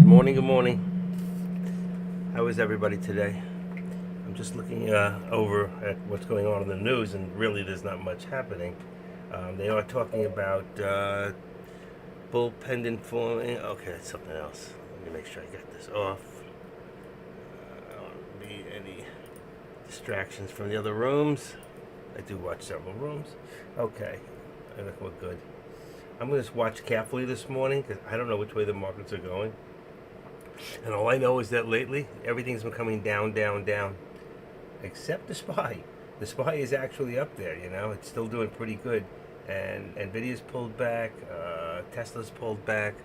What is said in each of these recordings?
Good morning. How is everybody today? I'm just looking over at what's going on in the news, and really there's not much happening. They are talking about bull pendant falling. Okay, that's something else. Let me make sure I get this off. I don't want to be any distractions from the other rooms. I do watch several rooms. Okay, I think we're good. I'm going to just watch carefully this morning because I don't know which way the markets are going. And all I know is that lately, everything's been coming down, down, down. Except the SPY. The SPY is actually up there, you know. It's still doing pretty good. And NVIDIA's pulled back. Tesla's pulled back.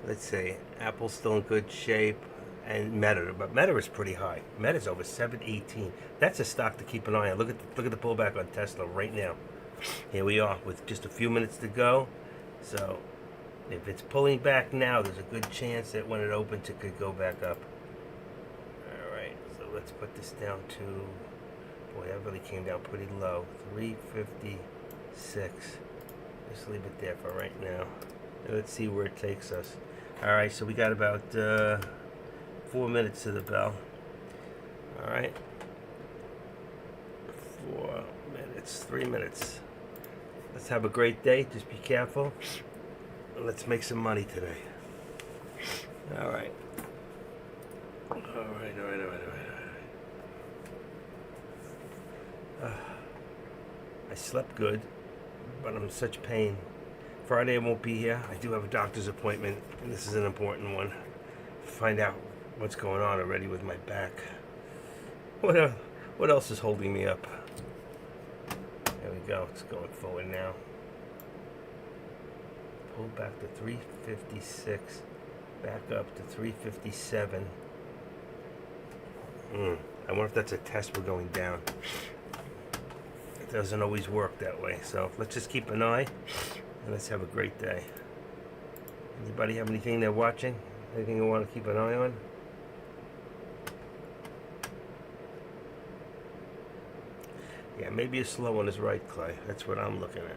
Let's see. Apple's still in good shape. And Meta. But Meta is pretty high. Meta's over 718. That's a stock to keep an eye on. Look at the pullback on Tesla right now. Here we are with just a few minutes to go. So if it's pulling back now, there's a good chance that when it opens, it could go back up. All right, so let's put this down to, boy, that really came down pretty low, 356. Just leave it there for right now. And let's see where it takes us. All right, so we got about 4 minutes to the bell. All right, 4 minutes, 3 minutes. Let's have a great day. Just be careful. Let's make some money today. All right. All right. I slept good, but I'm in such pain. Friday I won't be here. I do have a doctor's appointment, and this is an important one. Find out what's going on already with my back. What else is holding me up? There we go. It's going forward now. Pull back to 356. Back up to 357. I wonder if that's a test we're going down. It doesn't always work that way. So let's just keep an eye and let's have a great day. Anybody have anything they're watching? Anything you want to keep an eye on? Yeah, maybe a slow one is right, Clay. That's what I'm looking at.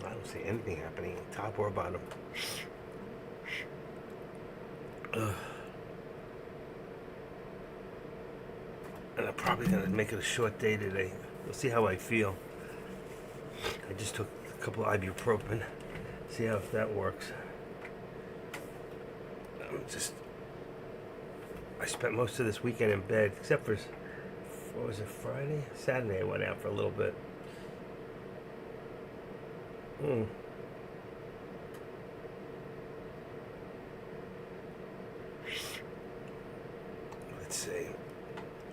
I don't see anything happening, top or bottom. And I'm probably going to make it a short day today. We'll see how I feel. I just took a couple of ibuprofen. See how if that works. I spent most of this weekend in bed, except for, what was it, Friday? Saturday I went out for a little bit. Let's see.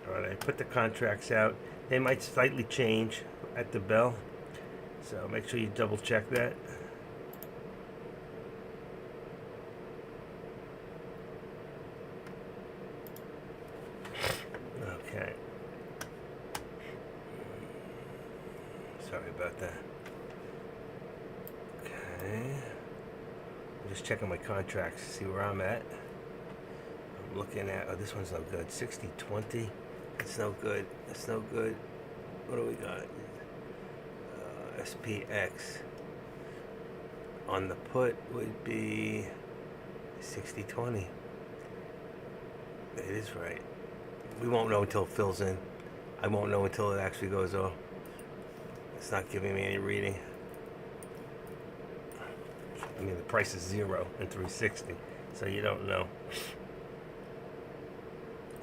All right, I put the contracts out. They might slightly change at the bell, so make sure you double check that. Okay. Sorry about that. Okay. I'm just checking my contracts to see where I'm at. I'm looking at, this one's no good. 60-20. It's no good. It's no good. What do we got? SPX. On the put would be 60-20. It is right. We won't know until it fills in. I won't know until it actually goes off. It's not giving me any reading. I mean, the price is 0 and 360, so you don't know.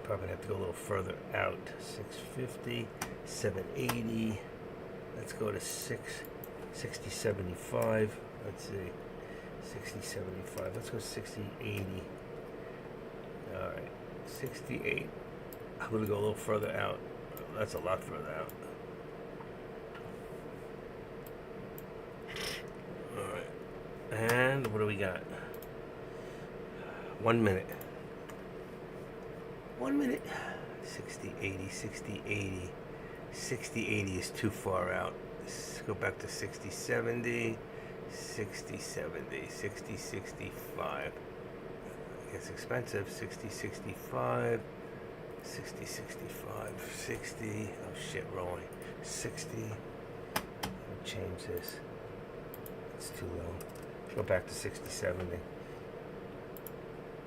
Probably have to go a little further out. 650, 780. Let's go to 60.75. Let's see, 60.75. Let's go 60.80. All right, 68. I'm gonna go a little further out. That's a lot further out. All right, and what do we got? 1 minute. 1 minute. 60.80, 60.80. 60.80 is too far out. Let's go back to 60.70, 60.70, 60.65. It's expensive. 60.65, 60.65, 60. Oh shit, rolling. 60. change this. It's too low. Go back to 6070.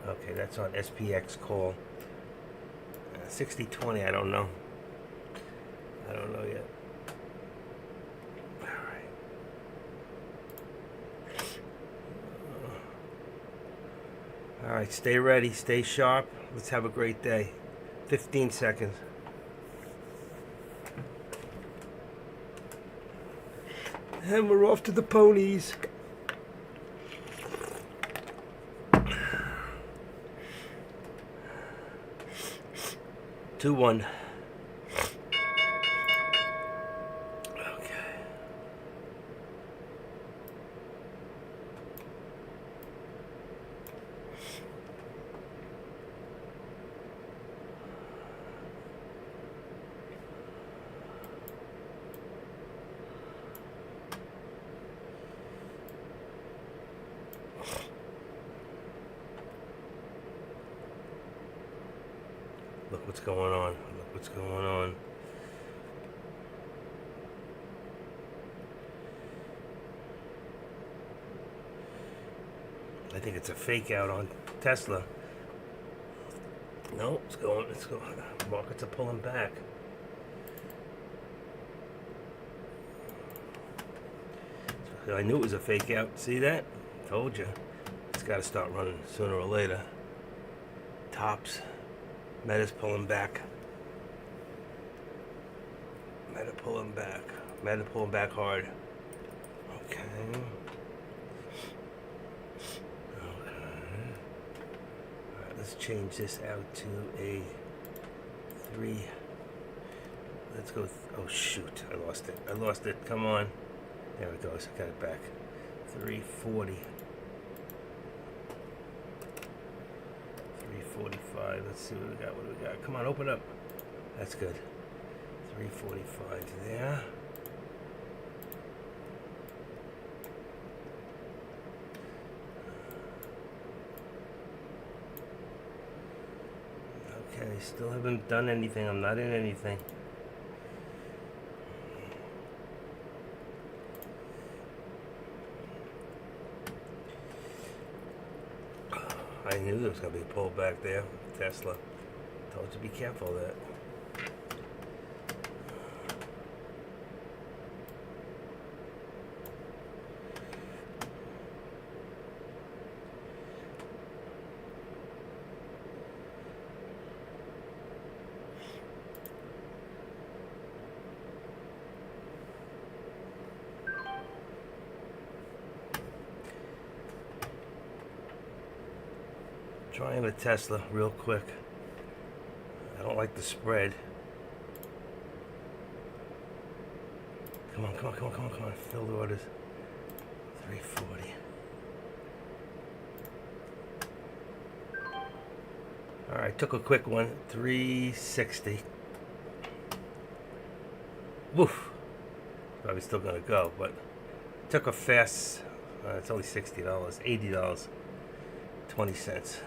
Okay, that's on SPX call. 6020, I don't know. I don't know yet. Alright. Alright, stay ready, stay sharp. Let's have a great day. 15 seconds. And we're off to the ponies. Two one. Okay. Look what's going on. Look what's going on. I think it's a fake out on Tesla. No, it's going. Markets are pulling back. I knew it was a fake out. See that? Told you. It's got to start running sooner or later. Tops. Meta's pulling back. Meta pulling back. Meta pulling back hard. Okay. Alright, let's change this out to a 3. Let's go. Oh shoot, I lost it. I lost it. Come on. There it goes. I got it back. 340. 345. Let's see what we got. What do we got? Come on, open up. That's good. 345 there. Okay, still haven't done anything. I'm not in anything. I knew there was going to be a pullback there. Tesla. Told you be careful of that. Trying a Tesla real quick. I don't like the spread. Come on, come on, come on, come on, come on. Fill the orders. 340. Alright, took a quick one. 360. Woof. Probably still gonna go, but took a fast. It's only $60, $80, 20 cents.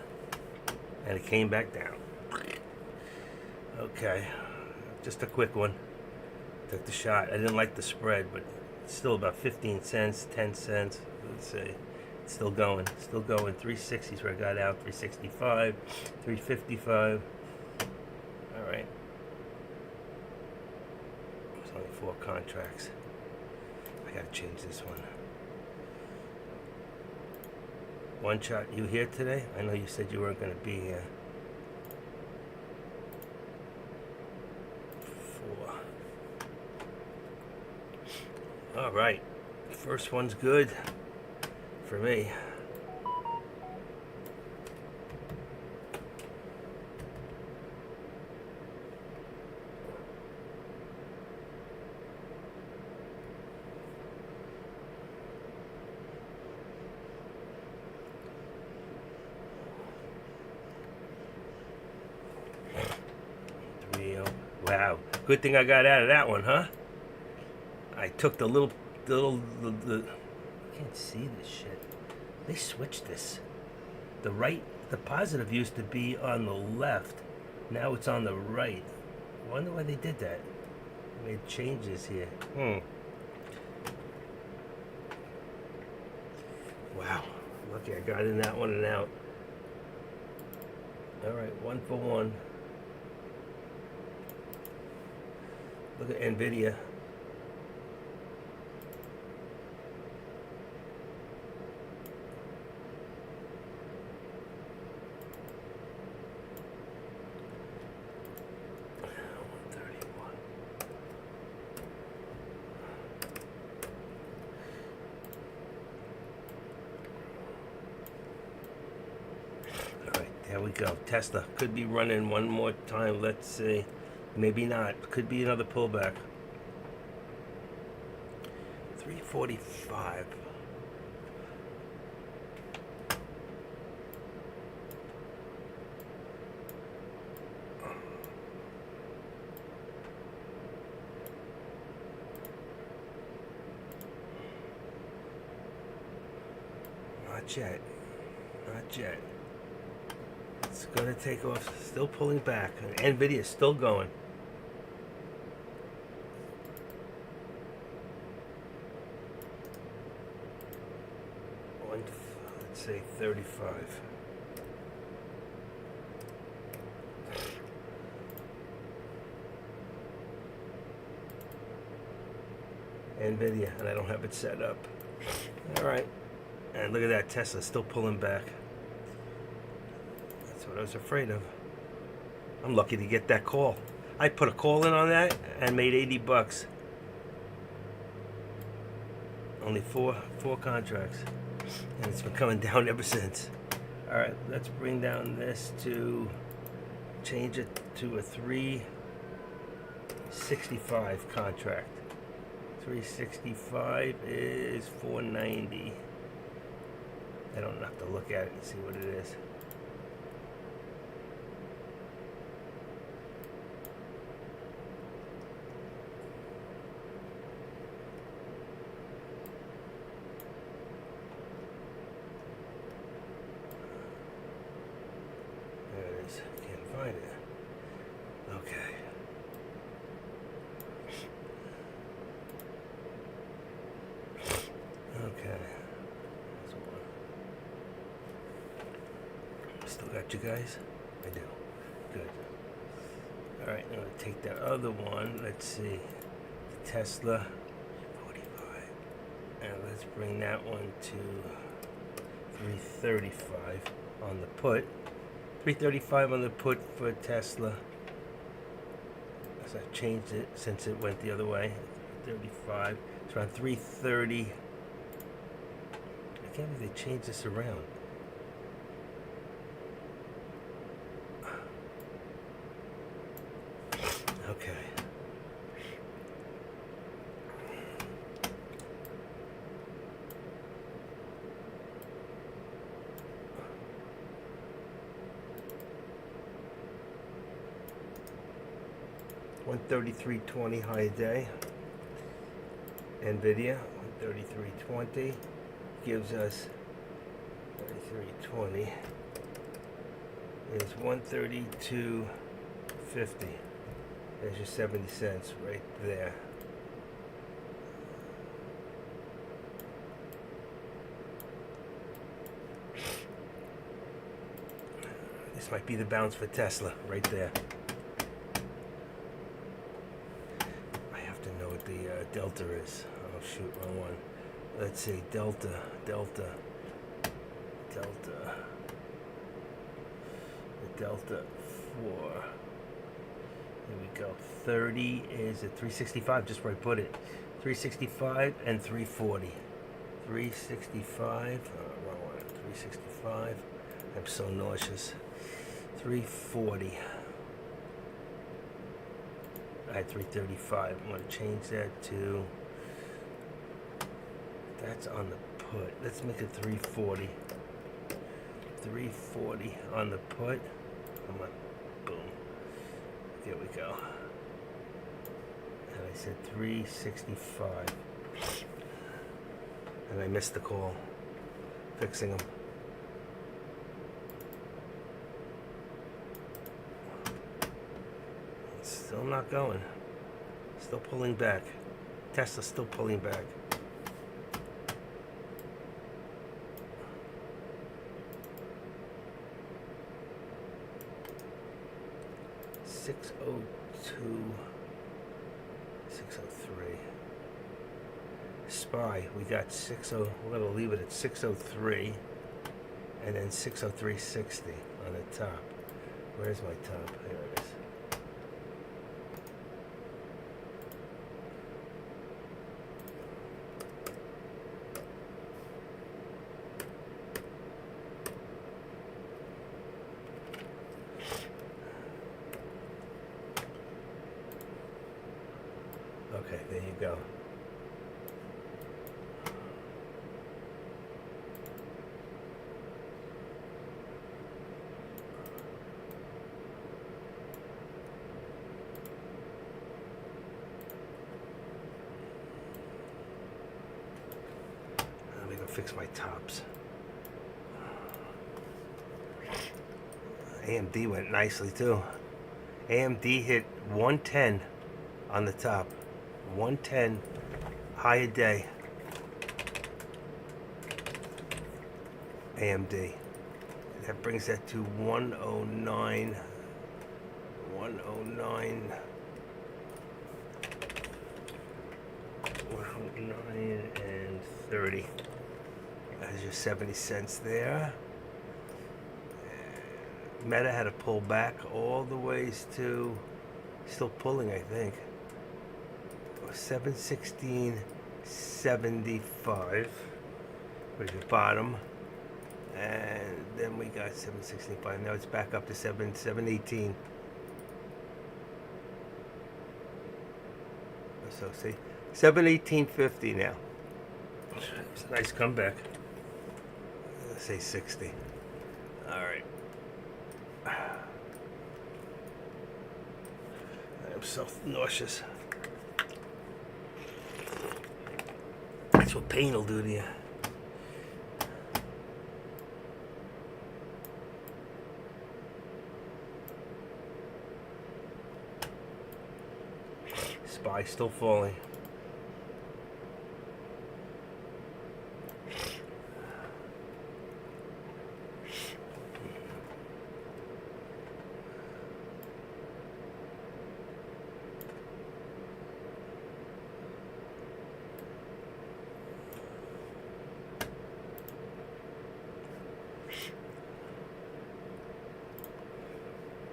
And it came back down. Okay, just a quick one. Took the shot. I didn't like the spread, but it's still about 15 cents, 10 cents. Let's see. It's still going. Still going. 360 is where I got out. 365, 355. All right. There's only 4 contracts. I gotta change this one. One shot, you here today? I know you said you weren't going to be here. 4. All right. First one's good for me. Wow, good thing I got out of that one, huh? I took the little, I can't see this shit. They switched this. The right, the positive used to be on the left. Now it's on the right. I wonder why they did that. Made changes here. Okay, I got in that one and out. All right, 1 for 1. Look at NVIDIA. There we go. Tesla could be running one more time. Let's see. Maybe not. Could be another pullback. 345. Not yet. Not yet. It's going to take off. Still pulling back. NVIDIA is still going. Let's say 35. NVIDIA, and I don't have it set up. All right. And look at that. Tesla still pulling back. That's what I was afraid of. I'm lucky to get that call. I put a call in on that and made $80. Only four contracts, and it's been coming down ever since. All right, let's bring down this to change it to a 365 contract. 365 is 490. I don't have to look at it and see what it is. There it is. Can't find it. Okay. Okay. That's one. Still got you guys? I do. Good. Alright, I'm going to take that other one. Let's see. The Tesla 45. And let's bring that one to 335 on the put. 335 on the put for Tesla. So I've changed it since it went the other way. 35. It's around 330. I can't believe they changed this around. Okay. $133.20 high day. NVIDIA 133.20 gives us 33.20 is 132.50. There's your 70 cents right there. This might be the bounce for Tesla right there. I have to know what the delta is. Oh shoot, wrong one. Let's see, delta. The delta for, here we go, 30 is at 365, just where I put it. 365 and 340. 365, wrong one, 365. I'm so nauseous. 340. I had 335. I'm going to change that to, that's on the put. Let's make it 340. 340 on the put. Come on. Boom. There we go. And I said 365. And I missed the call. Fixing them. It's still not going. Still pulling back. Tesla's still pulling back. 602, 603. SPY, we got 60. We're gonna leave it at 603, and then 603.60 on the top. Where's my top? Here it is. Okay, there you go. Let me go fix my tops. AMD went nicely too. AMD hit 110 on the top. 110 high a day. AMD. That brings that to 109. 109. 109 and 30. That's your 70 cents there. Meta had to pull back all the ways to, still pulling, I think. 716.75 was your bottom, and then we got 765. Now it's back up to 718. So see, 718.50 now. It's a nice comeback. Let's say 60. All right. I'm so nauseous. That's what pain will do to you. SPY still falling.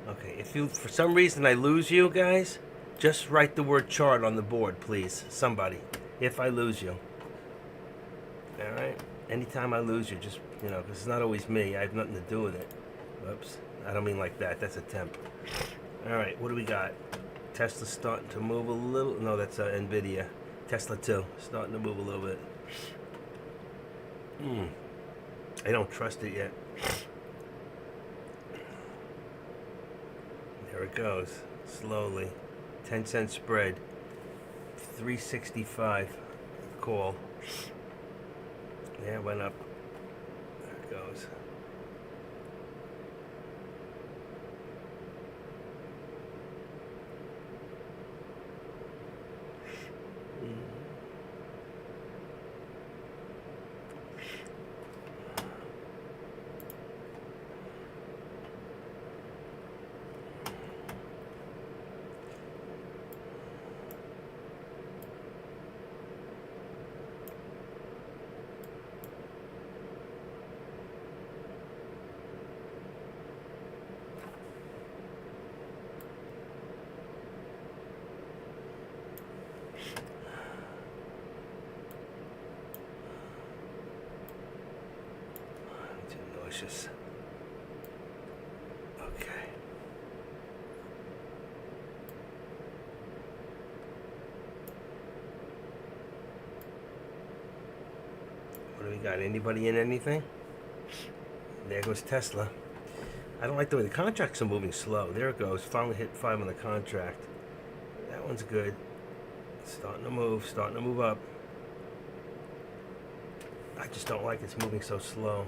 Okay, if you, for some reason I lose you guys, just write the word chart on the board, please. Somebody. If I lose you. Alright? Anytime I lose you, just, you know, because it's not always me. I have nothing to do with it. Whoops. I don't mean like that. That's a temp. Alright, what do we got? Tesla's starting to move a little. No, that's NVIDIA. Tesla 2. Starting to move a little bit. I don't trust it yet. There it goes. Slowly. 10-cent spread. 365 call. Yeah, it went up. There it goes. Delicious. Okay. What do we got? Anybody in anything? There goes Tesla. I don't like the way the contracts are moving slow. There it goes. Finally hit 5 on the contract. That one's good. Starting to move up. I just don't like it's moving so slow.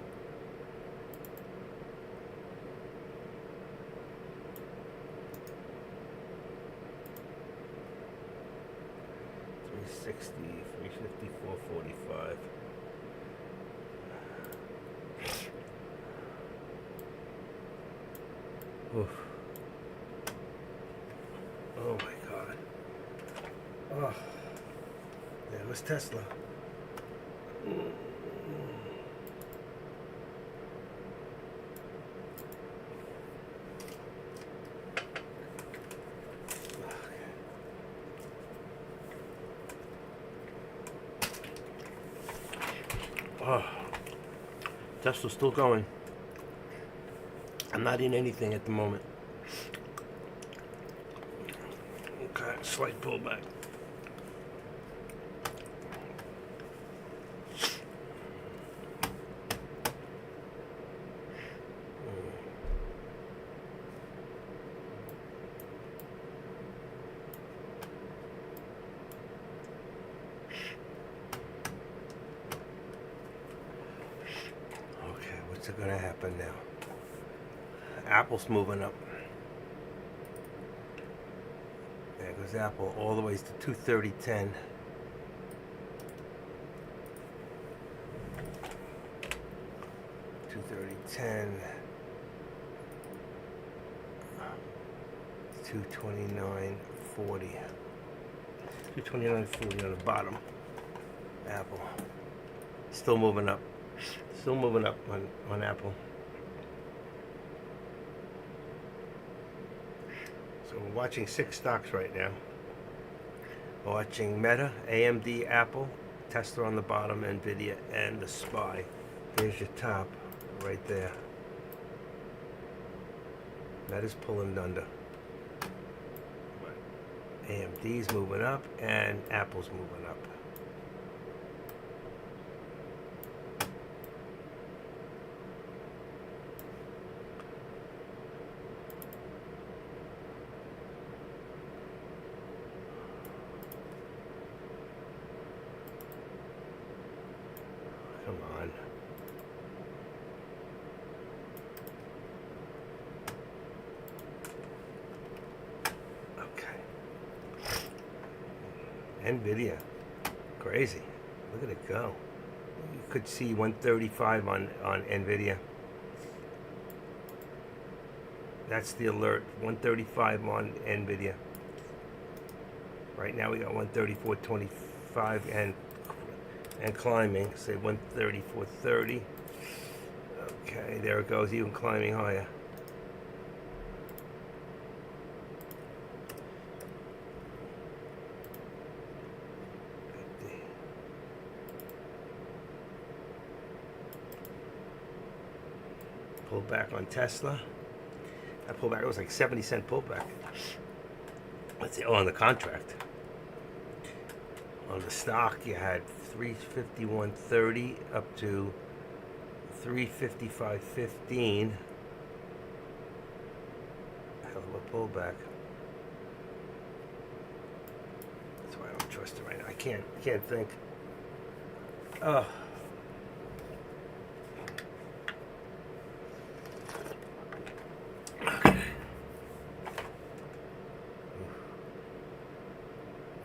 $360, $350, $445. Oof. Oh, there was Tesla. Oh, Tesla's still going. I'm not in anything at the moment. Okay, slight pullback. Okay, what's going to happen now? Apple's moving up. There goes Apple all the way to 230.10. $230.10, 229.40, 229.40 on the bottom. Apple still moving up, on Apple. So we're watching 6 stocks right now. We're watching Meta, AMD, Apple, Tesla on the bottom, Nvidia, and the SPY. Here's your top, right there. Meta's pulling under. AMD's moving up, and Apple's moving up. Come on. Okay. Nvidia. Crazy. Look at it go. You could see 135 on Nvidia. That's the alert. 135 on Nvidia. Right now we got 134.25 and climbing. Say 134.30. Okay, there it goes, even climbing higher. Pull back on Tesla. That pullback, it was like 70-cent pullback. Let's see, on the contract. On the stock, you had 351.30 up to 355.15. Hell of a pullback. That's why I don't trust it right now. I can't think. Oh.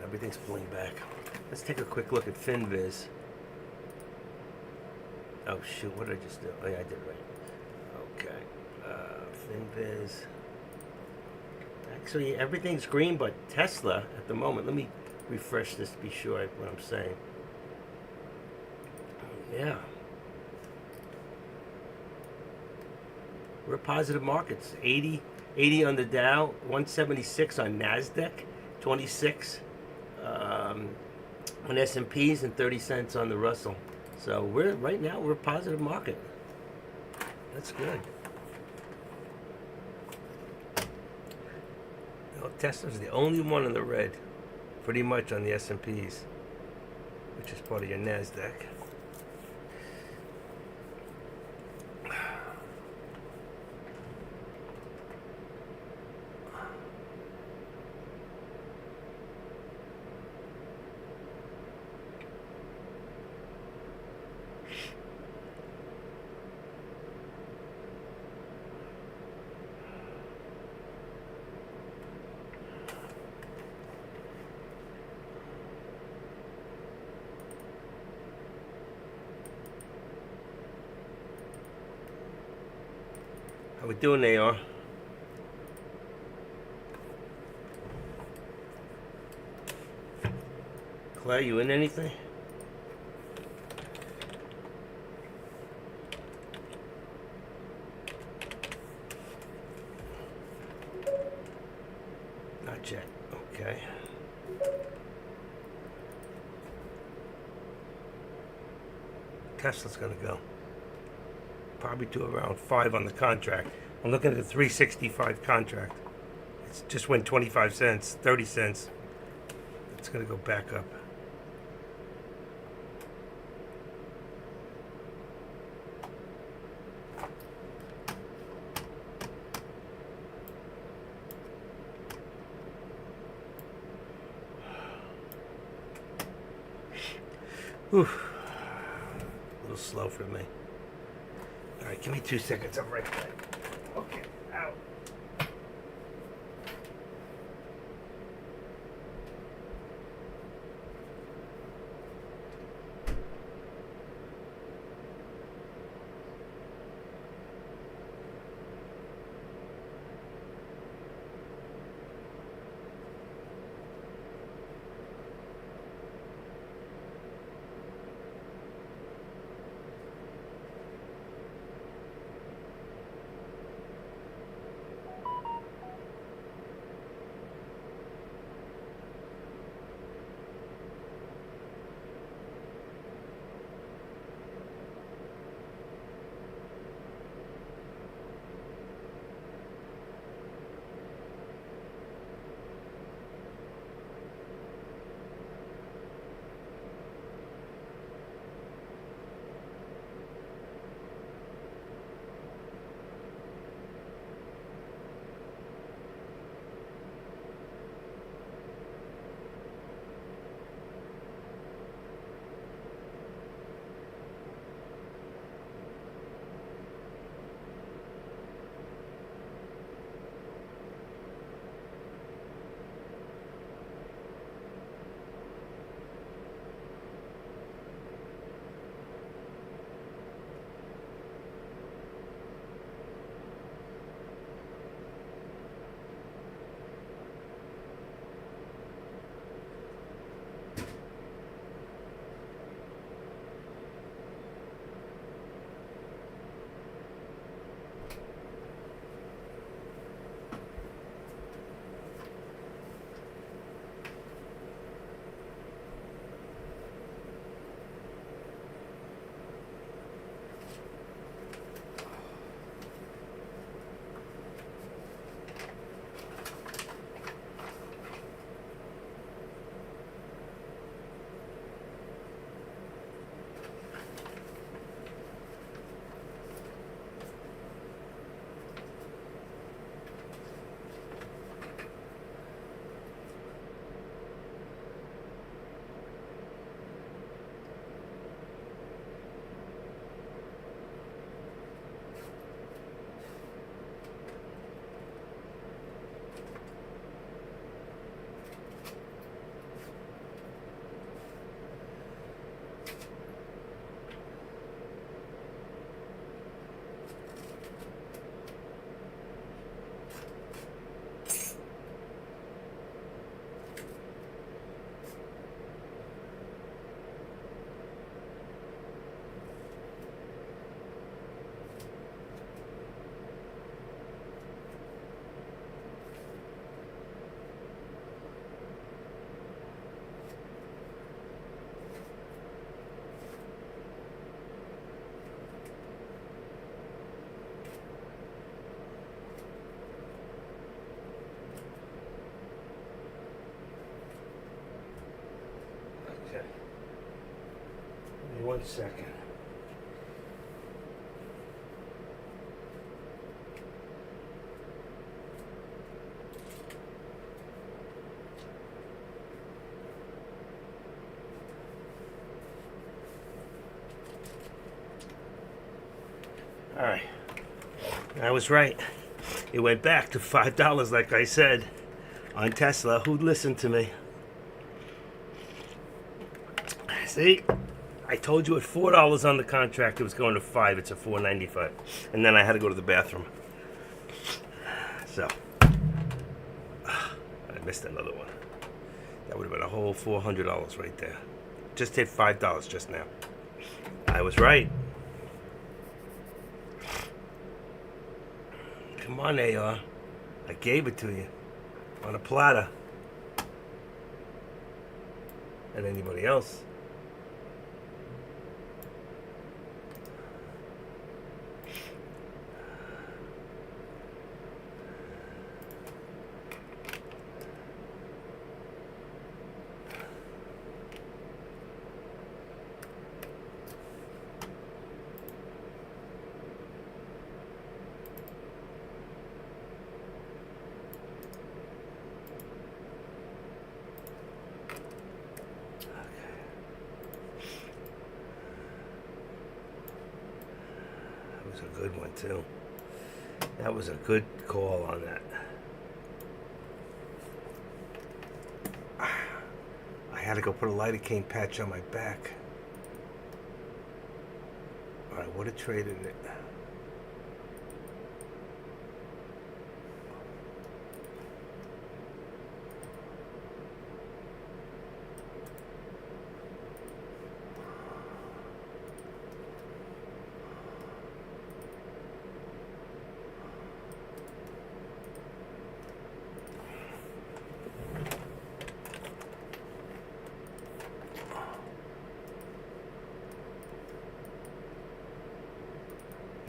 Everything's pulling back. Let's take a quick look at FinViz. Oh shoot, what did I just do? Oh yeah, I did it right. Okay. FinViz. Actually, everything's green but Tesla at the moment. Let me refresh this to be sure what I'm saying. Yeah. We're positive markets. 80 on the Dow, 176 on NASDAQ, 26 on S&Ps, and 30 cents on the Russell. So right now we're a positive market. That's good. Well, Tesla's the only one in the red, pretty much on the S&Ps, which is part of your NASDAQ. How we doing, AR? Clay, you in anything? Not yet. Okay. Tesla's gonna go probably to around 5 on the contract. I'm looking at the 365 contract. It's just went 25 cents, 30 cents. It's gonna go back up. Whew. A little slow for me. All right, give me 2 seconds. I'm right back. Okay. Ow. Okay. Give me 1 second. All right. I was right. It went back to $5, like I said, on Tesla. Who'd listen to me? See? I told you at $4 on the contract it was going to $5. It's a $4.95. And then I had to go to the bathroom. So, I missed another one. That would have been a whole $400 right there. Just hit $5 just now. I was right. Come on, AR. I gave it to you on a platter. And anybody else? That was a good one too. That was a good call on that. I had to go put a lidocaine patch on my back. I would have traded it.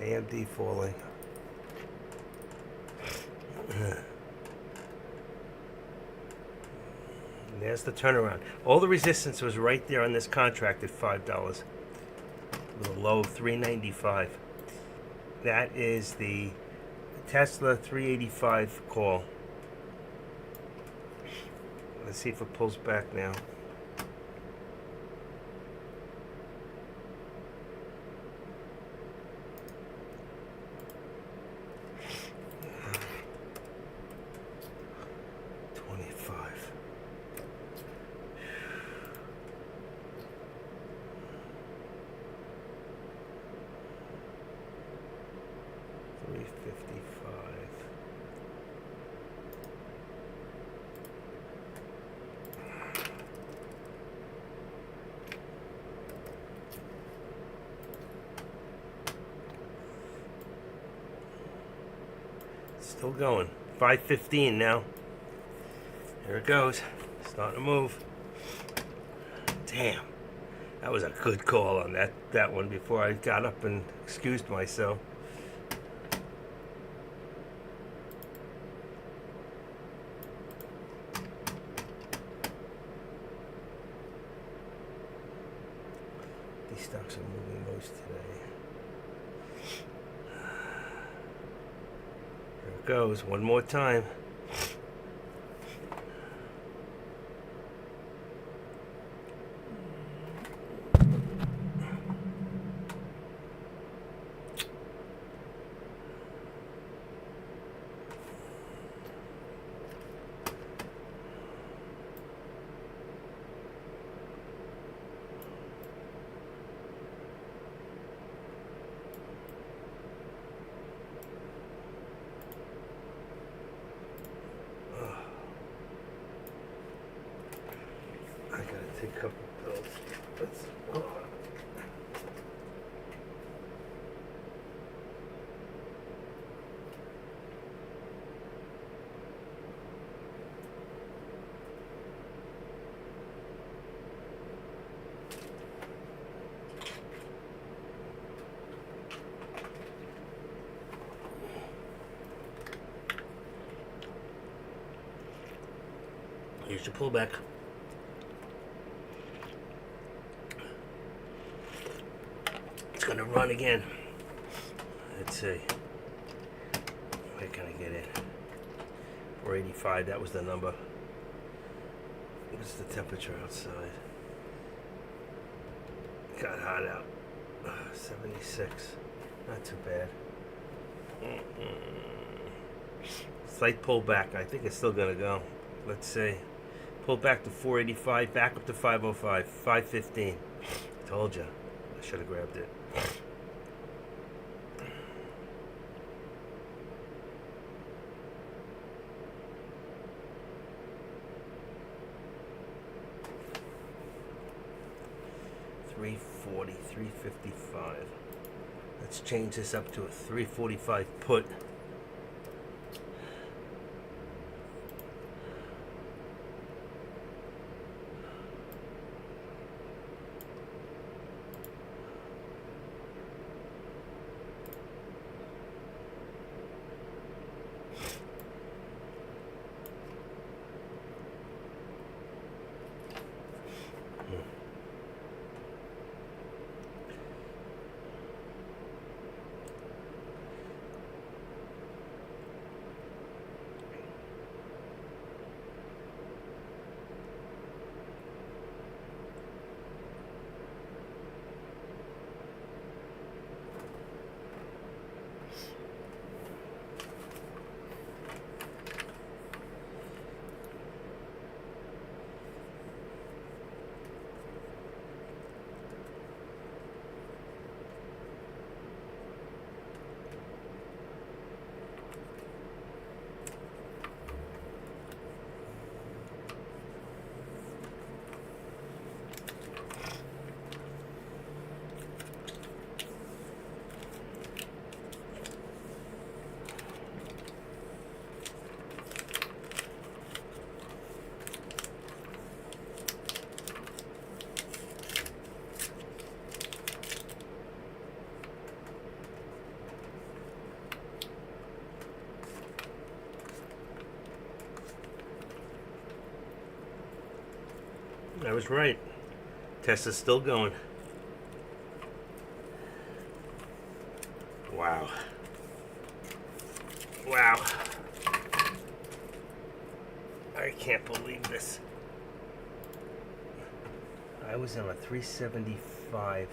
AMD falling. And there's the turnaround. All the resistance was right there on this contract at $5 with a low of $3.95. That is the Tesla 385 call. Let's see if it pulls back now. Still going. 5:15 now. Here it goes. Starting to move. Damn. That was a good call on that one before I got up and excused myself. These stocks are moving most today. Here it goes. One more time. I gotta take a couple pills. Here's your pullback. It's gonna run again. Let's see. Where can I get it? 485, that was the number. What's the temperature outside? Got hot out. 76. Not too bad. Slight pullback. I think it's still gonna go. Let's see. Pull back to 485, back up to 505, 515. Told you. I should have grabbed it. 340, 355. Let's change this up to a 345 put. I was right. Tesla's still going. Wow. Wow. I can't believe this. I was on a 375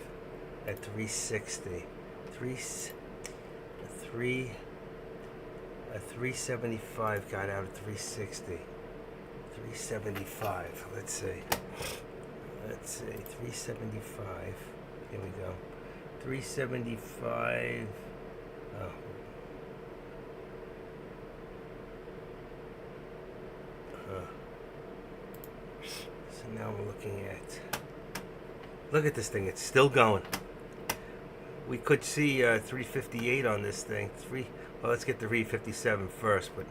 at 360. A 375 got out at 360. 375. Let's see. 375. Here we go. 375. Oh. So now we're looking at. Look at this thing. It's still going. We could see 358 on this thing. Well, let's get the 357 first, but.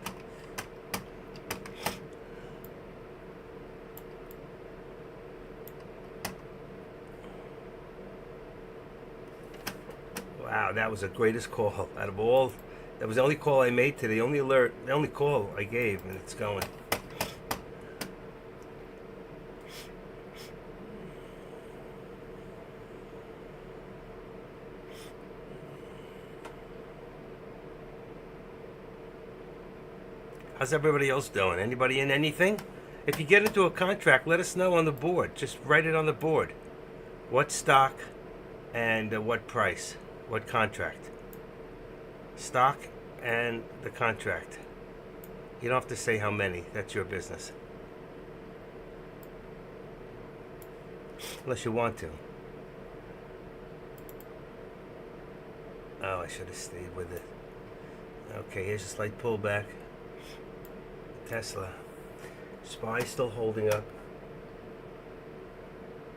Wow, that was the greatest call out of all. That was the only call I made today. The only call I gave, and it's going. How's everybody else doing? Anybody in anything? If you get into a contract, let us know on the board. Just write it on the board. What stock and what price? What contract? Stock and the contract. You don't have to say how many. That's your business. Unless you want to. Oh, I should have stayed with it. Okay, here's a slight pullback. Tesla. SPY still holding up.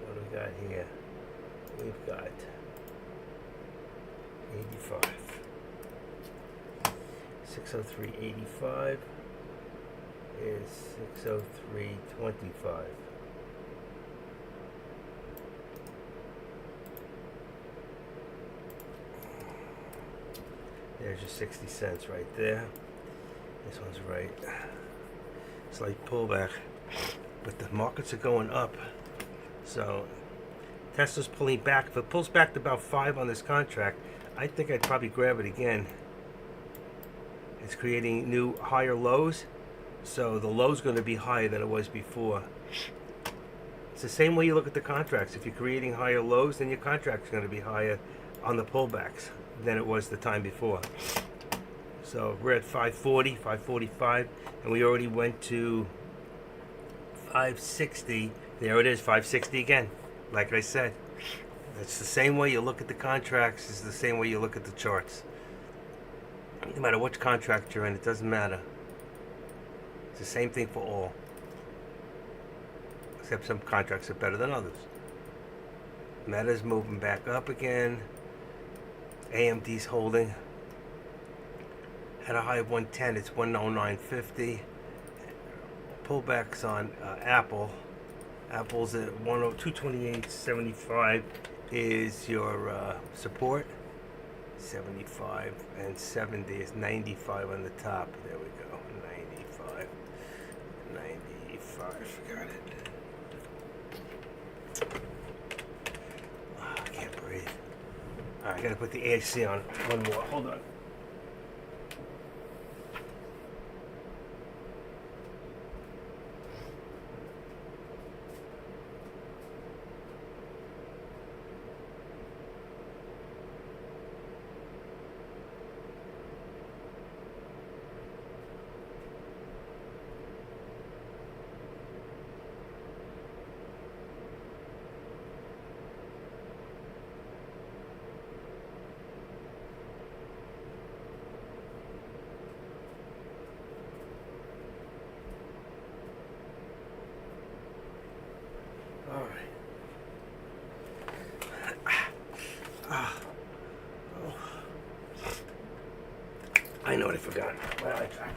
What do we got here? We've got 85. 603.85 is 603.25. There's your 60 cents right there. This one's right. Slight pullback, but the markets are going up. So Tesla's pulling back. If it pulls back to about 5 on this contract, I think I'd probably grab it again. It's creating new higher lows, so the low's going to be higher than it was before. It's the same way you look at the contracts. If you're creating higher lows, then your contract's going to be higher on the pullbacks than it was the time before. So we're at 540, 545, and we already went to 560. There it is, 560 again. Like I said, it's the same way you look at the contracts. It's the same way you look at the charts. No matter which contract you're in, it doesn't matter. It's the same thing for all. Except some contracts are better than others. Meta's moving back up again. AMD's holding. Had a high of 110. It's 109.50. Pullbacks on Apple. Apple's at 228.75 is your support. 75 and 70 is 95 on the top. There we go. 95. 95. Got it. Oh, I can't breathe. Alright, I gotta put the AC on. One more. Hold on. I know what I forgot. Well, I tried.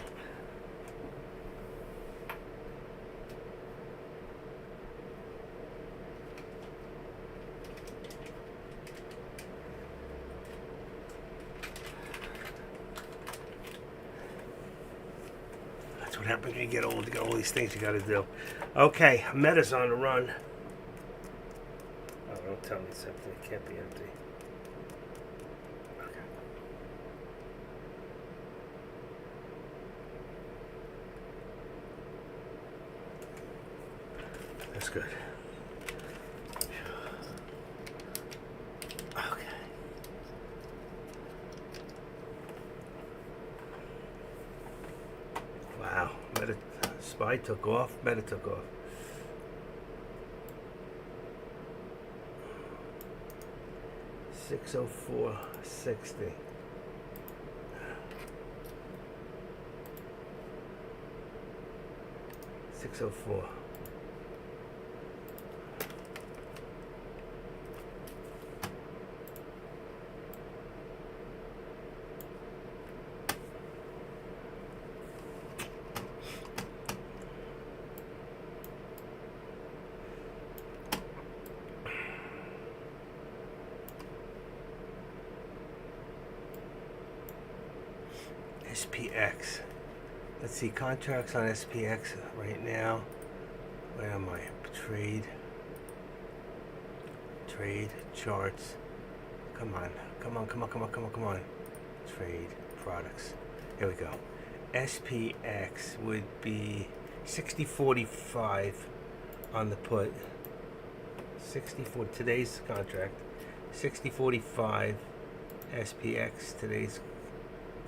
That's what happens when you get old. You got all these things you got to do. Okay, Meta's on the run. Oh, don't tell me it's empty. It can't be empty. That's good. Okay. Wow. SPY took off. Meta took off. $604.60. $604. SPX. Let's see, contracts on SPX right now. Where am I? Trade charts. Come on. Trade products. Here we go. SPX would be 60.45 on the put. 64 today's contract. 60.45 SPX today's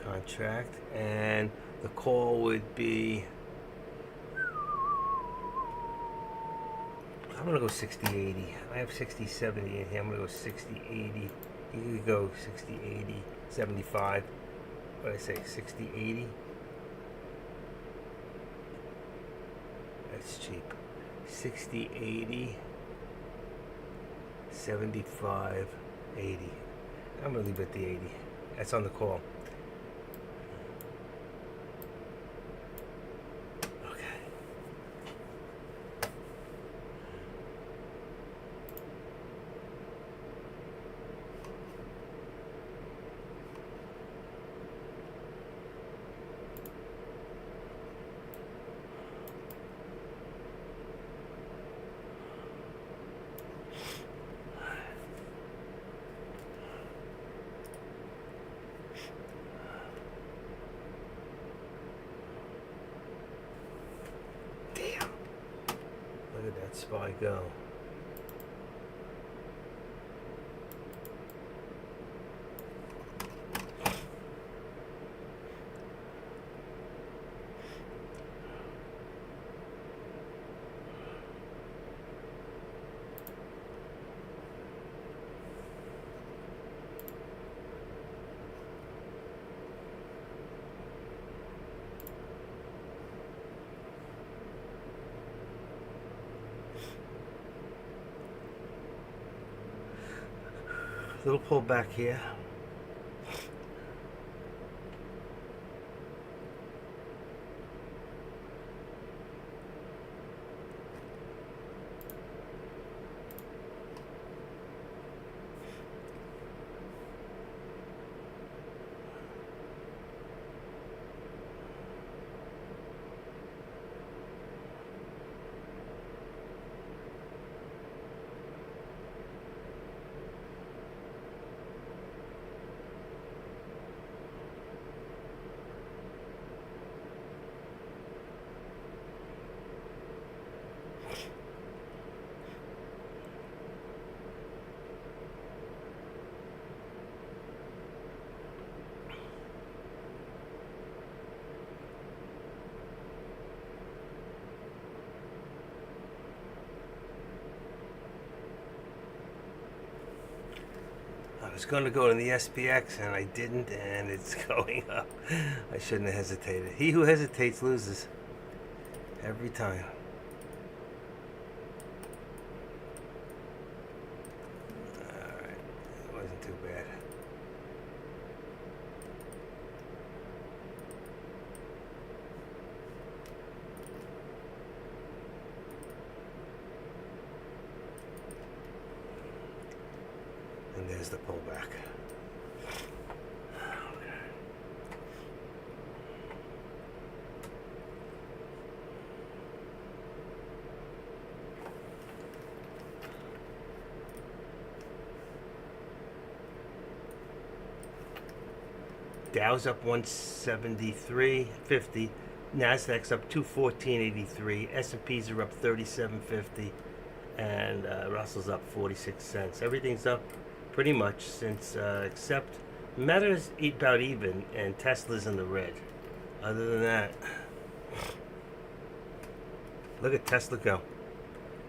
contract, and the call would be, I'm gonna go 60.80. I have 60.70 in here. I'm gonna go 60.80. You could go 60.80, 75. What did I say? 60.80. That's cheap. 60.80, 75, 80. I'm gonna leave it at the 80. That's on the call. Look at that SPY go. Little pullback here. I was going to go to the SPX and I didn't, and it's going up. I shouldn't have hesitated. He who hesitates loses every time. Alright, it wasn't too bad. And there's the pullback. Dow's up 173.50. Nasdaq's up 214.83. S&Ps are up 37.50, and Russell's up 46 cents. Everything's up pretty much since, except Meta's about even, and Tesla's in the red. Other than that, look at Tesla go.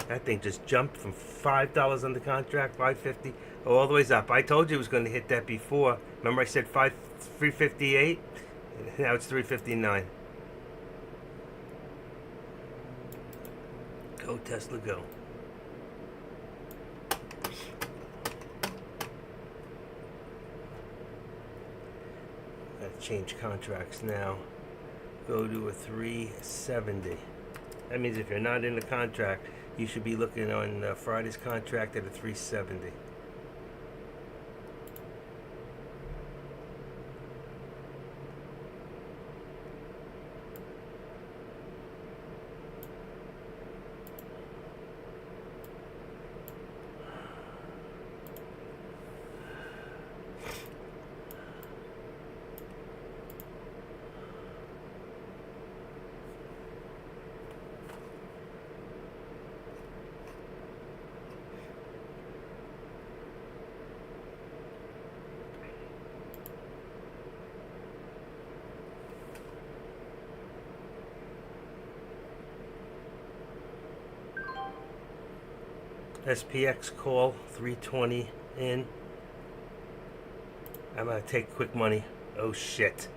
That thing just jumped from $5 on the contract, $5.50, all the way up. I told you it was going to hit that before. Remember I said 358? Now it's 359. Go Tesla, go. Let's change contracts now. Go to a 370. That means if you're not in the contract, you should be looking on Friday's contract at a 370. SPX call 320 in. I'm gonna take quick money. Oh shit.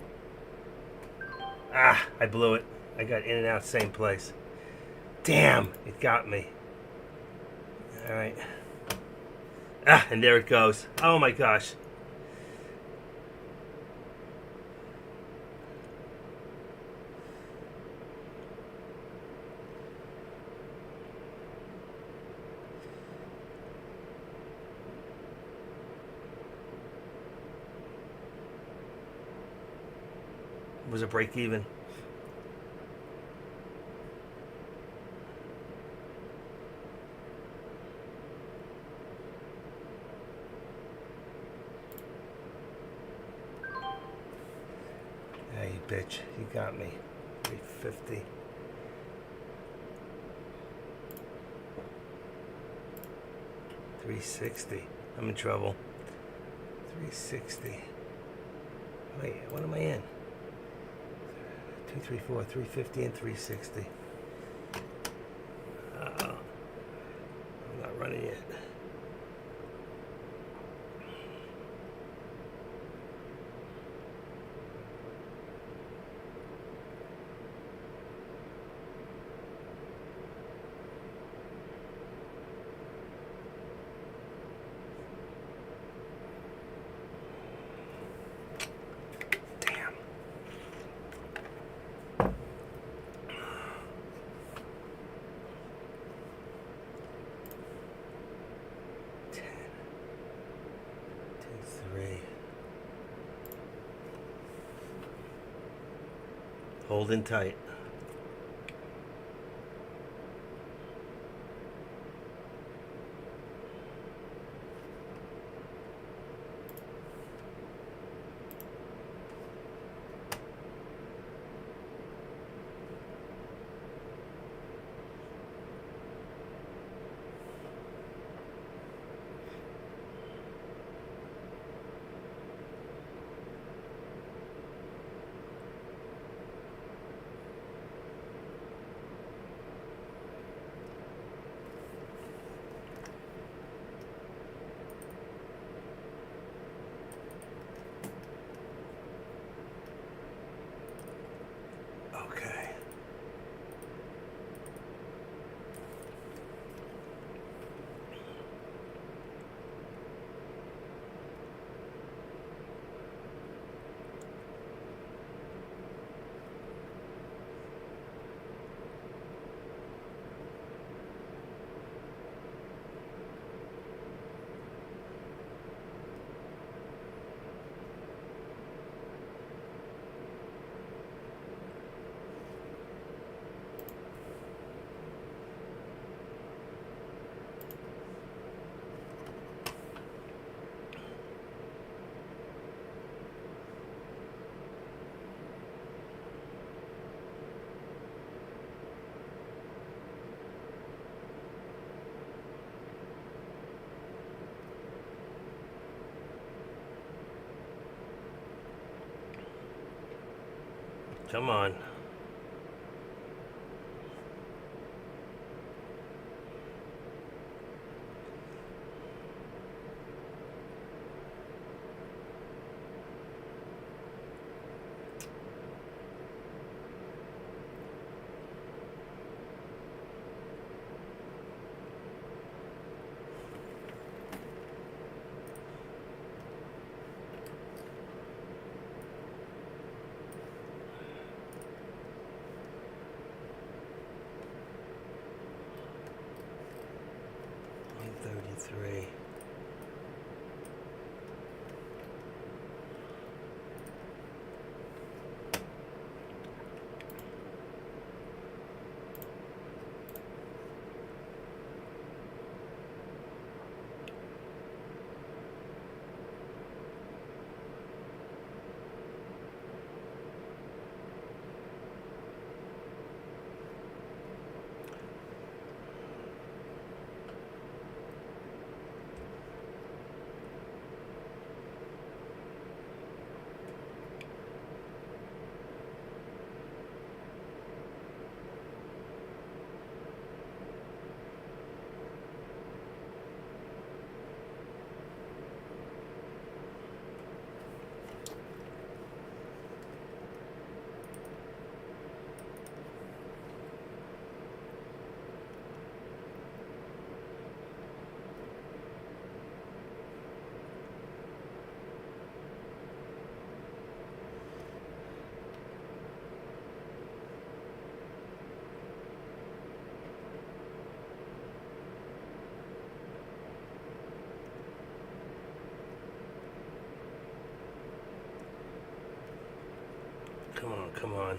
Ah, I blew it. I got in and out same place. Damn, it got me. Alright. Ah, and there it goes. Oh my gosh. Was a break even. Hey, bitch, you got me. 350. $360. I'm in trouble. 360. Wait, what am I in? 2, 3, 4, 350 and 360. I'm not running yet. Holding tight. Okay. Come on. $133. Come on, come on.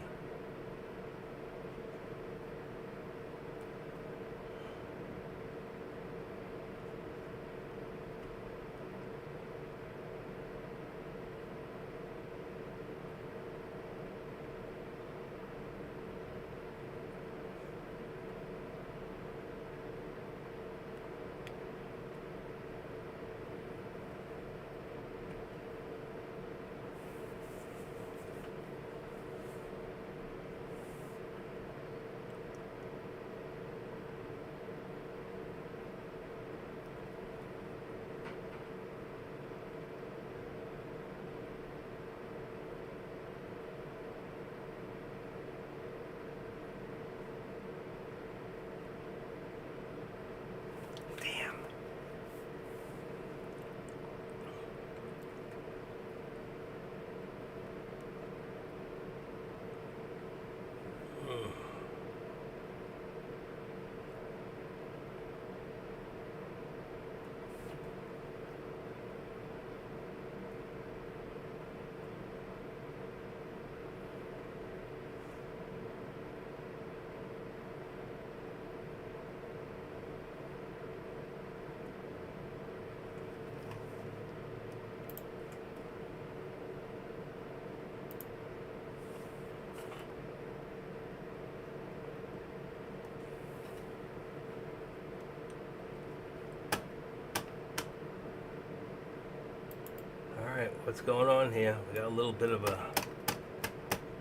what's going on here. We got a little bit of a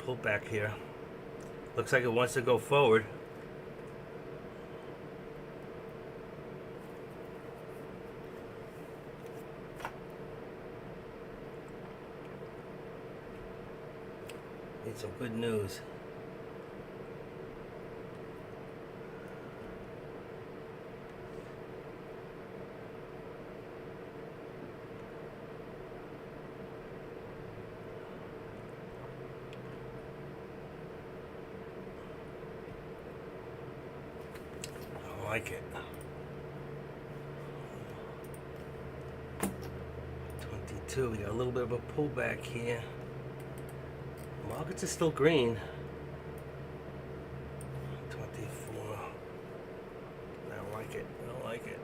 pullback here. Looks like it wants to go forward. Need some good news. I like it. 22. We got a little bit of a pullback here. Markets are still green. 24. I don't like it. I don't like it.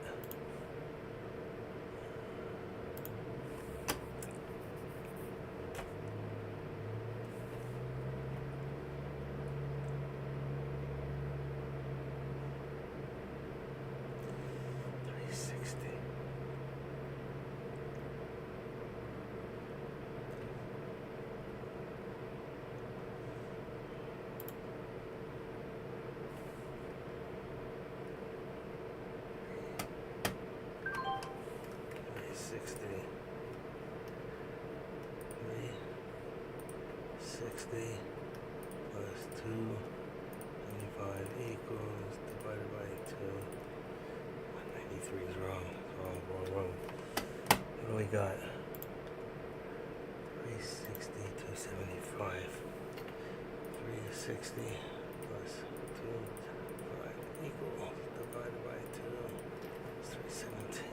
Plus 225 equals divided by 2. 193 is wrong. Wrong. What do we got? 360, 275. 360 plus 225 equals divided by 2. It's 317.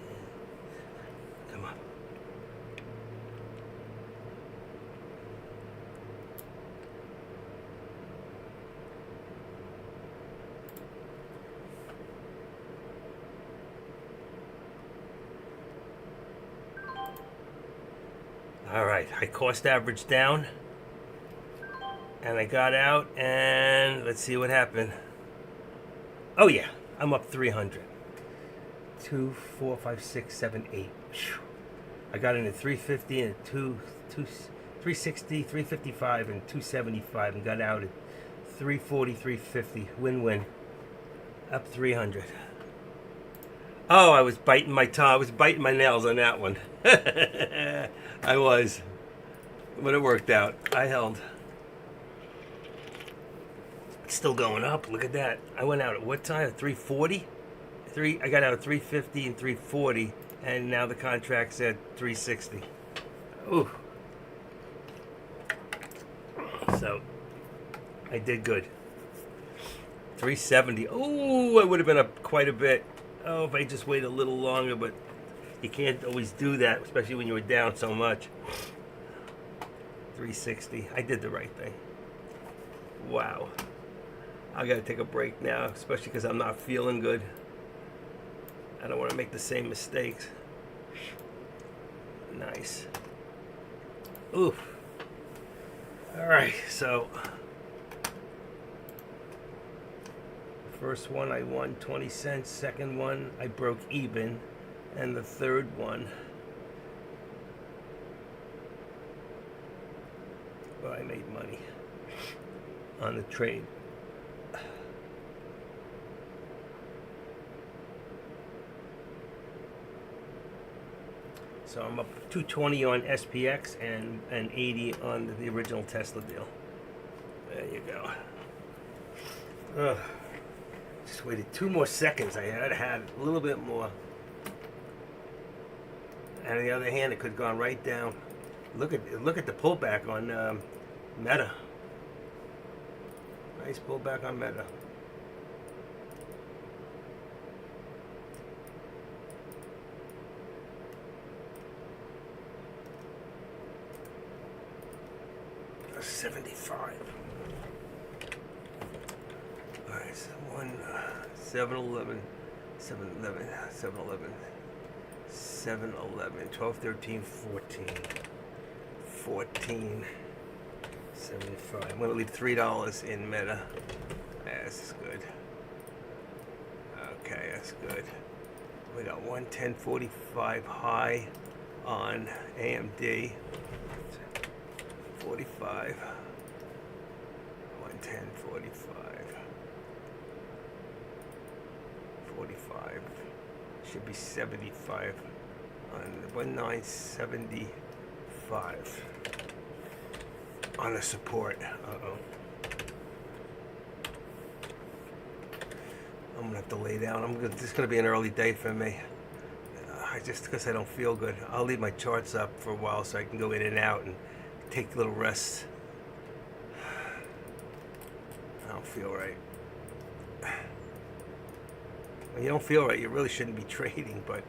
Come on. All right, I cost average down, and I got out, and let's see what happened. Oh yeah, I'm up 300. 2, 4, 5, 6, 7, 8. Whew. I got in at 350 and 360, 355, and 275, and got out at 340, 350. Win-win. Up 300. Oh, I was biting my tongue. I was biting my nails on that one. I was. But it worked out. I held. It's still going up. Look at that. I went out at what time? At 340? I got out at 350 and 340. And now the contract's at 360. Ooh. So, I did good. 370. Ooh, I would have been up quite a bit. Oh, if I just wait a little longer, but you can't always do that, especially when you were down so much. 360. I did the right thing. Wow. I gotta take a break now, especially because I'm not feeling good. I don't want to make the same mistakes. Nice. Oof. Alright, so first one I won 20 cents, second one I broke even, and the third one, well, I made money on the trade. So I'm up 220 on SPX and 80 on the original Tesla deal. There you go. Ugh. Just waited 2 more seconds. I had a little bit more. And on the other hand, it could have gone right down. Look at the pullback on Meta. Nice pullback on Meta. A 75. All right, so 7-Eleven, 12, 13, 14, 75. I'm going to leave $3 in Meta. Yeah, this is good. Okay, that's good. We got 110.45 high on AMD. 45. 110, 45. 45. Should be 75 on 1975 on the support. I'm gonna have to lay down. This is gonna be an early day for me. Just because I don't feel good. I'll leave my charts up for a while so I can go in and out and take little rests. I don't feel right. When you don't feel right, you really shouldn't be trading, but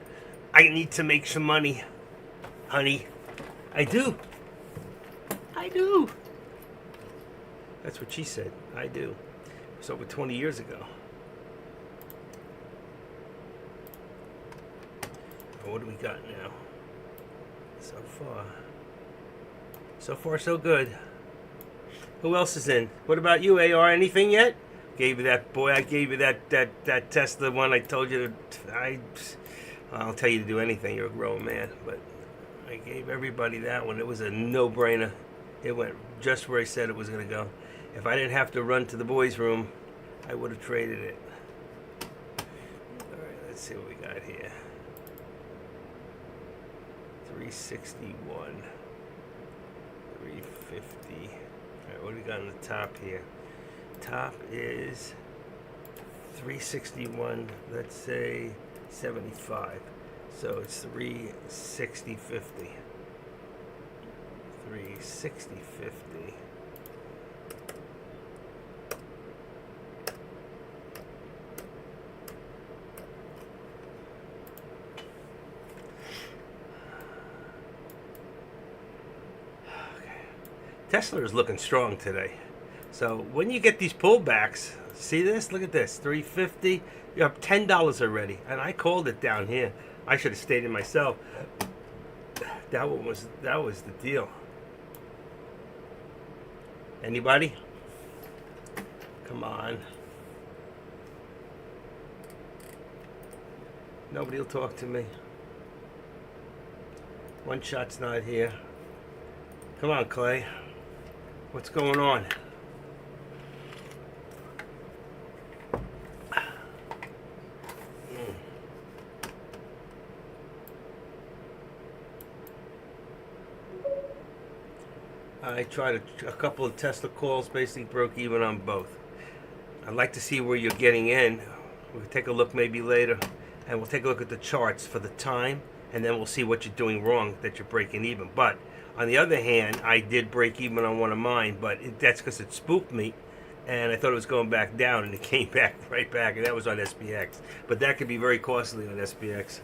I need to make some money, honey. I do. I do. That's what she said. I do. It was over 20 years ago. What do we got now? So far so good. Who else is in? What about you, AR? Anything yet? Gave you that, boy. I gave you that Tesla one. I told you to. I'll tell you to do anything. You're a grown man, but I gave everybody that one. It was a no-brainer. It went just where I said it was going to go. If I didn't have to run to the boys' room, I would have traded it. All right, let's see what we got here. 361, 350. All right, what do we got on the top here? Top is 361, let's say 75. So it's 360.50. 360.50. Tesla is looking strong today. So when you get these pullbacks, see this? Look at this, 350. You're up $10 already, and I called it down here. I should have stayed in myself. That was the deal. Anybody? Come on. Nobody will talk to me. One shot's not here. Come on, Clay. What's going on? I tried a couple of Tesla calls, basically broke even on both. I'd like to see where you're getting in. We'll take a look maybe later, and we'll take a look at the charts for the time, and then we'll see what you're doing wrong that you're breaking even. But on the other hand, I did break even on one of mine, but that's because it spooked me, and I thought it was going back down, and it came back right back, and that was on SPX. But that could be very costly on SPX,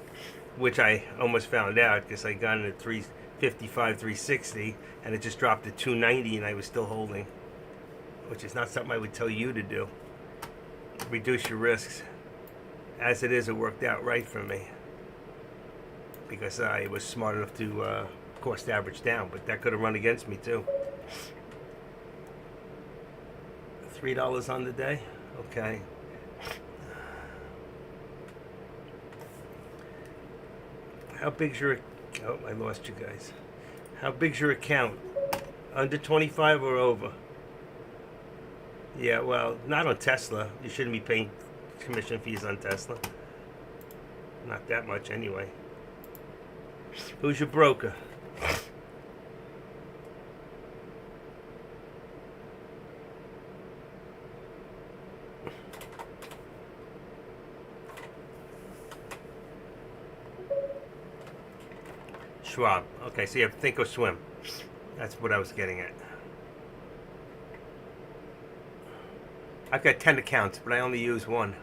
which I almost found out because I got in at 355, 360, and it just dropped to 290, and I was still holding, which is not something I would tell you to do. Reduce your risks. As it is, it worked out right for me because I was smart enough to cost average down, but that could have run against me too. $3 on the day? Okay. How big's your... Oh, I lost you guys. How big's your account? Under 25 or over? Yeah, well, not on Tesla. You shouldn't be paying commission fees on Tesla. Not that much anyway. Who's your broker? Schwab. Okay, so you have Thinkorswim. That's what I was getting at. I've got 10 accounts, but I only use one.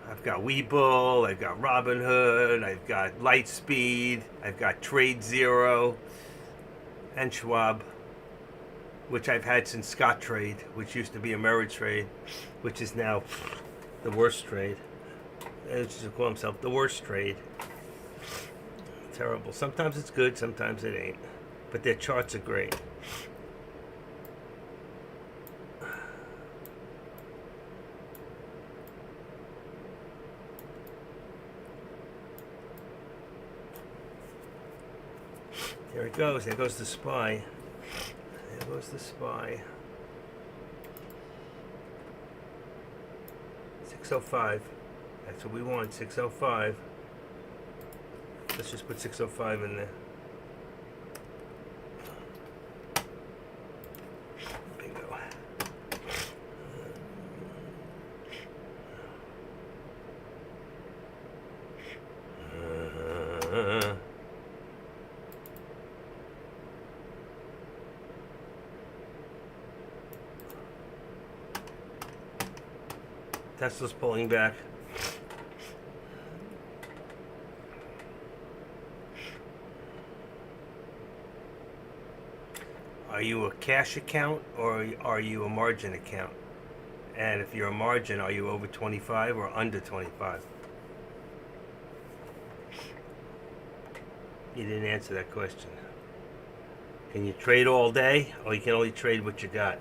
I've got Webull, I've got Robinhood, I've got Lightspeed, I've got Trade Zero, and Schwab, which I've had since Scottrade, which used to be Ameritrade, which is now the worst trade. They used to call himself the worst trade. Terrible. Sometimes it's good, sometimes it ain't. But their charts are great. There it goes. There goes the SPY. There goes the SPY. 605. That's what we want. 605. Let's just put 605 in there. Bingo. Tesla's pulling back. Are you a cash account or are you a margin account? And if you're a margin, are you over 25 or under 25? You didn't answer that question. Can you trade all day or you can only trade what you got?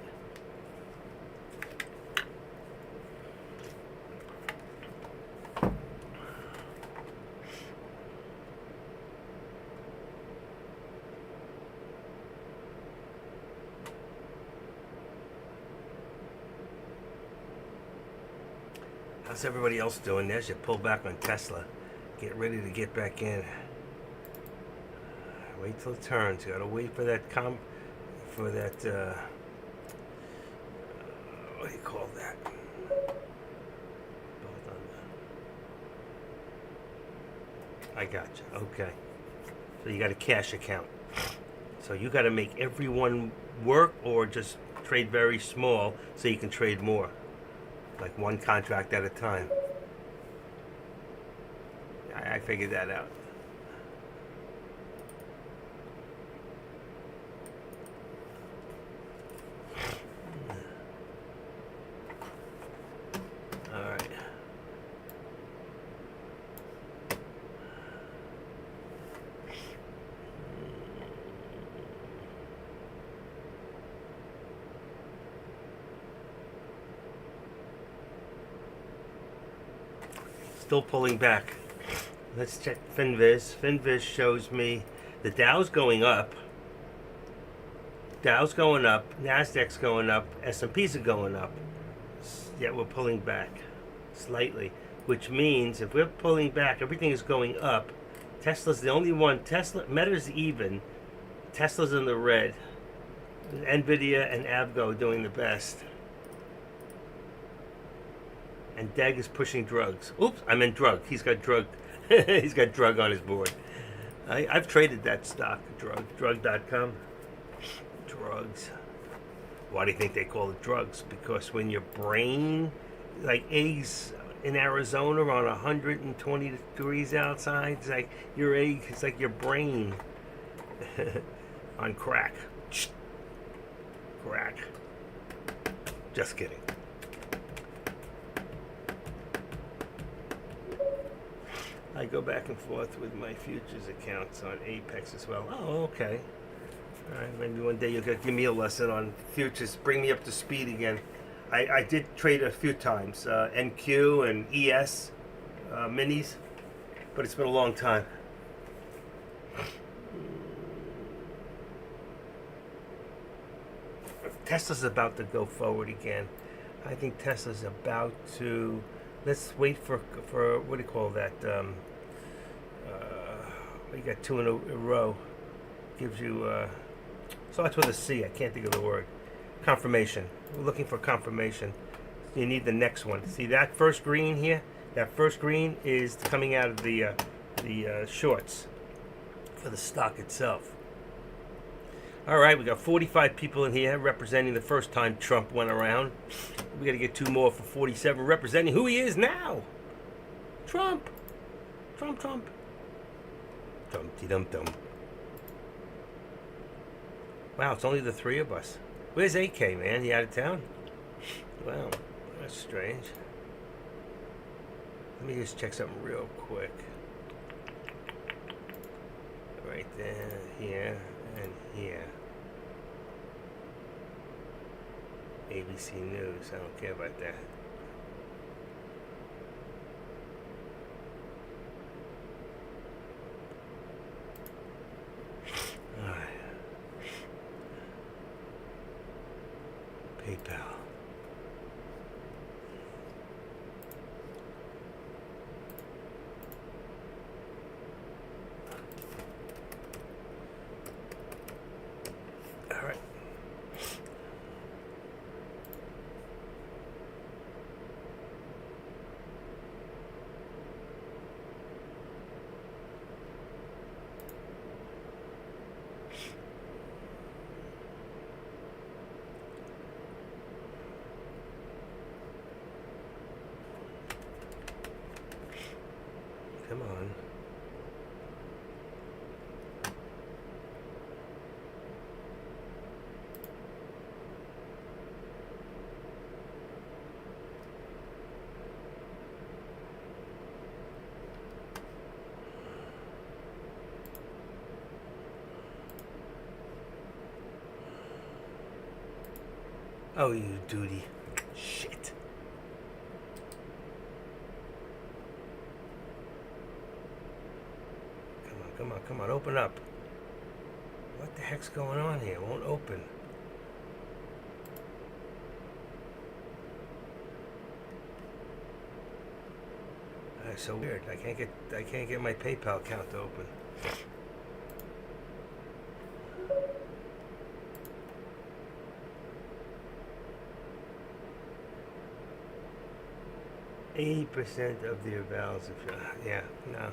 How's everybody else doing? There's your pullback on Tesla. Get ready to get back in. Wait till it turns. You gotta wait for that what do you call that? I got you. Okay. So you got a cash account. So you got to make everyone work or just trade very small so you can trade more. Like one contract at a time. I figured that out. All right. Still pulling back. Let's check FinViz. FinViz shows me the Dow's going up. Dow's going up. Nasdaq's going up. S&Ps are going up. Yet we're pulling back slightly, which means if we're pulling back, everything is going up. Tesla's the only one. Meta's even. Tesla's in the red. Nvidia and Avgo doing the best. And Deg is pushing drugs. Oops, I meant drug. He's got drug. He's got drug on his board. I've traded that stock, drug.com. Drugs. Why do you think they call it drugs? Because when your brain, like eggs in Arizona on 120 degrees outside, it's like your egg, it's like your brain on crack. Crack. Just kidding. I go back and forth with my futures accounts on Apex as well. Oh, okay. All right, maybe one day you'll give me a lesson on futures. Bring me up to speed again. I did trade a few times, NQ and ES minis, but it's been a long time. Tesla's about to go forward again. I think Tesla's about to. Let's wait for what do you call that? You got two in a row. Gives you starts with a C. I can't think of the word. Confirmation. We're looking for confirmation. You need the next one. See that first green here? That first green is coming out of the shorts for the stock itself. All right, we got 45 people in here representing the first time Trump went around. We got to get two more for 47 representing who he is now. Trump. Trump. Dum-de-dum-dum. Wow, it's only the three of us. Where's AK, man? He out of town? Wow, that's strange. Let me just check something real quick. Right there, here, and here. ABC News, I don't care about that. Oh, you duty. Shit. Come on, come on, come on. Open up. What the heck's going on here? It won't open. That's so weird. I can't get my PayPal account to open. 80% of the avals. Yeah, no.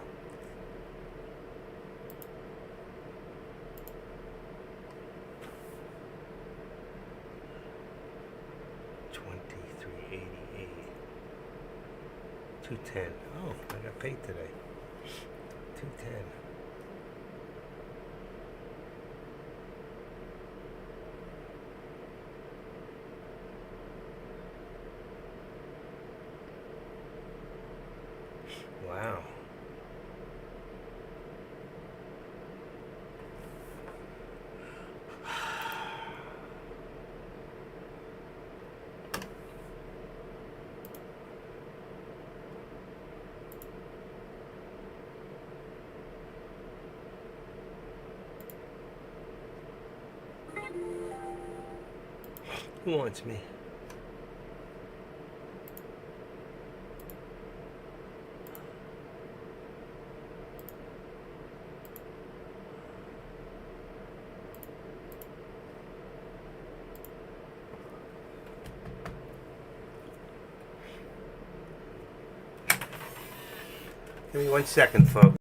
$23.88. 210. Oh, I got paid today. 210. Wow. Who wants me? Give me 1 second, folks.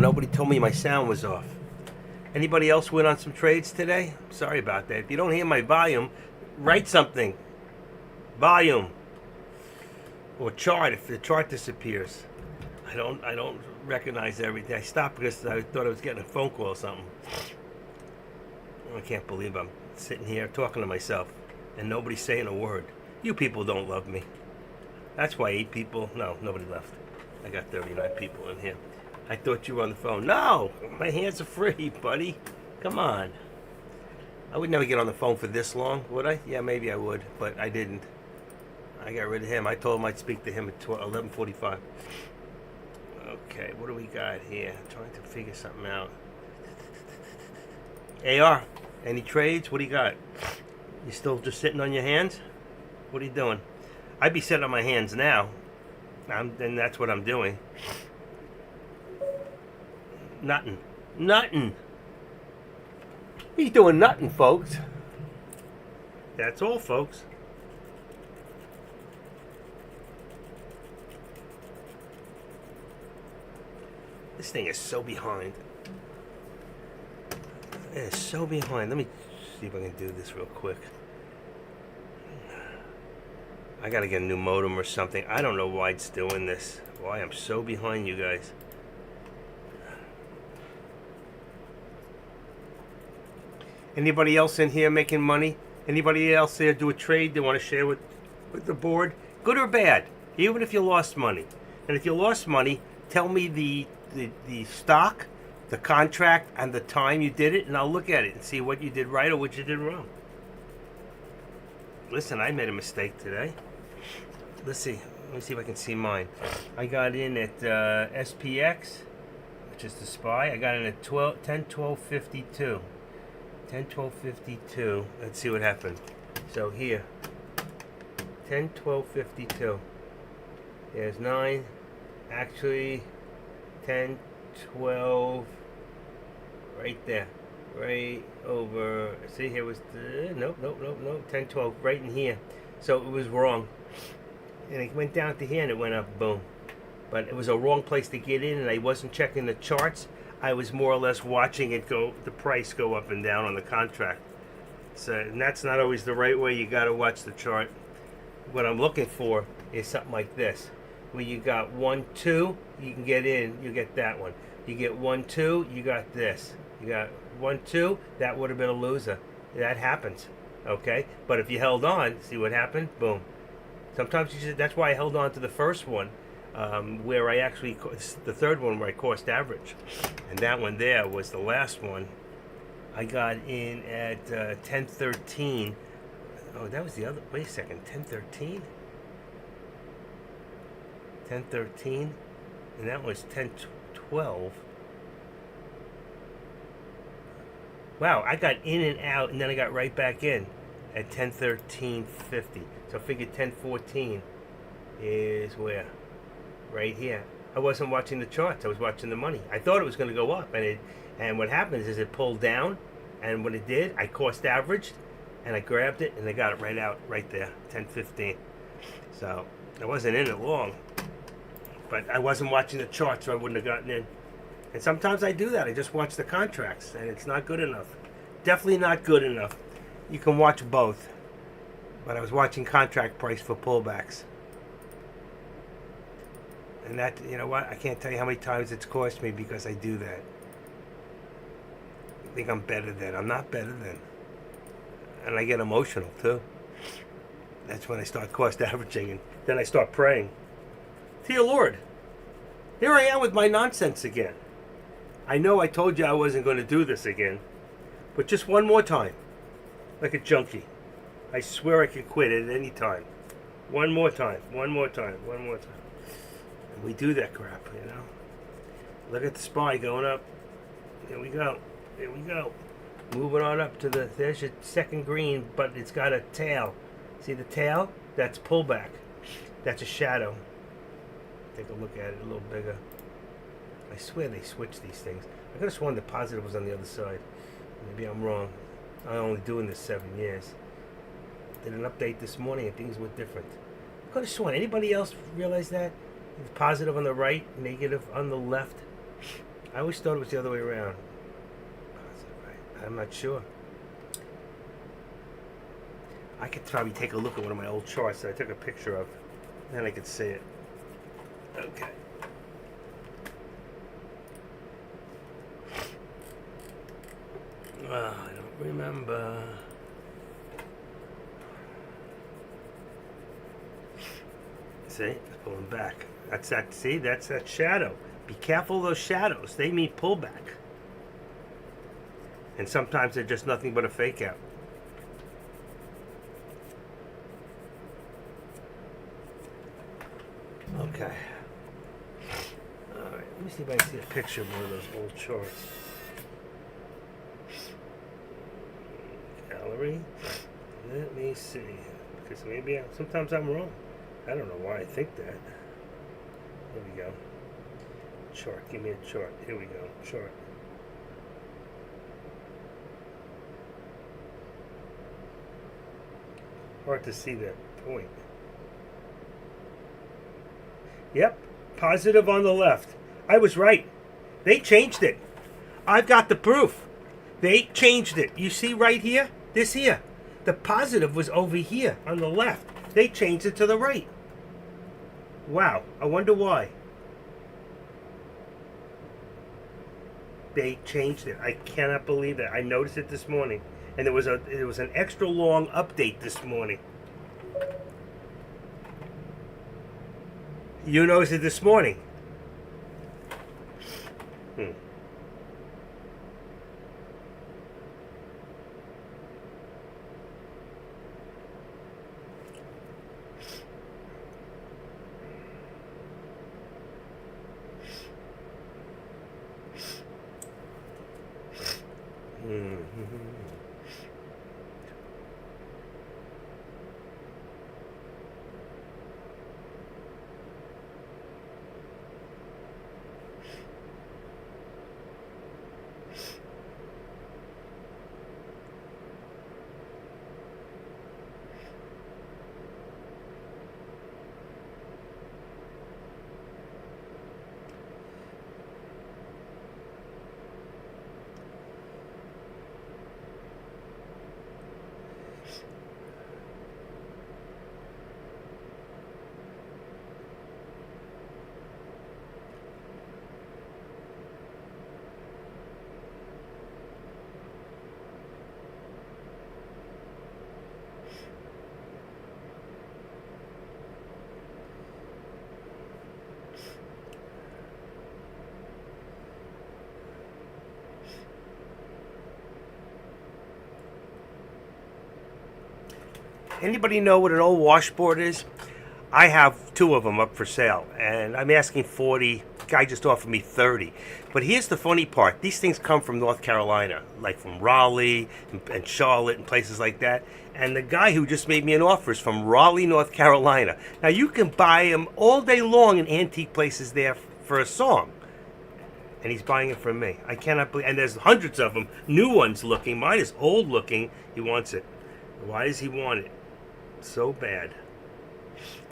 nobody told me my sound was off. Anybody else win on some trades today? Sorry about that. If you don't hear my volume, write something. Volume. Or chart if the chart disappears. I don't recognize everything. I stopped because I thought I was getting a phone call or something. I can't believe I'm sitting here talking to myself and nobody's saying a word. You people don't love me. That's why 8 people. No, nobody left. I got 39 people in here. I thought you were on the phone. No, my hands are free, buddy. Come on. I would never get on the phone for this long, would I? Yeah, maybe I would, but I didn't. I got rid of him. I told him I'd speak to him at 11:45. Okay, what do we got here? Trying to figure something out. AR, any trades? What do you got? You still just sitting on your hands? What are you doing? I'd be sitting on my hands now. And that's what I'm doing. Nothing. Nothing. He's doing nothing, folks. That's all, folks. This thing is so behind. It is so behind. Let me see if I can do this real quick. I gotta get a new modem or something. I don't know why it's doing this. Why I'm so behind you guys. Anybody else in here making money? Anybody else there do a trade they want to share with the board? Good or bad? Even if you lost money. And if you lost money, tell me the stock, the contract, and the time you did it, and I'll look at it and see what you did right or what you did wrong. Listen, I made a mistake today. Let's see. Let me see if I can see mine. I got in at SPX, which is the SPY. I got in at 10-12-52. 10-12-52. Let's see what happened. So here, 10-12-52. There's 9. Actually, 10-12. Right there. Right over. See, here was the. Nope. 10-12. Right in here. So it was wrong. And it went down to here and it went up. Boom. But it was a wrong place to get in, and I wasn't checking the charts. I was more or less watching it go, the price go up and down on the contract. So, and that's not always the right way. You got to watch the chart. What I'm looking for is something like this, where you got 1, 2, you can get in, you get that one. You get 1, 2, you got this. You got 1, 2, that would have been a loser. That happens, okay? But if you held on, see what happened? Boom. Sometimes you just, that's why I held on to the first one. Where I actually, the third one where I cost average, and that one there was the last one. I got in at 10-13. Oh, that was the other. Wait a second, 10-13, 10-13, and that was 10-12. Wow, I got in and out, and then I got right back in at 10-13.50. So I figured 10-14 is where. Right here. I wasn't watching the charts. I was watching the money. I thought it was going to go up, and what happens is it pulled down, and when it did, I cost averaged, and I grabbed it, and I got it right out, right there, 10-15. So I wasn't in it long, but I wasn't watching the charts, so I wouldn't have gotten in. And sometimes I do that. I just watch the contracts, and it's not good enough. Definitely not good enough. You can watch both, but I was watching contract price for pullbacks. And that, you know what, I can't tell you how many times it's cost me because I do that. I think I'm better than. I'm not better than. And I get emotional too. That's when I start cost averaging, and then I start praying. Dear Lord, here I am with my nonsense again. I know I told you I wasn't going to do this again, but just one more time, like a junkie. I swear I could quit at any time. One more time. We do that crap, you know. Look at the SPY going up. Here we go. Moving on up to there's your second green, but it's got a tail. See the tail? That's pullback. That's a shadow. Take a look at it a little bigger. I swear they switch these things. I could have sworn the positive was on the other side. Maybe I'm wrong. I'm only doing this 7 years. Did an update this morning and things were different. I could have sworn. Anybody else realize that? It's positive on the right, negative on the left. I always thought it was the other way around. I'm not sure. I could probably take a look at one of my old charts that I took a picture of. Then I could see it. Okay. I don't remember. See, it's pulling back. That's that. See, that's that shadow. Be careful of those shadows. They mean pullback. And sometimes they're just nothing but a fake out. Okay. All right. Let me see if I can see a picture of one of those old charts. Gallery. Let me see. Because maybe sometimes I'm wrong. I don't know why I think that. Here we go. Chart. Give me a chart. Here we go. Chart. Hard to see that point. Yep. Positive on the left. I was right. They changed it. I've got the proof. They changed it. You see right here? This here. The positive was over here on the left. They changed it to the right. Wow. I wonder why. They changed it. I cannot believe it. I noticed it this morning. And it was an extra long update this morning. You noticed it this morning. Anybody know what an old washboard is? I have two of them up for sale, and I'm asking 40. The guy just offered me 30. But here's the funny part. These things come from North Carolina, like from Raleigh and Charlotte and places like that. And the guy who just made me an offer is from Raleigh, North Carolina. Now, you can buy them all day long in antique places there for a song. And he's buying it from me. I cannot believe. And there's hundreds of them, new ones looking. Mine is old looking. He wants it. Why does he want it so bad?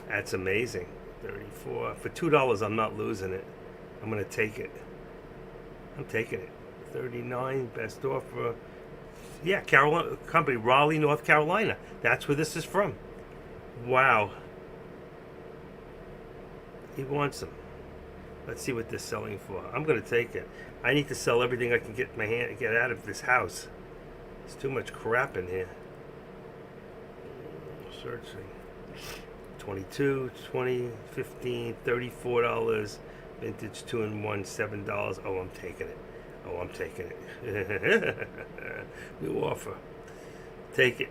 That's amazing. 34 for $2. I'm not losing it. I'm gonna take it. I'm taking it. 39 best offer. Yeah, Carolina company, Raleigh, North Carolina. That's where this is from. Wow. He wants them. Let's see what they're selling for. I'm gonna take it. I need to sell everything I can get out of this house. There's too much crap in here. Searching. 22, 20, 15, $34. Vintage 2-in-1, $7. Oh, I'm taking it. Oh, I'm taking it. New offer. Take it.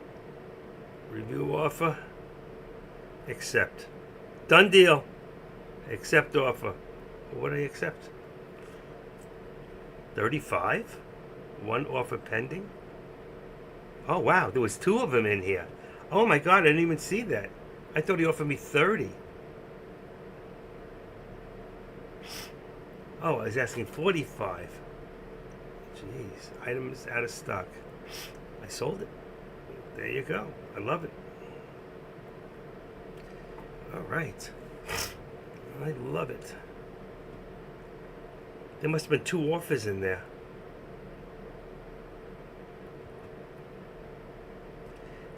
Review offer. Accept. Done deal. Accept offer. What do I accept? 35? One offer pending? Oh, wow. There was two of them in here. Oh, my God. I didn't even see that. I thought he offered me 30. Oh, I was asking 45. Jeez. Item is out of stock. I sold it. There you go. I love it. All right. I love it. There must have been 2 offers in there.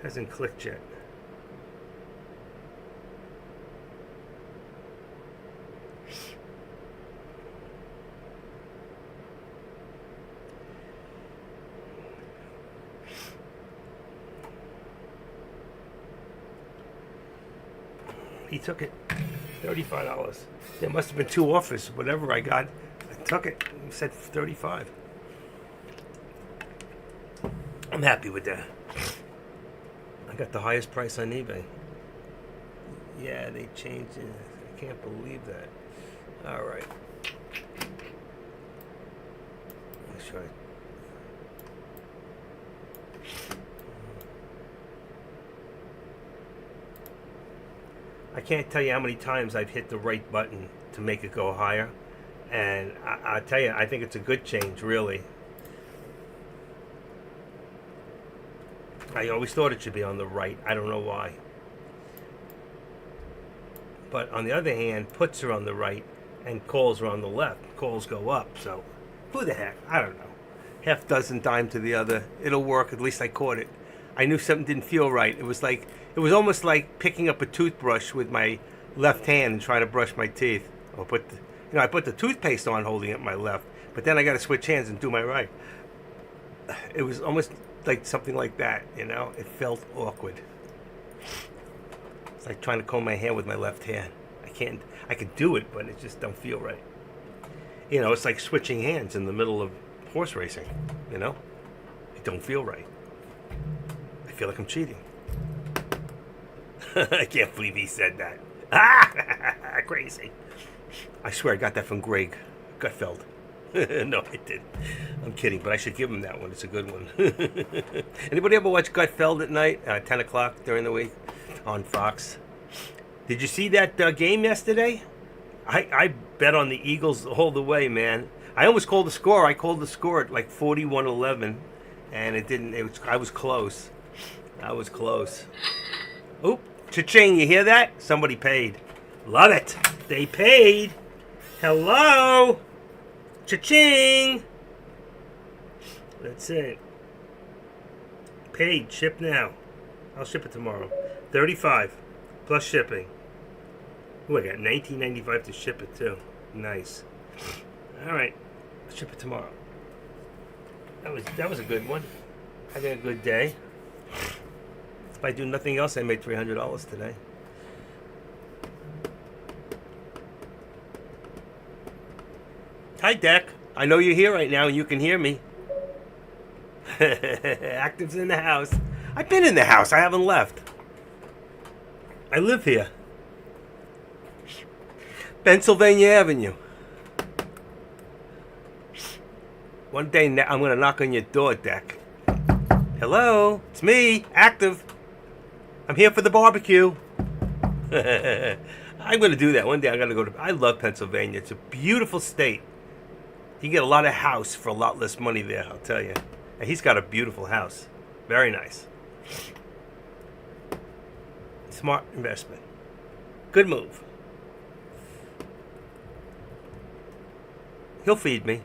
Hasn't clicked yet. He took it. $35. There must have been 2 offers. Whatever I got, I took it. He said 35. I'm happy with that. I got the highest price on eBay. Yeah, they changed it. I can't believe that. All right. Let's try. I can't tell you how many times I've hit the right button to make it go higher. And I tell you, I think it's a good change, really. I always thought it should be on the right. I don't know why. But on the other hand, puts are on the right and calls are on the left. Calls go up. So who the heck? I don't know. Half dozen dime to the other. It'll work. At least I caught it. I knew something didn't feel right. It was almost like picking up a toothbrush with my left hand and trying to brush my teeth. Or I put the toothpaste on holding it with my left, but then I got to switch hands and do my right. It was almost like something like that, It felt awkward. It's like trying to comb my hair with my left hand. I can do it, but it just don't feel right. It's like switching hands in the middle of horse racing, It don't feel right. I feel like I'm cheating. I can't believe he said that. Crazy. I swear I got that from Greg Gutfeld. No, I didn't. I'm kidding, but I should give him that one. It's a good one. Anybody ever watch Gutfeld at night, 10 o'clock during the week on Fox? Did you see that game yesterday? I bet on the Eagles all the way, man. I almost called the score. I called the score at like 41-11, and it didn't. I was close. I was close. Oop, cha-ching, you hear that? Somebody paid. Love it. They paid. Hello. Cha-ching. That's it. Paid. Ship now. I'll ship it tomorrow. $35 plus shipping. Ooh, I got $19.95 to ship it too. Nice. All right. I'll ship it tomorrow. That was a good one. Having a good day. If I do nothing else, I made $300 today. Hi, Deck. I know you're here right now and you can hear me. Active's in the house. I've been in the house. I haven't left. I live here. Pennsylvania Avenue. One day I'm going to knock on your door, Deck. Hello, it's me, Active. I'm here for the barbecue. I'm going to do that. One day I'm going to go to... I love Pennsylvania. It's a beautiful state. You get a lot of house for a lot less money there, I'll tell you. And he's got a beautiful house. Very nice. Smart investment. Good move. He'll feed me.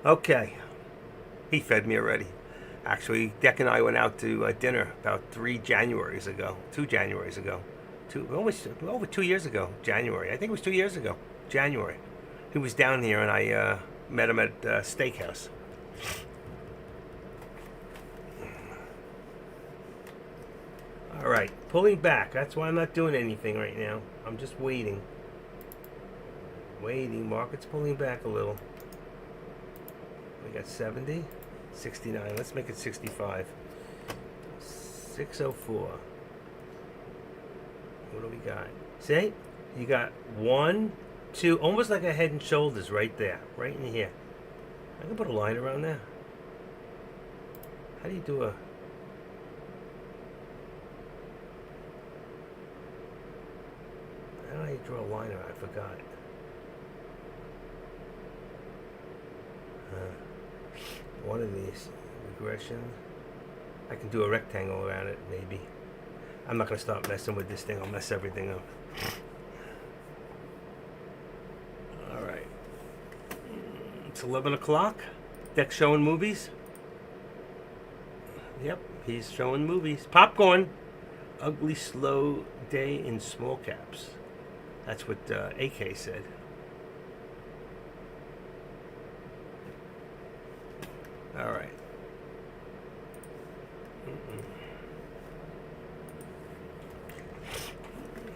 Okay. He fed me already. Actually, Deck and I went out to dinner about 2 Januaries ago. Almost over 2 years ago, January. I think it was 2 years ago, January. He was down here and I met him at Steakhouse. All right, pulling back. That's why I'm not doing anything right now. I'm just waiting. Market's pulling back a little. We got 70, 69. Let's make it 65. 604. What do we got? See? You got 1, 2, almost like a head and shoulders right there. Right in here. I can put a line around there. How do you do a... How do I draw a line around? I forgot. One of these. Regression. I can do a rectangle around it, maybe. I'm not going to start messing with this thing. I'll mess everything up. 11 o'clock. Deck's showing movies. Yep, he's showing movies. Popcorn. Ugly slow day in small caps. That's what AK said. All right.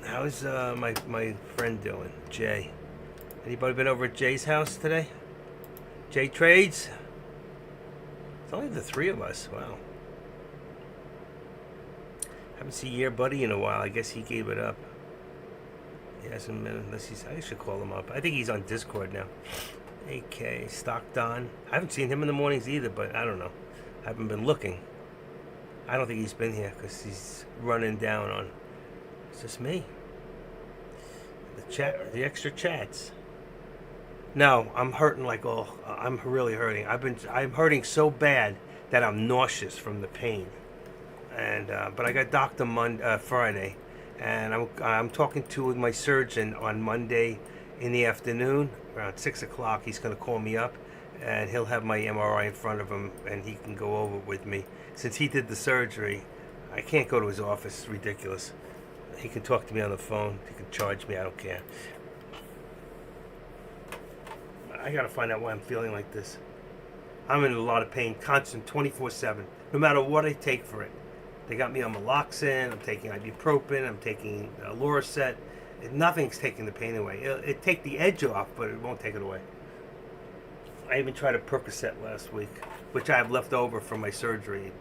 How's my friend doing, Jay? Anybody been over at Jay's house today? Jay Trades? It's only the three of us. Wow. Haven't seen your buddy in a while. I guess he gave it up. He hasn't been, I should call him up. I think he's on Discord now. AK, Stockton. I haven't seen him in the mornings either, but I don't know. I haven't been looking. I don't think he's been here because he's running down on. It's just me. The extra chats. No, I'm hurting I'm really hurting. I'm hurting so bad that I'm nauseous from the pain. And but I got doctor Friday, and I'm talking to my surgeon on Monday in the afternoon around 6 o'clock. He's going to call me up, and he'll have my MRI in front of him, and he can go over with me. Since he did the surgery, I can't go to his office. It's ridiculous. He can talk to me on the phone. He can charge me. I don't care. I got to find out why I'm feeling like this. I'm in a lot of pain, constant, 24/7, no matter what I take for it. They got me on Meloxin, I'm taking ibuprofen, I'm taking Loracet. Nothing's taking the pain away. It'll take the edge off, but it won't take it away. I even tried a Percocet last week, which I have left over from my surgery.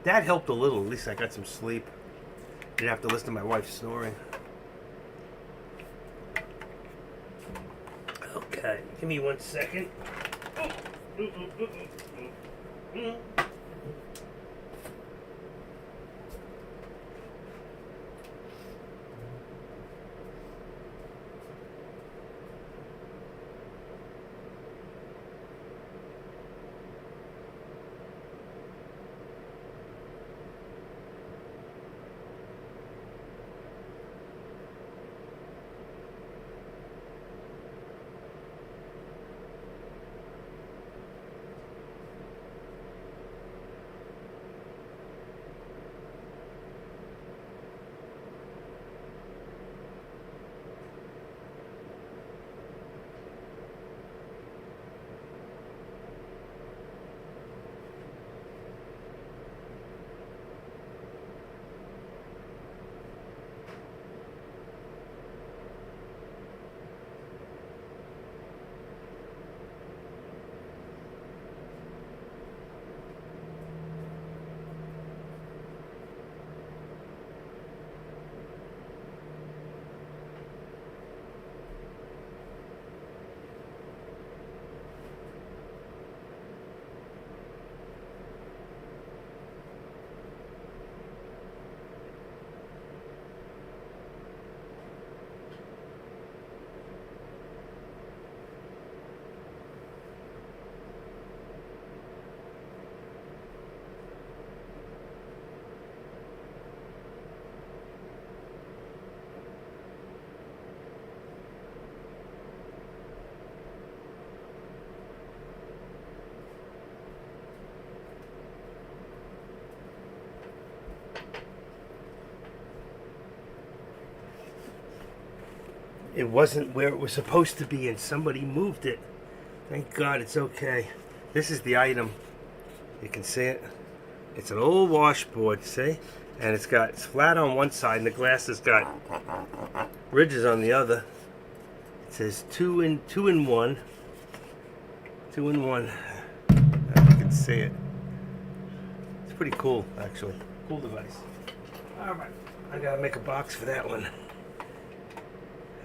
That helped a little. At least I got some sleep. Didn't have to listen to my wife snoring. Okay, give me 1 second. It wasn't where it was supposed to be, and somebody moved it. Thank God it's okay. This is the item. You can see it. It's an old washboard, see? And it's flat on one side, and the glass has got ridges on the other. It says two in one. 2 in 1. You can see it. It's pretty cool, actually. Cool device. All right, I gotta make a box for that one.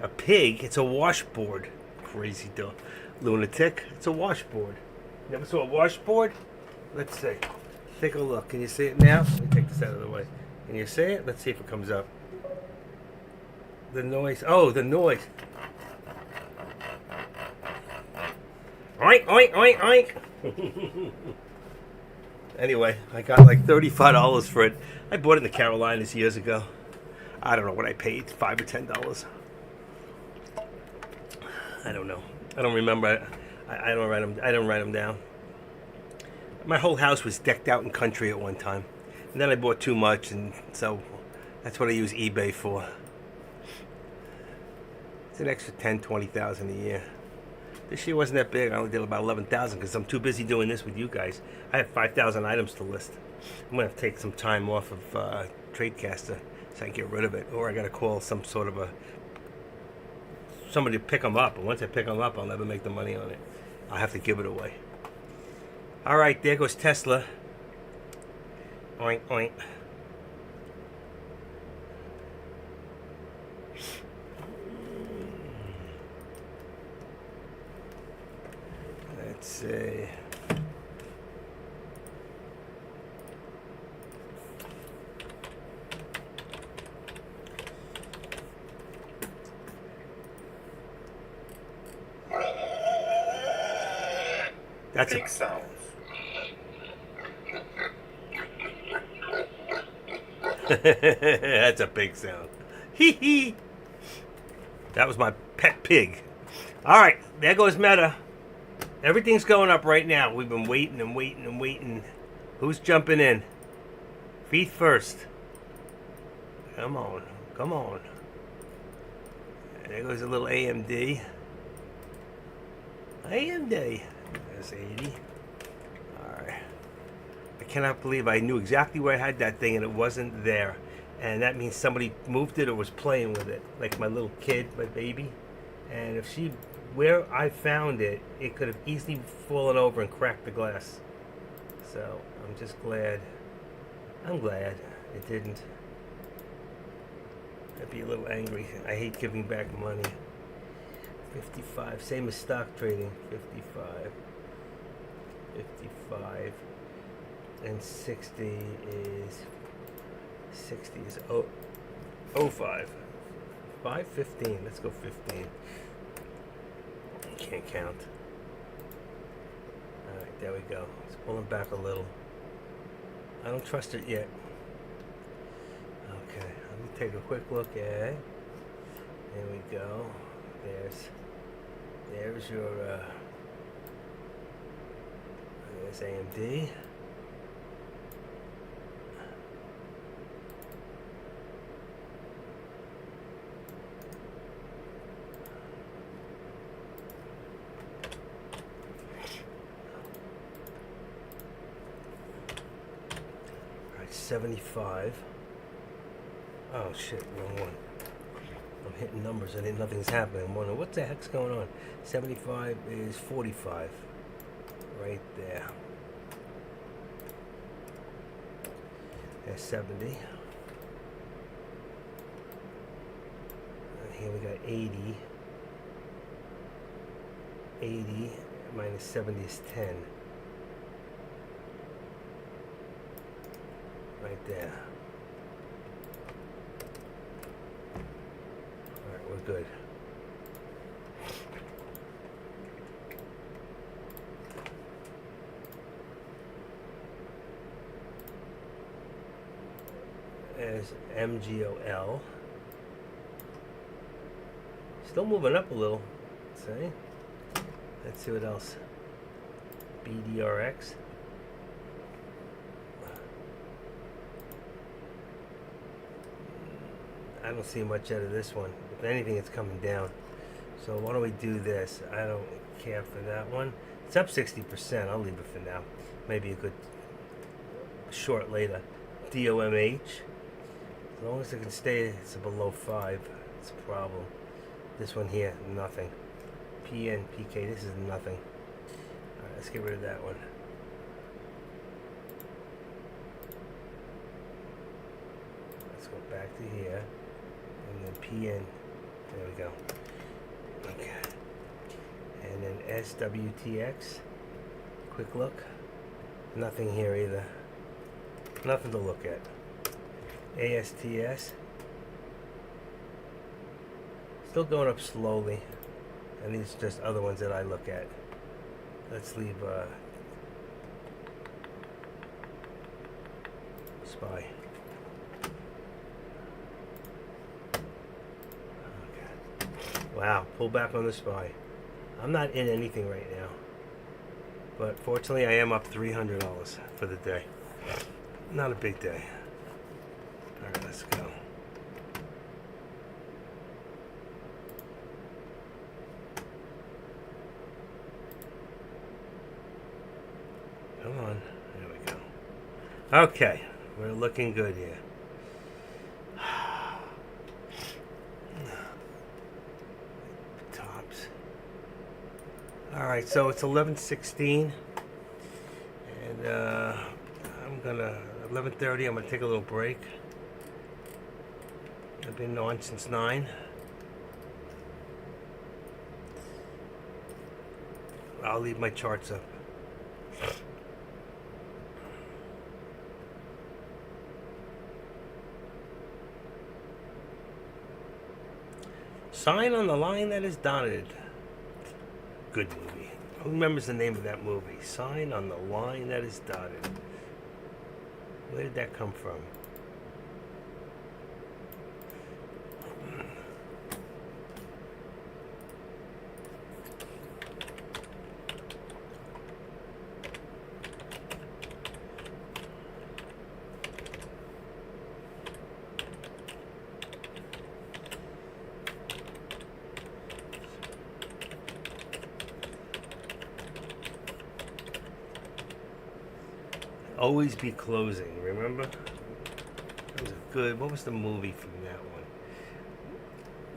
A pig, it's a washboard. Crazy dog. Lunatic, it's a washboard. Never saw a washboard? Let's see. Take a look. Can you see it now? Let me take this out of the way. Can you see it? Let's see if it comes up. The noise. Oh, the noise. Oink, oink, oink, oink. Anyway, I got like $35 for it. I bought it in the Carolinas years ago. I don't know what I paid, $5 or $10. I don't know. I don't remember. I don't write them. I don't write them down. My whole house was decked out in country at one time, and then I bought too much, and so that's what I use eBay for. It's an extra 10,000-20,000 a year. This year wasn't that big. I only did about 11,000 because I'm too busy doing this with you guys. I have 5,000 items to list. I'm gonna have to take some time off of Tradecaster so I can get rid of it, or I gotta call some sort of somebody to pick them up. And once I pick them up, I'll never make the money on it. I'll have to give it away. All right, there goes Tesla. Oink, oink. Let's see. That's Big sounds. That's a big sound. Hee hee. That was my pet pig. All right, there goes Meta. Everything's going up right now. We've been waiting and waiting and waiting. Who's jumping in? Feet first. Come on, come on. There goes a little AMD. AMD. There's 80. Alright. I cannot believe I knew exactly where I had that thing and it wasn't there. And that means somebody moved it or was playing with it. Like my little kid, my baby. And if she, where I found it, it could have easily fallen over and cracked the glass. So I'm just glad. I'm glad it didn't. I'd be a little angry. I hate giving back money. 55, same as stock trading. 55. 55. And 60 is 05. 515. Let's go 15. Can't count. Alright, there we go. Let's pull it back a little. I don't trust it yet. Okay, let me take a quick look at it. There we go. There's your there's AMD. All right, 75. Oh shit, wrong one. I'm hitting numbers and nothing's happening. I'm wondering what the heck's going on. 75 is 45. Right there. There's 70. And here we got 80. 80 minus 70 is 10. Right there. Alright, we're good. There's MGOL. Still moving up a little. See? Let's see what else. BDRX. I don't see much out of this one. If anything, it's coming down. So why don't we do this? I don't care for that one. It's up 60%. I'll leave it for now. Maybe a good short later. DOMH. As long as it can stay, it's below 5. It's a problem. This one here, nothing. PNPK, this is nothing. Alright, let's get rid of that one. Let's go back to here. And then PN. There we go. Okay. And then SWTX. Quick look. Nothing here either. Nothing to look at. ASTS. Still going up slowly. And these are just other ones that I look at. Let's leave SPY. Okay. Wow, pull back on the SPY. I'm not in anything right now. But fortunately, I am up $300 for the day. Not a big day. All right, let's go. Come on. There we go. Okay. We're looking good here. Tops. All right, so it's 11:16, and I'm gonna 11:30. I'm gonna take a little break. I've been on since 9. I'll leave my charts up. Sign on the Line That Is Dotted. Good movie. Who remembers the name of that movie? Sign on the Line That Is Dotted. Where did that come from? Always Be Closing, remember? That was a good. What was the movie from that one?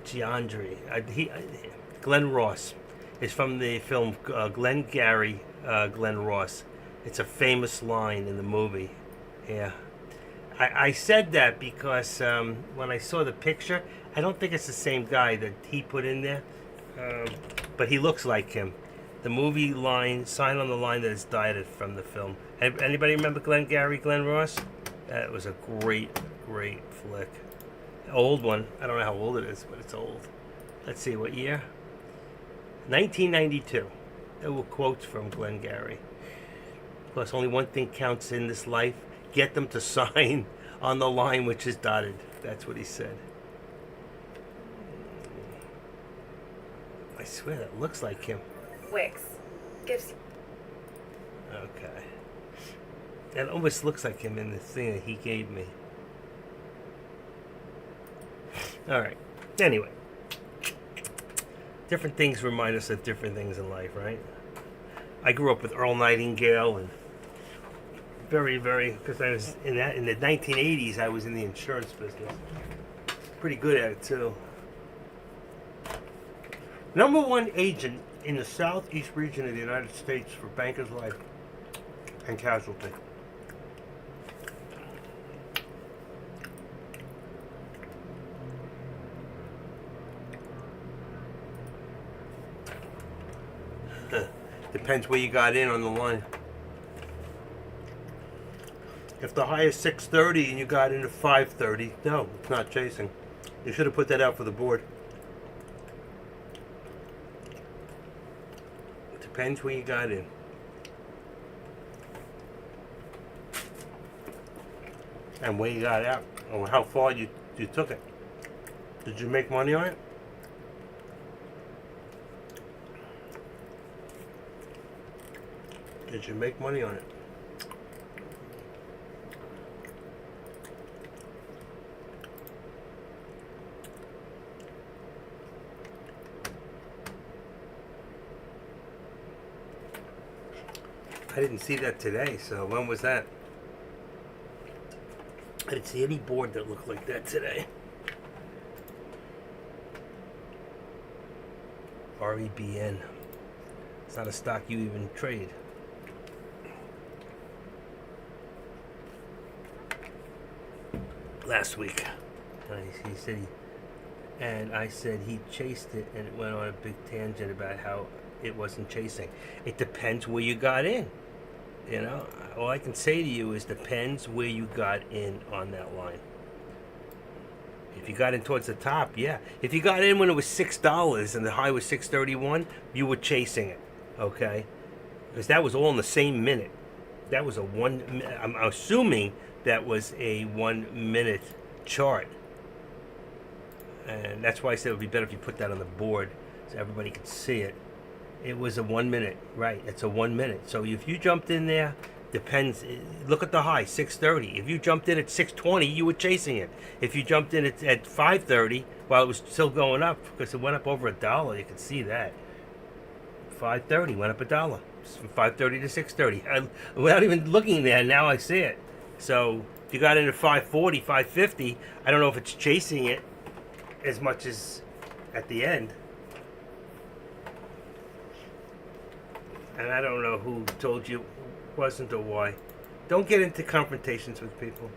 Giandri. Glenn Ross. It's from the film Glengarry Glenn Ross. It's a famous line in the movie. Yeah. I said that because when I saw the picture, I don't think it's the same guy that he put in there, but he looks like him. The movie line, Sign on the Line That Is Dotted from the film. Anybody remember Glengarry Glenn Ross? That was a great flick. Old one. I don't know how old it is, but it's old. Let's see, what year? 1992. There were quotes from Glengarry. Plus, only one thing counts in this life. Get them to sign on the line which is dotted. That's what he said. I swear that looks like him. Wix. Gives. Okay. That almost looks like him in the thing that he gave me. Alright. Anyway. Different things remind us of different things in life, right? I grew up with Earl Nightingale, and because I was in the 1980s, I was in the insurance business. Pretty good at it too. Number one agent in the southeast region of the United States for Bankers Life and Casualty. Depends where you got in on the line. If the high is 630 and you got in at 530, no, it's not chasing. You should have put that out for the board. It depends where you got in. And where you got out, or how far you took it. Did you make money on it? Did you make money on it? I didn't see that today, so when was that? I didn't see any board that looked like that today. REBN. It's not a stock you even trade. Last week, he said I said he chased it, and it went on a big tangent about how it wasn't chasing. It depends where you got in. You know, all I can say to you is depends where you got in on that line. If you got in towards the top, yeah. If you got in when it was $6 and the high was 631, you were chasing it, okay? Because that was all in the same minute. That was I'm assuming that was a 1 minute chart. And that's why I said it would be better if you put that on the board so everybody could see it. It was a 1 minute, right? It's a 1 minute. So if you jumped in there, depends. Look at the high, 6:30. If you jumped in at 6:20, you were chasing it. If you jumped in at 5:30, while it was still going up, because it went up over $1, you can see that. 5:30 went up $1 from 5:30 to 6:30. Without even looking there, now I see it. So if you got in at 5:40, 5:50, I don't know if it's chasing it as much as at the end. And I don't know who told you it wasn't or why. Don't get into confrontations with people.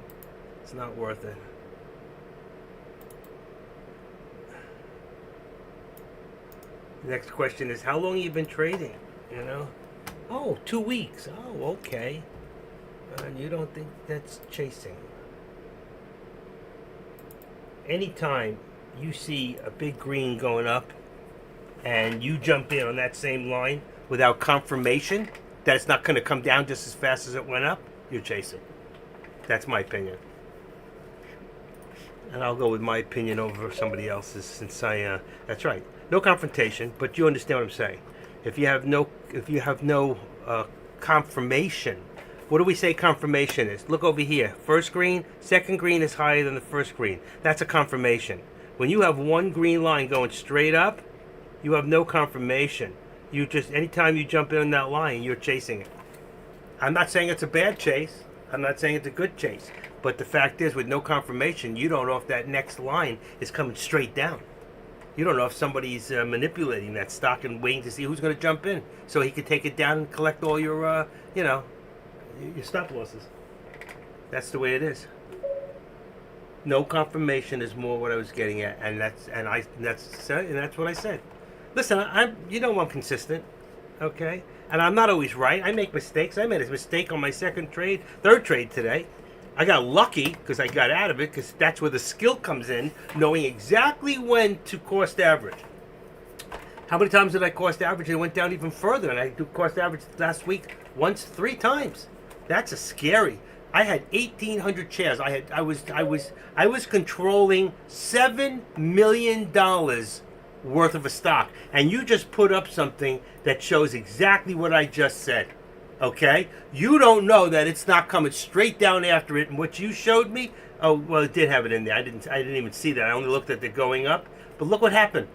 It's not worth it. The next question is, how long have you been trading? You know? Oh, 2 weeks. Oh, okay. And you don't think that's chasing. Anytime you see a big green going up and you jump in on that same line without confirmation that it's not going to come down just as fast as it went up, you're chasing. That's my opinion. And I'll go with my opinion over somebody else's since that's right. No confrontation, but you understand what I'm saying. If you have no confirmation, what do we say confirmation is? Look over here. First green, second green is higher than the first green. That's a confirmation. When you have one green line going straight up, you have no confirmation. You just, anytime you jump in on that line, you're chasing it. I'm not saying it's a bad chase. I'm not saying it's a good chase. But the fact is, with no confirmation, you don't know if that next line is coming straight down. You don't know if somebody's manipulating that stock and waiting to see who's going to jump in so he can take it down and collect all your, your stop losses. That's the way it is. No confirmation is more what I was getting at, and that's what I said. Listen, I'm consistent, okay, and I'm not always right. I make mistakes. I made a mistake on my third trade today. I got lucky because I got out of it, because that's where the skill comes in, knowing exactly when to cost average. How many times did I cost average? And it went down even further, and I do cost average last week once, 3 times. That's a scary. I had 1,800 shares. I was controlling $7 million worth of a stock, and you just put up something that shows exactly what I just said. Okay, you don't know that it's not coming straight down after it, and what you showed me. Oh well, it did have it in there. I didn't even see that. I only looked at it going up. But look what happened.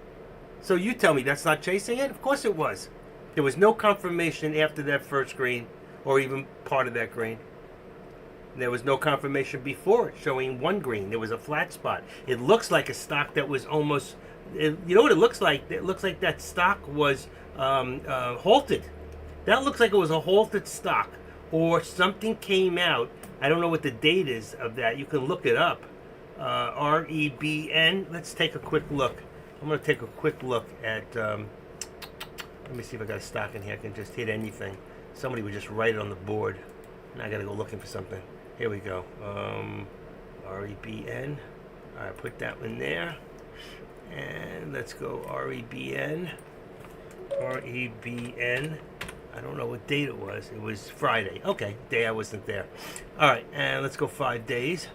So you tell me that's not chasing it? Of course it was. There was no confirmation after that first green, or even part of that green. There was no confirmation before it showing one green. There was a flat spot. It looks like a stock that was almost. You know what it looks like? It looks like that stock was halted. That looks like it was a halted stock, or something came out. I don't know what the date is of that. You can look it up. REBN. Let's take a quick look. I'm going to take a quick look at. Let me see if I got a stock in here. I can just hit anything. Somebody would just write it on the board. Now I got to go looking for something. Here we go. REBN. All right, put that one there. And let's go REBN. REBN. I don't know what date it was. It was Friday. Okay, day I wasn't there. All right, and let's go 5 days.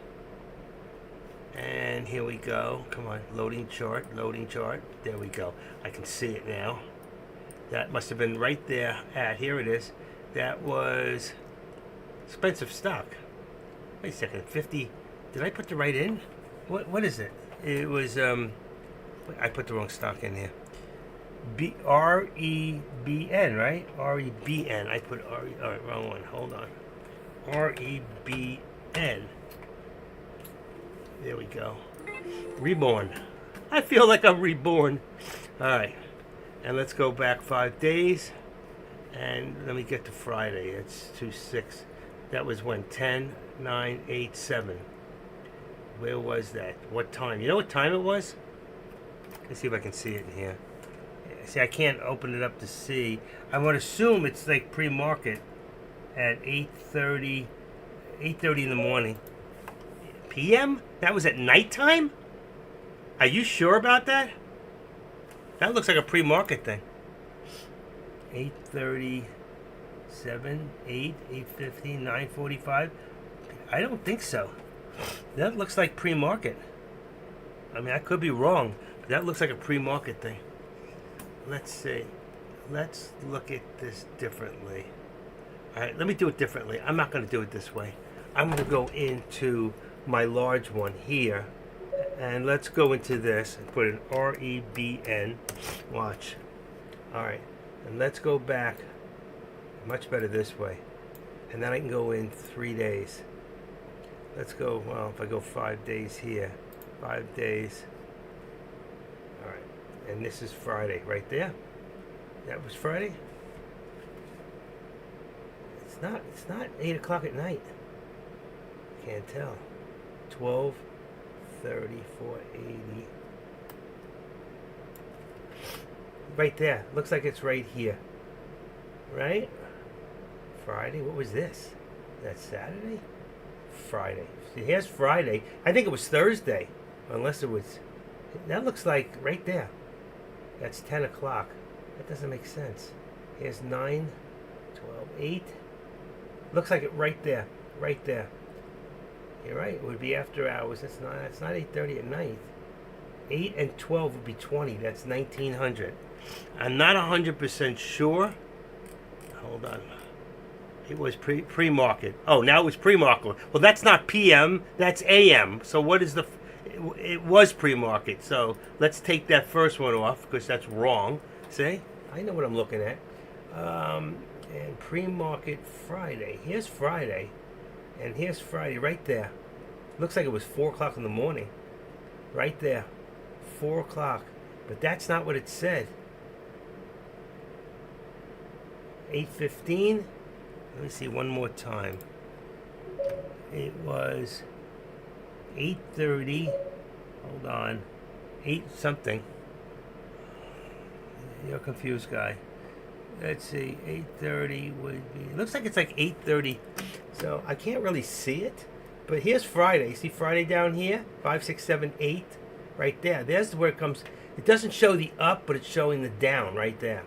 And here we go. Come on, loading chart. There we go. I can see it now. That must have been right there. Here it is. That was expensive stock. Wait a second. 50. Did I put the right in? What is it? It was. I put the wrong stock in here. REBN, right? REBN. I put RE. All right, wrong one. Hold on. REBN. There we go. Reborn. I feel like I'm reborn. All right. And let's go back 5 days. And let me get to Friday. It's 2/6. That was when? 10/9/8/7. Where was that? What time? You know what time it was? Let's see if I can see it in here. See, I can't open it up to see. I would assume it's like pre-market at 8:30 in the morning. PM? That was at nighttime? Are you sure about that? That looks like a pre-market thing. 8:37, 8:50, 9:45. I don't think so. That looks like pre-market. I mean, I could be wrong, but that looks like a pre-market thing. Let's see. let's look at this differently. All right, let me do it differently. I'm not going to do it this way. I'm going to go into my large one here, and let's go into this and put an REBN. Watch. All right, and let's go back. Much better this way. And then I can go in 3 days. Let's go, well, if I go 5 days here, 5 days. All right, and this is Friday right there. That was Friday. It's not 8 o'clock at night. Can't tell. 12, 34, 80. Right there. Looks like it's right here. Right? Friday. What was this? That's Saturday? Friday. See, here's Friday. I think it was Thursday. Unless it was. That looks like right there. That's 10 o'clock. That doesn't make sense. Here's 9, 12, 8. Looks like it right there. Right there. You're right. It would be after hours. It's not 8:30 at night. 8 and 12 would be 20. That's 1900. I'm not 100% sure. Hold on. It was pre-market. Oh, now it was pre-market. Well, that's not PM. That's AM. So what is the... It was pre-market. So let's take that first one off because that's wrong. See? I know what I'm looking at. And pre-market Friday. Here's Friday. And here's Friday right there. Looks like it was 4 o'clock in the morning. Right there. 4 o'clock. But that's not what it said. 8:15. Let me see one more time. It was 8:30. Hold on. 8 something. You're a confused guy. Let's see. 8:30 would be... It looks like it's like 8:30. So I can't really see it. But here's Friday. See Friday down here? 5, 6, 7, 8. Right there. There's where it comes. It doesn't show the up, but it's showing the down right there.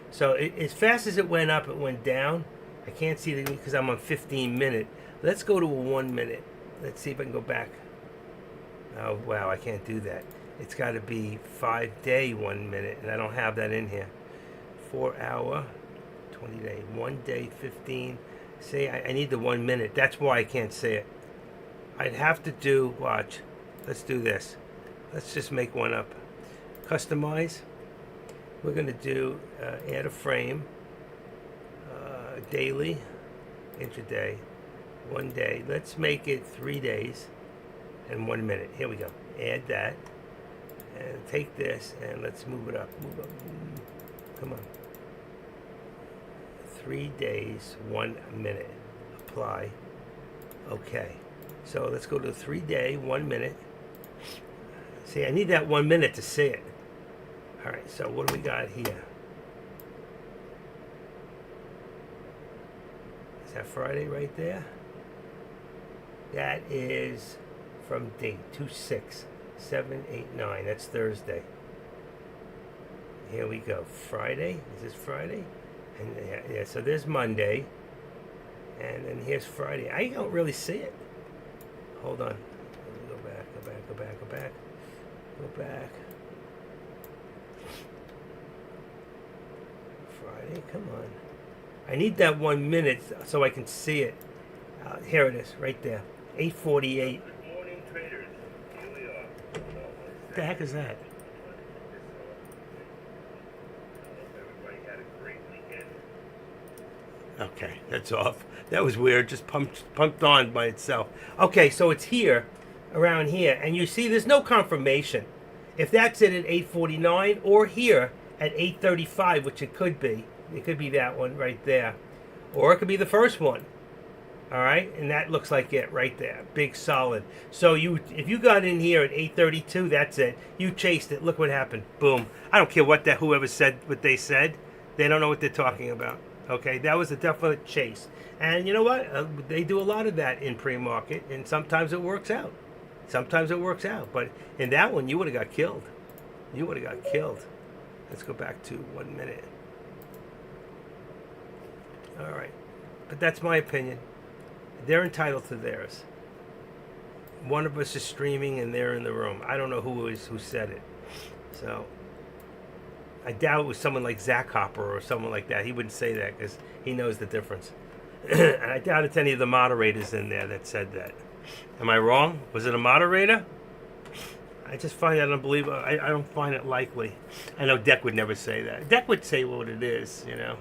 So as fast as it went up, it went down. I can't see it because I'm on 15 minute. Let's go to a 1 minute. Let's see if I can go back. Oh, wow, I can't do that. It's got to be 5 day 1 minute, and I don't have that in here. 4 hour, 20 day, 1 day, 15. See, I need the 1 minute. That's why I can't say it. I'd have to do, watch, let's do this. Let's just make one up. Customize. We're going to do add a frame, daily, intraday, 1 day. Let's make it 3 days and 1 minute. Here we go. Add that. And take this and let's move it up. Move up. Come on. 3 days, 1 minute. Apply. Okay. So let's go to 3 day, 1 minute. See, I need that 1 minute to see it. All right, so what do we got here? Is that Friday right there? That is from date 2, 6, 7, 8, 9. That's Thursday. Here we go. Friday. Is this Friday? And yeah, so there's Monday. And then here's Friday. I don't really see it. Hold on. Let me go back, go back, go back, go back. Go back. Friday, come on. I need that 1 minute so I can see it. Here it is, right there. 8:48. Good morning, traders. Here we are. What the heck is that? Everybody had a great weekend. Okay, that's off. That was weird. Just pumped on by itself. Okay, so it's here, around here, and you see there's no confirmation. If that's it at 8:49 or here at 8:35, which it could be that one right there, or it could be the first one. All right, and that looks like it right there, big solid. So if you got in here at 8:32, that's it. You chased it. Look what happened. Boom. I don't care whoever said what they said. They don't know what they're talking about. Okay, that was a definite chase. And you know what? They do a lot of that in pre-market, and sometimes it works out. Sometimes it works out. But in that one, you would have got killed. You would have got killed. Let's go back to 1 minute. All right. But that's my opinion. They're entitled to theirs. One of us is streaming and they're in the room. I don't know who said it. So I doubt it was someone like Zach Hopper or someone like that. He wouldn't say that because he knows the difference. And I doubt it's any of the moderators in there that said that. Am I wrong? Was it a moderator? I just find that unbelievable. I don't find it likely. I know Deck would never say that. Deck would say what it is, you know.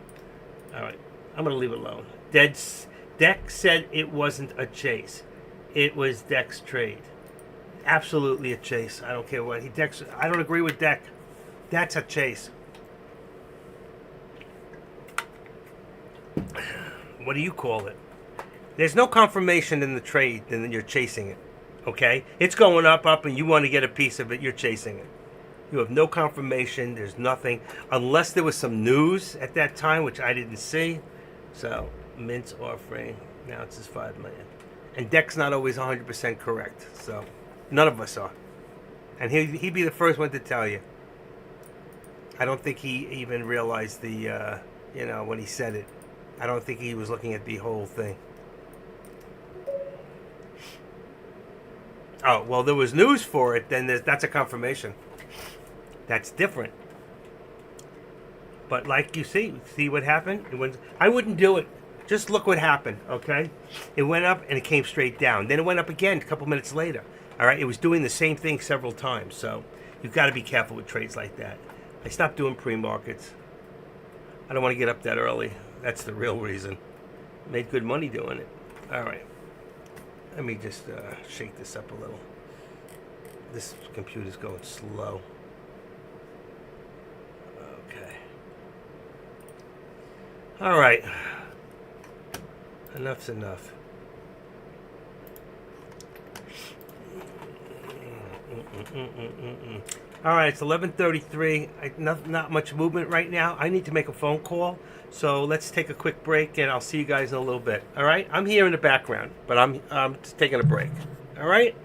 All right, I'm going to leave it alone. Deck said it wasn't a chase. It was Deck's trade. Absolutely a chase. I don't care what he Deck's. I don't agree with Deck. That's a chase. What do you call it? There's no confirmation in the trade, and then you're chasing it. Okay? It's going up, and you want to get a piece of it, you're chasing it. You have no confirmation, there's nothing, unless there was some news at that time, which I didn't see. So, Mint's offering, now it says 5 million. And Deck's not always 100% correct, so none of us are. And he'd be the first one to tell you. I don't think he even realized the, when he said it. I don't think he was looking at the whole thing. Oh, well, there was news for it, then that's a confirmation. That's different. But like you see what happened? I wouldn't do it. Just look what happened, okay? It went up and it came straight down. Then it went up again a couple minutes later. All right? It was doing the same thing several times. So you've got to be careful with trades like that. I stopped doing pre-markets. I don't want to get up that early. That's the real reason. Made good money doing it. All right. Let me just shake this up a little. This computer's going slow. Okay. All right. Enough's enough. All right, it's 11:33. Not much movement right now. I need to make a phone call, so let's take a quick break, and I'll see you guys in a little bit. All right, I'm here in the background, but I'm just taking a break. All right.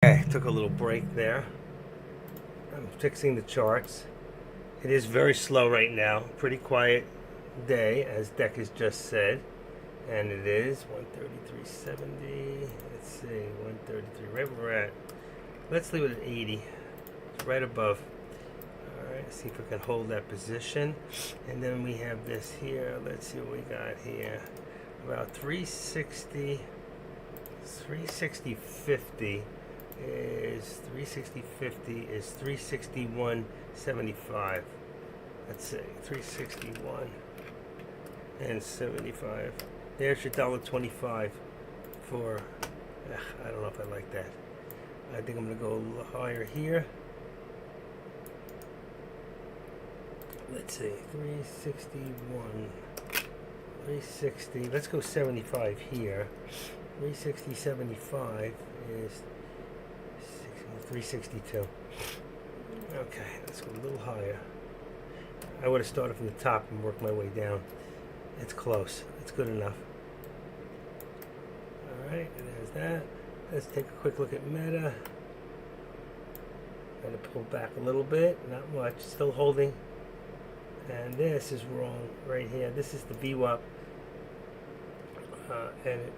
Okay, took a little break there. I'm fixing the charts. It is very slow right now. Pretty quiet day, as Deck has just said. And it is 133.70. Let's see, 133, right where we're at. Let's leave it at 80. It's right above. Alright, see if we can hold that position. And then we have this here. Let's see what we got here. About 360. 360.50 is 360.50 is 361.75. Let's see, 361 and 75. There's your $1.25 for. I don't know if I like that. I think I'm gonna go a little higher here. Let's see, 361, 360. Let's go 75 here. 360.75 is 362. Okay, let's go a little higher. I would have started from the top and worked my way down. It's close. It's good enough. Alright, there's that. Let's take a quick look at Meta. Got to pull back a little bit, not much, still holding. And this is wrong right here. This is the VWAP. And it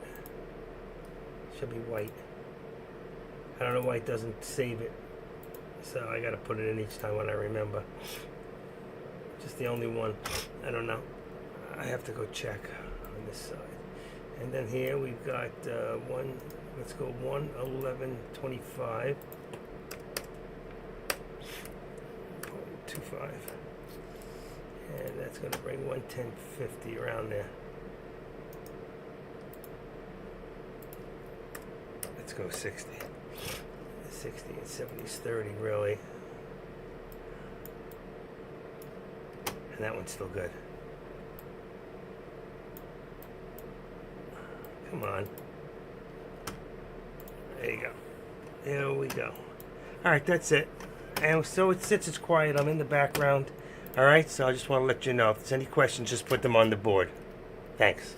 should be white. I don't know why it doesn't save it. So I gotta put it in each time when I remember. Just the only one. I don't know. I have to go check on this side. And then here we've got one. Let's go 111.25. 0.25. And that's gonna bring 110.50 around there. Let's go 60. 60 and 70 is 30, really. And that one's still good. Come on. There you go. There we go. Alright, that's it. And so since it's quiet, I'm in the background. Alright, so I just want to let you know if there's any questions, just put them on the board. Thanks.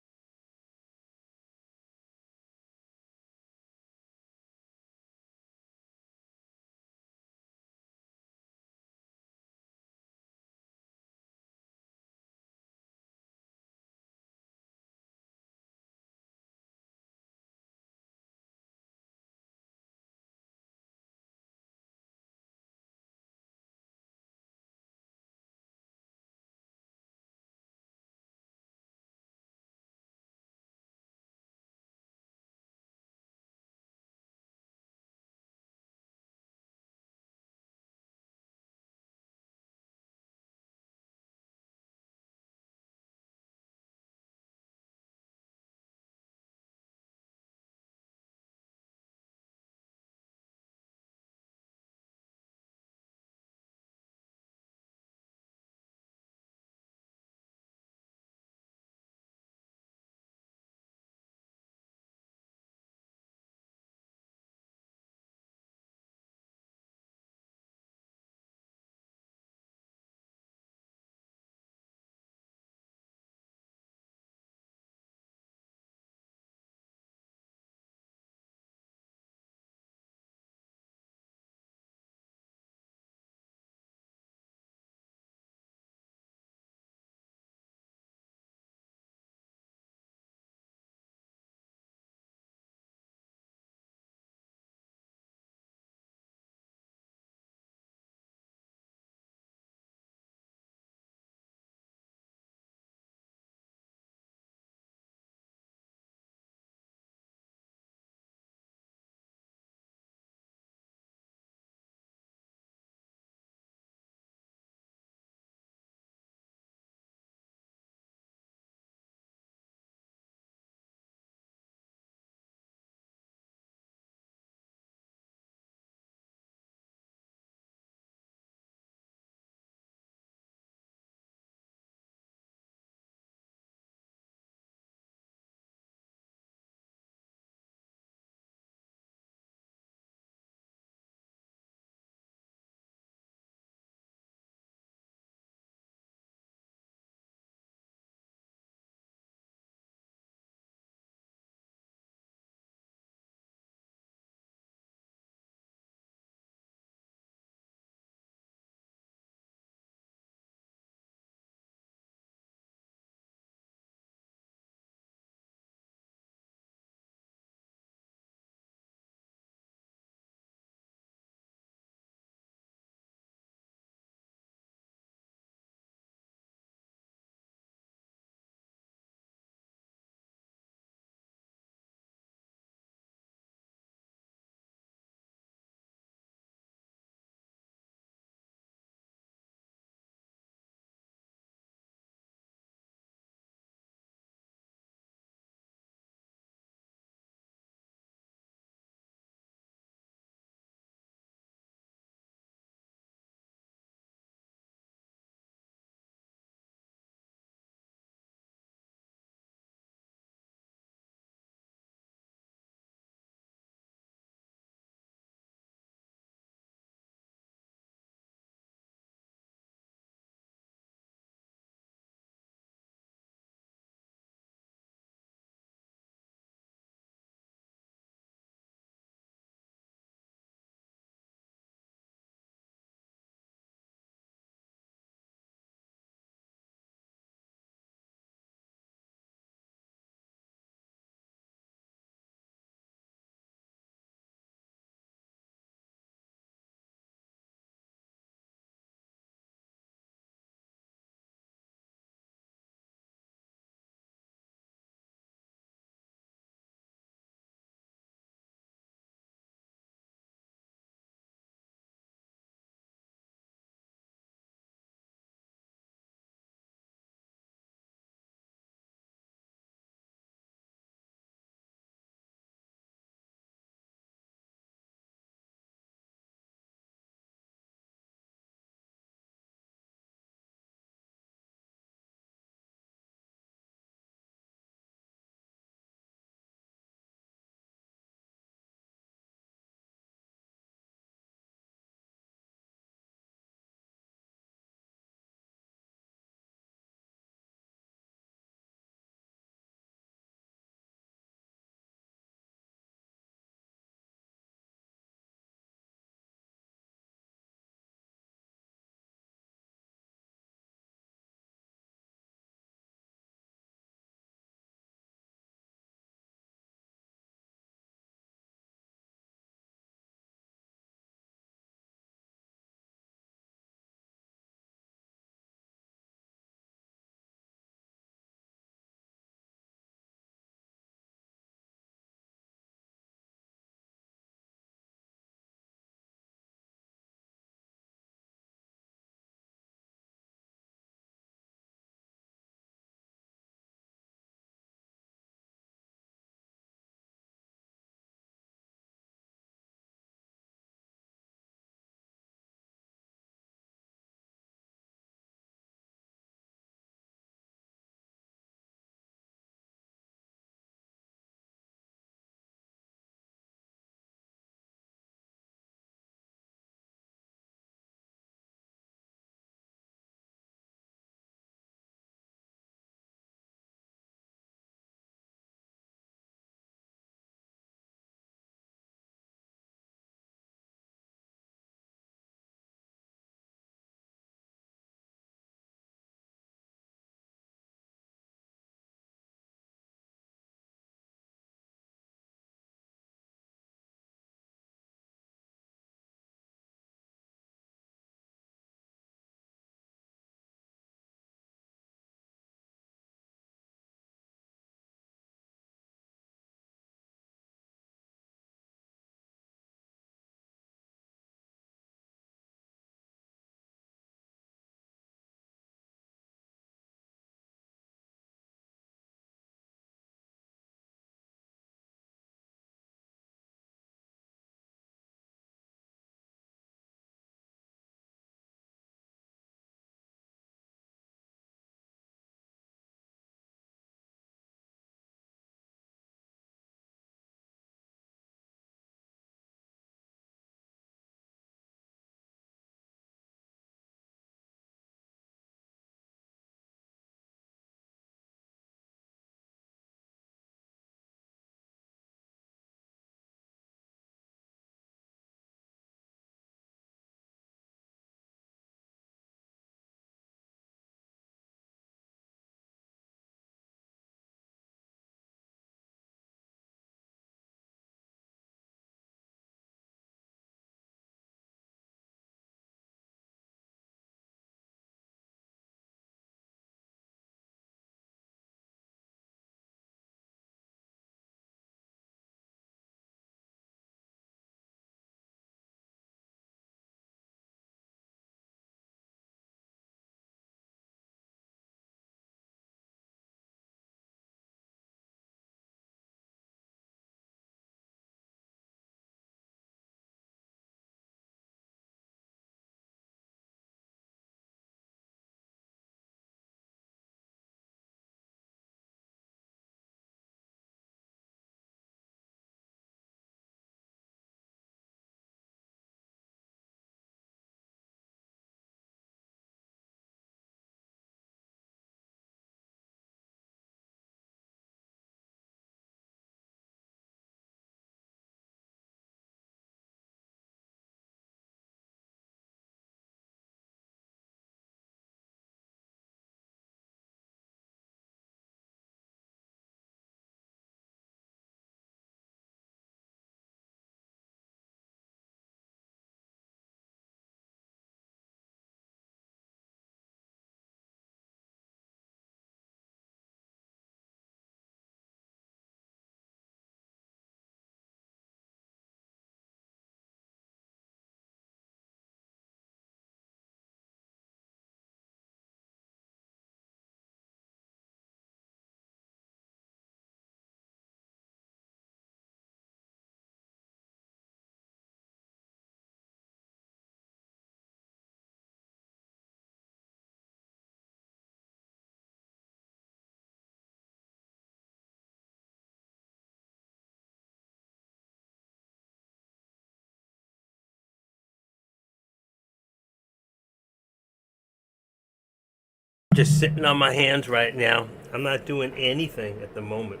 just sitting on my hands right now. I'm not doing anything at the moment.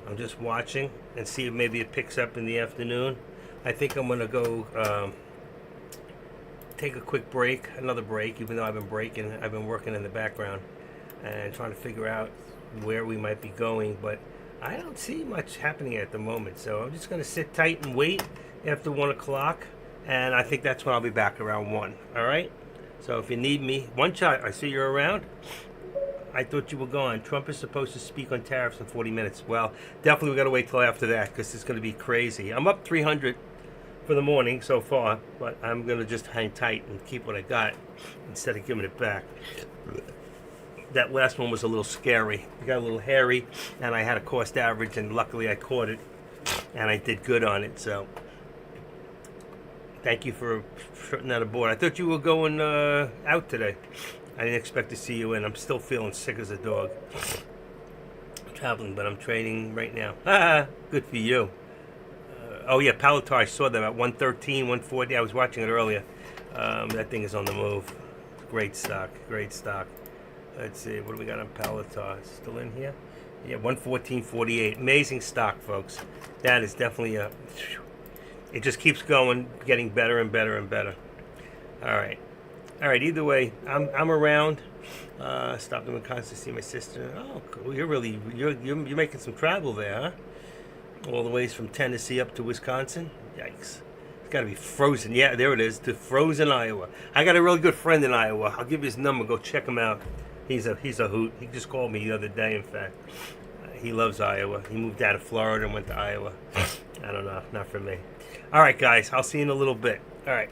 I'm just watching and see if maybe it picks up in the afternoon. I think I'm gonna go take a quick break, another break, even though I've been working in the background and trying to figure out where we might be going, but I don't see much happening at the moment. So I'm just gonna sit tight and wait after 1 o'clock, and I think that's when I'll be back around 1. All right. So if you need me, One Shot, I see you're around. I thought you were gone. Trump is supposed to speak on tariffs in 40 minutes. Well, definitely we got to wait till after that because it's going to be crazy. I'm up 300 for the morning so far, but I'm going to just hang tight and keep what I got instead of giving it back. That last one was a little scary. It got a little hairy, and I had a cost average, and luckily I caught it, and I did good on it. So thank you for putting that aboard. I thought you were going out today. I didn't expect to see you in. I'm still feeling sick as a dog. I'm traveling, but I'm training right now. Good for you. Oh yeah, Palatar. I saw that at 113, 140. I was watching it earlier. That thing is on the move. Great stock. Great stock. Let's see. What do we got on Palatar? Still in here? Yeah, 114.48. Amazing stock, folks. That is definitely a. It just keeps going, getting better and better and better. All right. All right. Either way, I'm around. Stopped in Wisconsin to see my sister. Oh, cool. You're making some travel there, huh? All the ways from Tennessee up to Wisconsin. Yikes! It's got to be frozen. Yeah, there it is. To frozen Iowa. I got a really good friend in Iowa. I'll give you his number. Go check him out. He's a hoot. He just called me the other day. In fact, he loves Iowa. He moved out of Florida and went to Iowa. I don't know. Not for me. All right, guys. I'll see you in a little bit. All right.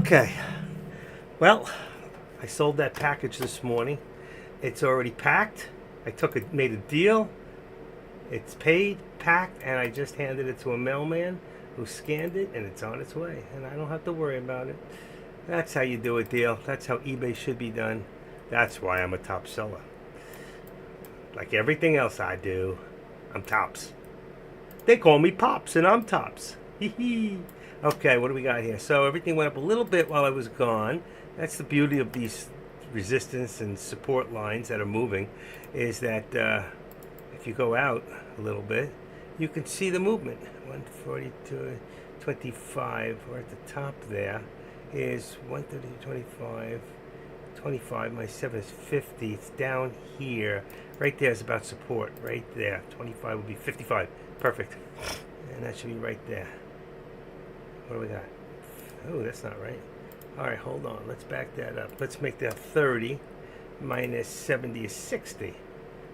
Okay. Well, I sold that package this morning. It's already packed. Made a deal. It's paid, packed, and I just handed it to a mailman who scanned it, and it's on its way. And I don't have to worry about it. That's how you do a deal. That's how eBay should be done. That's why I'm a top seller. Like everything else I do, I'm tops. They call me Pops, and I'm tops. Hee hee. Okay, what do we got here? So everything went up a little bit while I was gone. That's the beauty of these resistance and support lines that are moving, is that if you go out a little bit, you can see the movement. 142, 25, or at the top there is 130, 25, 25. My 7 is 50. It's down here. Right there is about support. Right there. 25 would be 55. Perfect. And that should be right there. What do we got? Oh, that's not right. All right, hold on. Let's back that up. Let's make that 30 minus 70 is 60.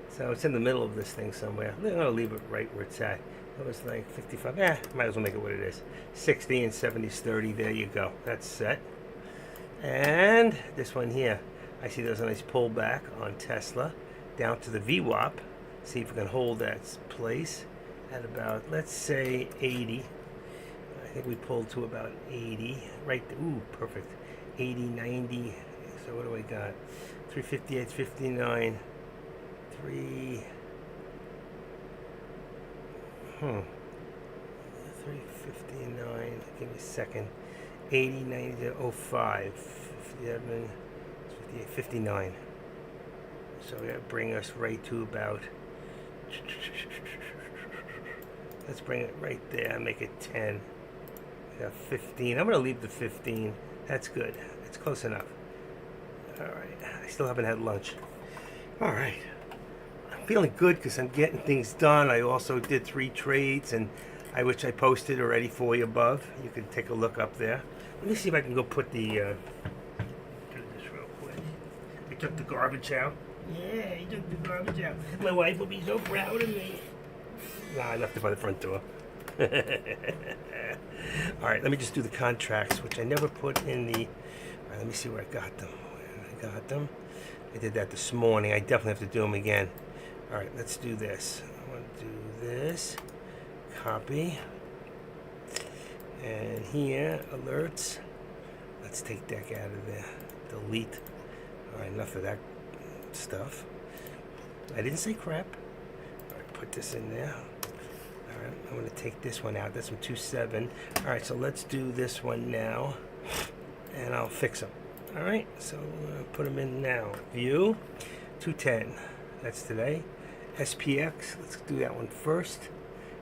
So it's in the middle of this thing somewhere. I'm going to leave it right where it's at. It was like 55. Might as well make it what it is. 60 and 70 is 30. There you go. That's set. And this one here. I see there's a nice pullback on Tesla down to the VWAP. See if we can hold that place at about, let's say, 80. I think we pulled to about 80. Right there. Ooh, perfect. 80, 90. So what do I got? 358, 59. 359. Give me a second. 80, 90, 05. 57, 58, 59. So that bring us right to about. Let's bring it right there. Make it 10. We got 15. I'm going to leave the 15. That's good. It's close enough. All right. I still haven't had lunch. All right. I'm feeling good because I'm getting things done. I also did 3 trades, and which I posted already for you above. You can take a look up there. Let me see if I can go put the. Do this real quick. I took the garbage out. Yeah, I took the garbage out. My wife will be so proud of me. Nah, I left it by the front door. All right, let me just do the contracts, which I never put in the. All right, let me see where I got them. I did that this morning. I definitely have to do them again. All right, let's do this. I want to do this. Copy. And here, alerts. Let's take that out of there. Delete. All right, enough of that stuff. I didn't say crap. All right, put this in there. All right, I'm going to take this one out. That's from 2.7. All right, so let's do this one now, and I'll fix them. All right, so put them in now. View, 210. That's today. SPX, let's do that one first.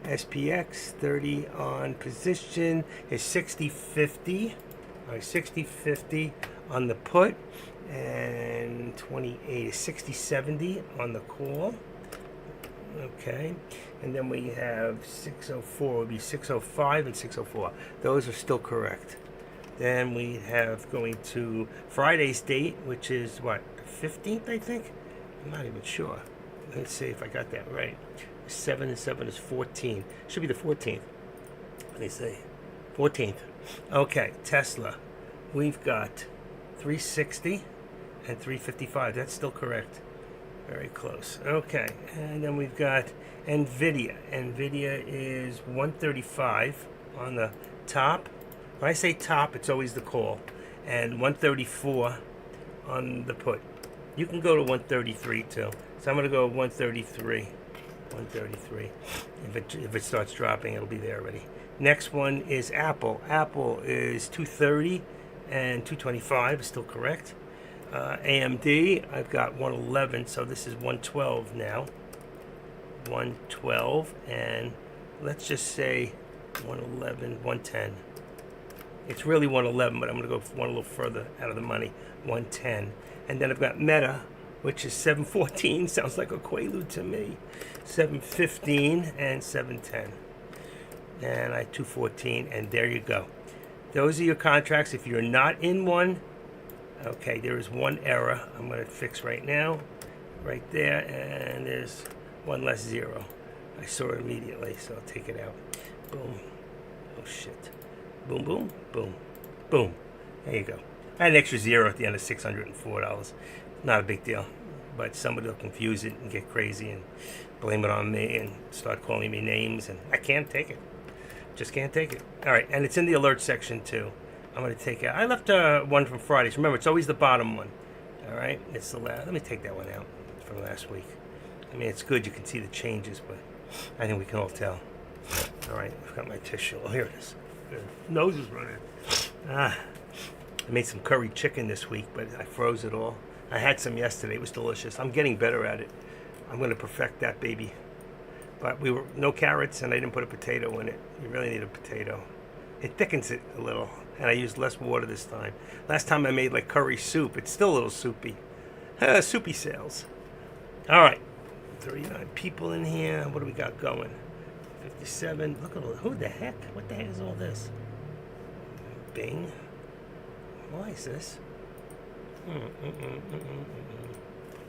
SPX 30 on position is 60.50. All right, 60.50 on the put, and 28 is 60.70 on the call. Okay, and then we have 604 would be 605 and 604. Those are still correct. Then we have going to Friday's date, which is what, 15th, I think? I'm not even sure. Let's see if I got that right. 7 and 7 is 14. Should be the 14th. Let me see. 14th. Okay, Tesla. We've got 360 and 355. That's still correct. Very close. Okay, and then we've got NVIDIA. NVIDIA is 135 on the top. When I say top, it's always the call. And 134 on the put. You can go to 133 too. So I'm going to go 133. 133. If it starts dropping, it'll be there already. Next one is Apple. Apple is 230 and 225 is still correct. AMD, I've got 111, so this is 112 now. 112, and let's just say 111, 110. It's really 111, but I'm going to go one a little further out of the money. 110. And then I've got Meta, which is 714. Sounds like a Quaalude to me. 715 and 710. And I 214, and there you go. Those are your contracts. If you're not in one, okay, there is one error I'm going to fix right now. Right there, and there's one less zero. I saw it immediately, so I'll take it out. Boom. Oh, shit. Boom, boom, boom, boom. There you go. I had an extra zero at the end of $604. Not a big deal. But somebody will confuse it and get crazy and blame it on me and start calling me names, and I can't take it. Just can't take it. All right, and it's in the alert section too. I'm going to take it. I left one from Fridays. Remember, it's always the bottom one. All right, it's the last. Let me take that one out from last week. I mean, it's good. You can see the changes, but I think we can all tell. All right, I've got my tissue. Oh, here it is. The nose is running. I made some curry chicken this week, but I froze it all. I had some yesterday. It was delicious. I'm getting better at it. I'm going to perfect that baby. But we were no carrots, and I didn't put a potato in it. You really need a potato. It thickens it a little, and I used less water this time. Last time I made like curry soup. It's still a little soupy. Soupy sales. All right. 39 people in here. What do we got going? 57. Look at all. Who the heck? What the heck is all this? Bing. Why is this?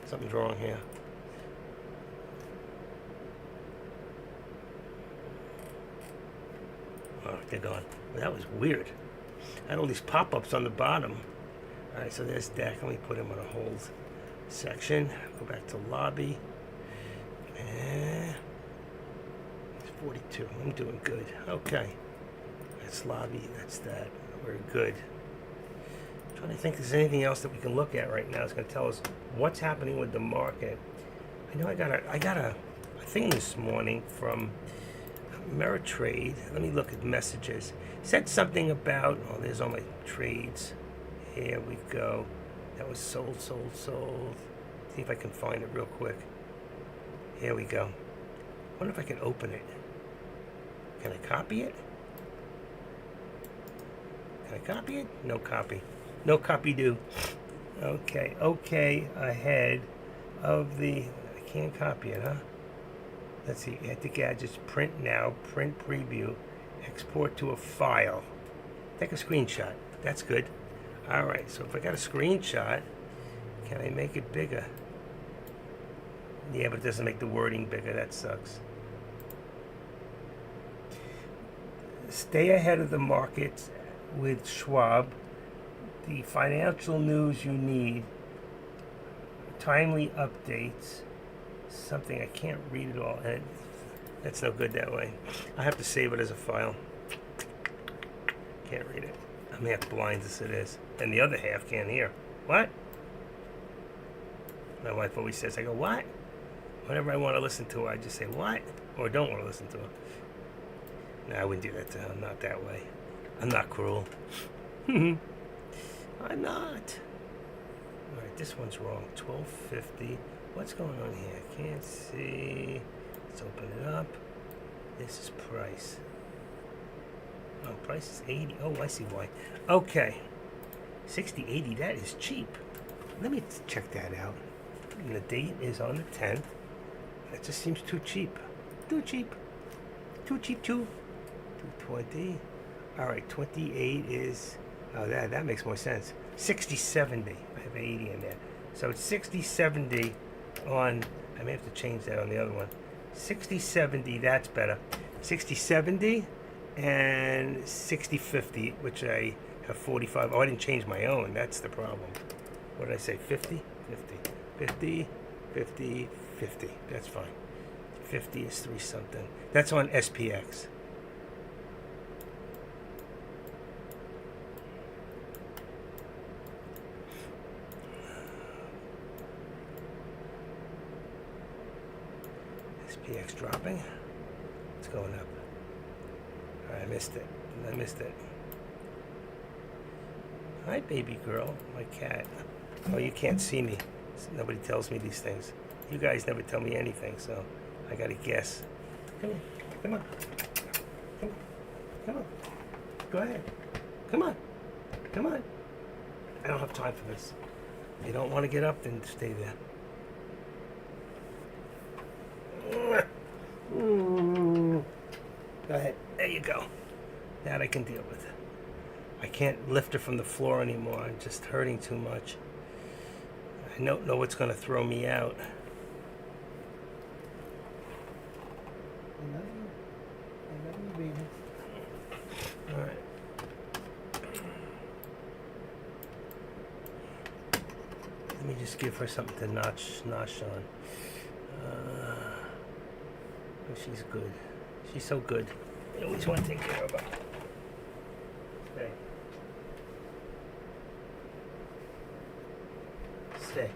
Something's wrong here. Oh, they're gone. Well, that was weird. I had all these pop-ups on the bottom. All right, so there's Dak. Let me put him on a hold section. Go back to lobby. And it's 42. I'm doing good. Okay. That's lobby. That's that. We're good. I'm trying to think if there's anything else that we can look at right now. It's going to tell us what's happening with the market. I know I got a thing this morning from Ameritrade. Let me look at messages. Said something about, oh, there's all my trades. Here we go. That was sold. See if I can find it real quick. Here we go. I wonder if I can open it. Can I copy it? Can I copy it? No copy. No copy do. Okay, ahead of the, I can't copy it, huh? Let's see, add to gadgets, print now, print preview, export to a file. Take a screenshot. That's good. All right, so if I got a screenshot, can I make it bigger? Yeah, but it doesn't make the wording bigger. That sucks. Stay ahead of the markets with Schwab. The financial news you need. Timely updates. Something I can't read it all. And that's no good that way. I have to save it as a file. Can't read it. I'm half blind as it is. And the other half can't hear. What? My wife always says, I go, what? Whenever I want to listen to her, I just say, what? Or don't want to listen to her. No, I wouldn't do that to her. I'm not that way. I'm not cruel. I'm not. All right, this one's wrong. 1250. What's going on here? I can't see. Let's open it up. This is price. Oh, price is 80. Oh, I see why. Okay. 60.80. That is cheap. Let me check that out. And the date is on the 10th. That just seems too cheap. Too cheap. Too cheap, too. 220. All right, 28 is... Oh, that makes more sense. 60.70. I have 80 in there. So it's 60.70 on... I may have to change that on the other one. 60.70, that's better. 60.70 and 60.50, which I have 45. Oh, I didn't change my own. That's the problem. What did I say? 50? 50. 50. That's fine. 50 is 3 something. That's on SPX. SPX dropping. It's going up. All right, I missed it. Hi, baby girl. My cat. Oh, you can't see me. Nobody tells me these things. You guys never tell me anything, so I gotta guess. Come on. Go ahead. Come on. I don't have time for this. If you don't want to get up, then stay there. Go ahead. There you go. That I can deal with. I can't lift her from the floor anymore. I'm just hurting too much. I don't know what's going to throw me out. I love you, baby. All right. just give her something to notch on. Oh, she's good. She's so good. I always want to take care of her. Stay. Stay.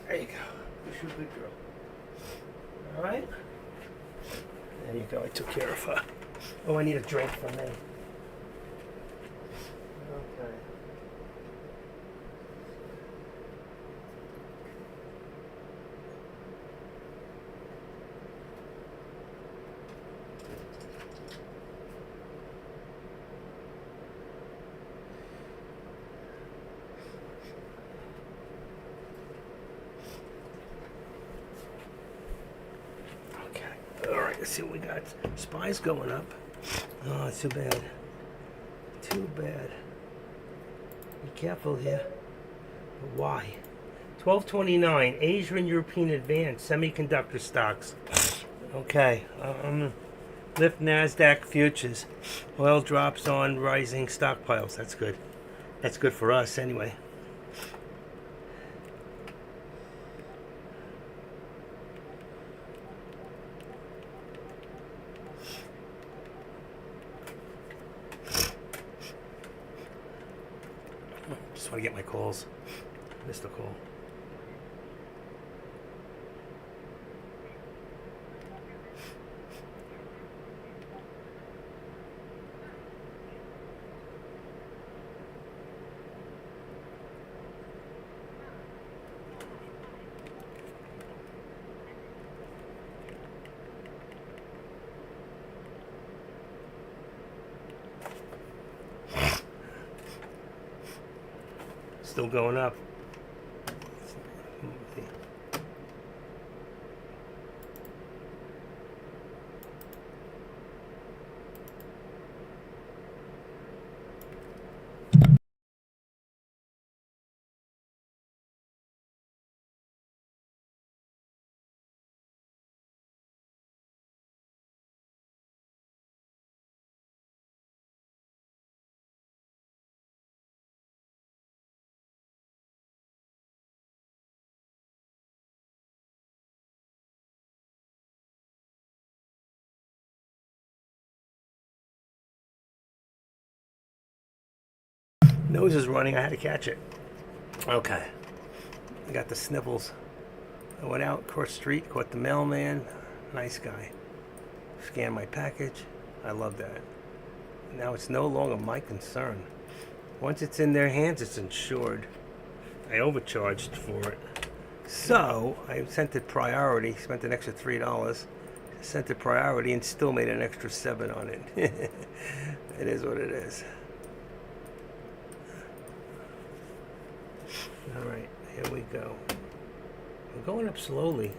There you go. You're a good girl. All right. There you go. I took care of her. Oh, I need a drink for me. Okay. All right, let's see what we got. Spies going up. Oh, it's too bad. Too bad. Be careful here. But why? 1229, Asia and European advanced semiconductor stocks. Okay. Lift NASDAQ futures. Oil drops on rising stockpiles. That's good. That's good for us anyway. Just want to get my calls. Missed a call. Still going up. Nose is running. I had to catch it. Okay. I got the sniffles. I went out, crossed the street, caught the mailman. Nice guy. Scanned my package. I love that. Now it's no longer my concern. Once it's in their hands, it's insured. I overcharged for it. So I sent it priority, spent an extra $3, sent it priority, and still made an extra $7 on it. It is what it is. All right, here we go. We're going up slowly.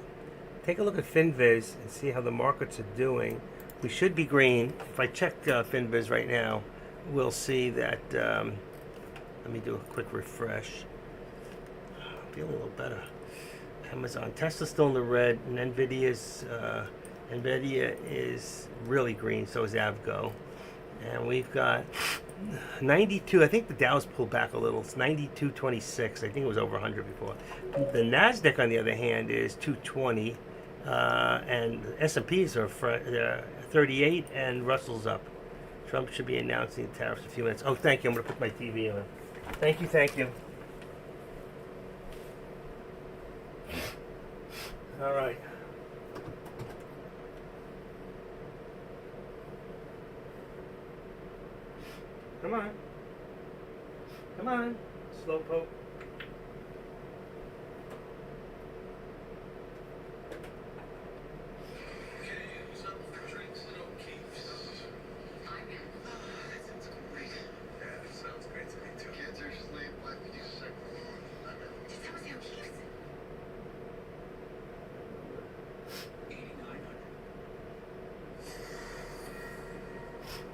Take a look at FinViz and see how the markets are doing. We should be green. If I check FinViz right now, we'll see that. Let me do a quick refresh. Feeling a little better. Amazon, Tesla's still in the red, and Nvidia is really green. So is Avgo, and we've got 92. I think the Dow's pulled back a little. It's 92.26. I think it was over 100 before. The Nasdaq, on the other hand, is 220, and S&Ps are 38, and Russell's up. Trump should be announcing the tariffs in a few minutes. Oh, thank you. I'm going to put my TV on. Thank you. Thank you. All right. Come on. Come on. Slowpoke.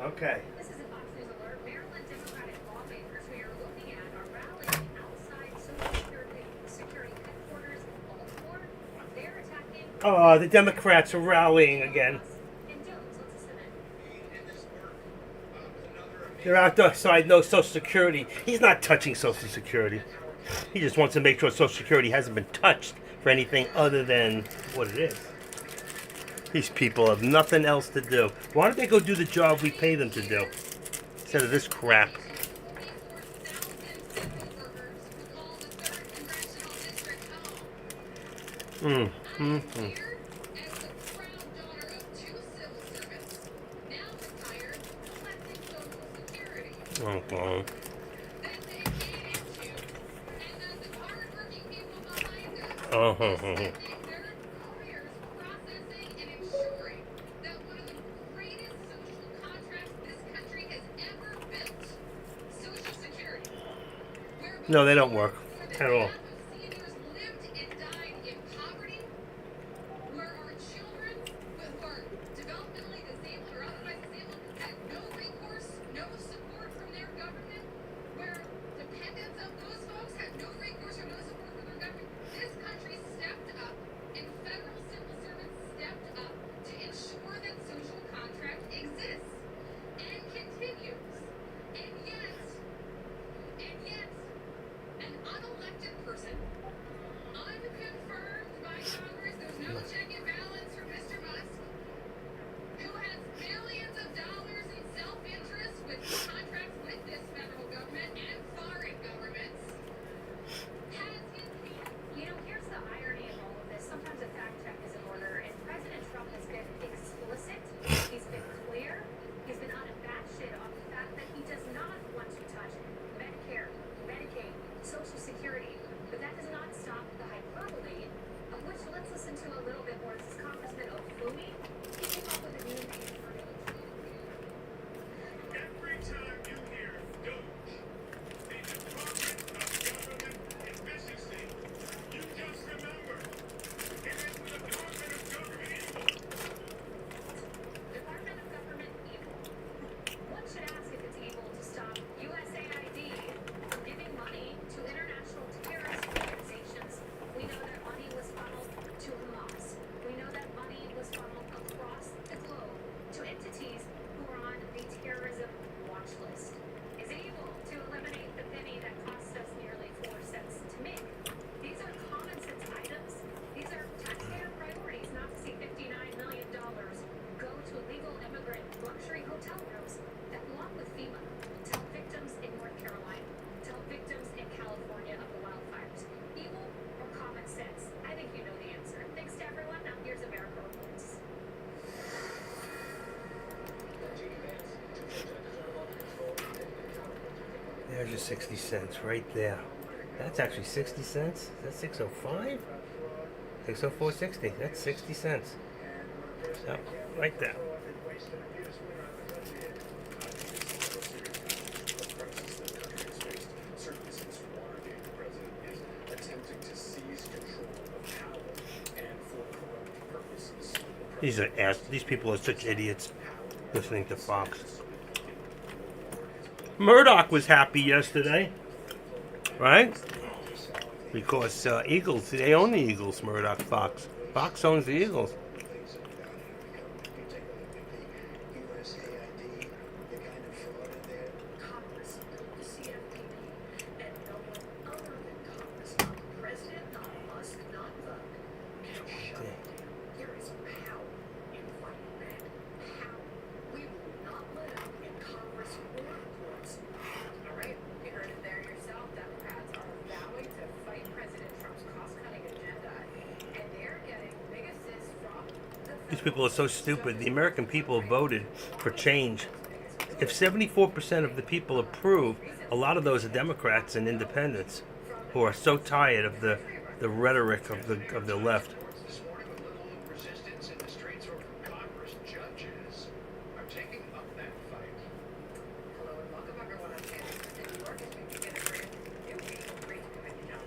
Okay. This is a Fox News alert. Maryland Democratic lawmakers who you're looking at are rallying outside Social Security headquarters in Baltimore. They're attacking. Oh, the Democrats are rallying again. In Jones, let's listen in. They're outside no Social Security. He's not touching Social Security. He just wants to make sure Social Security hasn't been touched for anything other than what it is. These people have nothing else to do. Why don't they go do the job we pay them to do instead of this crap? Mm, mm, mm. Okay. Uh-huh. No, they don't work at all. Social Security, but that does not stop the hyperbole, of which let's listen to a little bit more. This is Congressman Ofumi. He came up with a new name for it. Every time you hear DOGE, the Department of Government Efficiency, you just remember it is the Department of Government Evil. Department of Government evil. One should ask if it's able to stop USAID from giving money to international terrorist organizations. We know that money was funneled to Hamas. We know that money was funneled across the globe to entities who are on the terrorism watch list. Is it able to eliminate the penny that costs us nearly 4 cents to make? These are common sense items. These are taxpayer priorities, not to see $59 million go to illegal immigrant luxury hotel rooms that belong with FEMA. Tell victims in North Carolina. Tell victims in California of the wildfires. Evil or common sense? I think you know the answer. Thanks to everyone. Now here's America Reports. There's your 60 cents right there. That's actually 60 cents. Is that 605? 604.60. That's 60 cents. Yep, right there. These people are such idiots listening to Fox. Murdoch was happy yesterday, right? Because Eagles, they own the Eagles, Murdoch, Fox. Fox owns the Eagles. Congress built the CFPB, and no one other than Congress, not the president, not Musk, not the... Can shut it down. There is power in fighting back. Power. We will not let up in Congress or the courts. All right, you heard it there yourself. Democrats are vowing to fight President Trump's cost-cutting agenda, and they're getting big assists from the These people are so stupid. The American people voted for change. If 74% of the people approve, a lot of those are Democrats and independents who are so tired of the rhetoric of the left. This morning with little resistance in the streets or from Congress, judges are taking up that fight. Hello and welcome everyone. I'm Candy from New York as we begin a brand new week of Great Convention.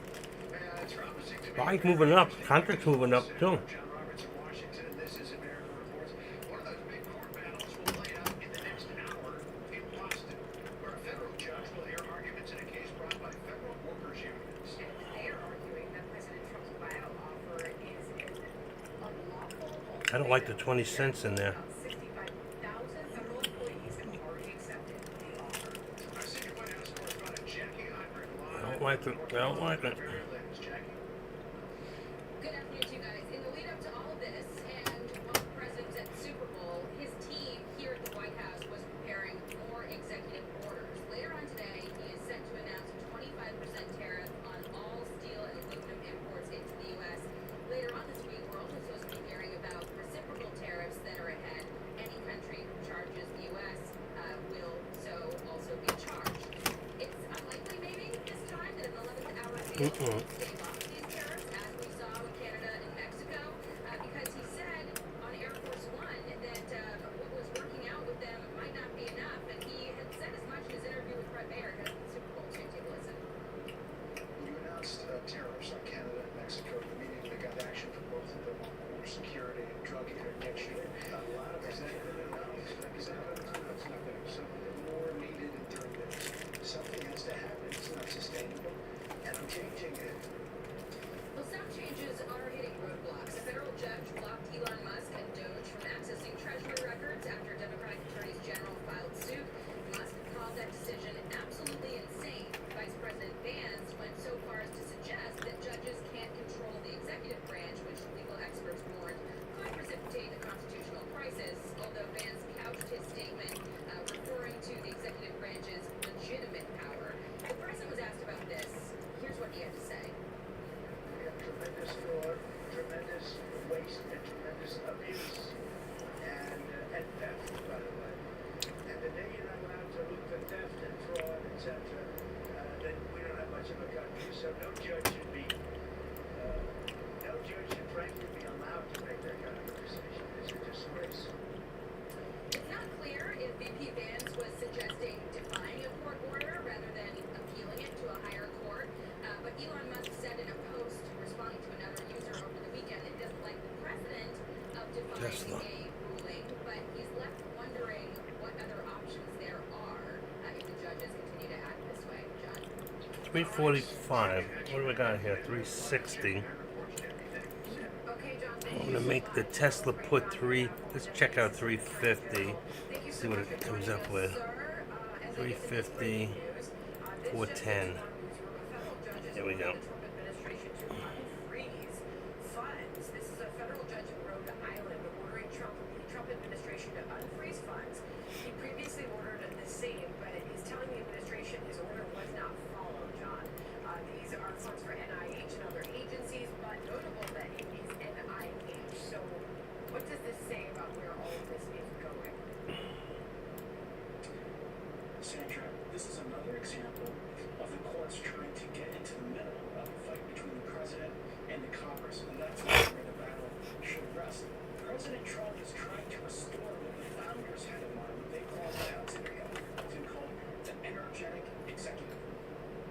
It's promising to be. Buy's moving up. Contracts moving up too. John Roberts in Washington, and this is America Reports. One of those big court battles will play out in the next hour in Boston, where a federal judge will hear arguments in a case brought by federal workers' unions. They are arguing that President Trump's buyout offer is unlawful. I don't like the 20 cents in there. 65,000 federal employees have already accepted the offer. like it. I don't like it. Jackie. Good afternoon to you guys. In the lead up to all of this, and while the president was at the Super Bowl, his team here at the White House was preparing more executive orders. Later on today, he is set to announce a 25% tariff on all steel and aluminum imports into the U.S. Later on this week, we're also supposed to be hearing about reciprocal tariffs that are ahead. Any country who charges the U.S. Will so also be charged. It's unlikely, maybe, this time that an 11th hour deal will stave off these tariffs, as we saw with Canada and Mexico, because he said on Air Force One that what was working out with them might not be enough, and he had said as much in his interview with Brett Baer at the Super Bowl too. Take a listen. You announced tariffs on Canada and Mexico. Immediately got action from both of them on border security and drug interdiction. A lot of executive something more needed in 30 minutes. Something has to happen. It's not sustainable. And I'm changing it. Well, some changes are hitting roadblocks. A federal judge blocked Elon Musk and Doge from accessing Treasury records after Democratic attorneys general filed suit. Musk called that decision absolutely insane. Vice President Vance went so far as to suggest that judges can't control the executive branch, which legal experts warned could precipitate a constitutional crisis, although Vance couched his statement referring to the executive branch's legitimate power. The president was asked about this. Here's what he had to say. We have tremendous fraud, tremendous waste, and tremendous abuse, and theft, by the way. And the day you're not allowed to look for theft and fraud, etc., then we don't have much of a country. So no judge should frankly be allowed to make that kind of a decision. It's a disgrace. It's not clear if VP Vance was suggesting defying a court order rather than appealing it to a higher court. But Elon Musk said in a post responding to another user over the weekend that he doesn't like the precedent of defying Tesla. a ruling, but he's left wondering what other options there are if the judges continue to act this way. John? 345. What do we got here? 360. Okay, John. I'm gonna make the Tesla put 3. Let's check out 350. See what it comes up with. 350, 410. Here we go. This is a federal judge in Rhode Island ordering the Trump administration to unfreeze funds. He previously ordered the same, but he's telling the administration his order was not followed, John. These are funds for NIH and other agencies, but notable that it is NIH. So what does this say about where all of this is going? Sandra, this is another example of the courts trying to get into the middle of the fight between the president and the Congress, and that's where the battle should rest. President Trump is trying to restore what the founders had in mind. They called it out today, often called the energetic executive.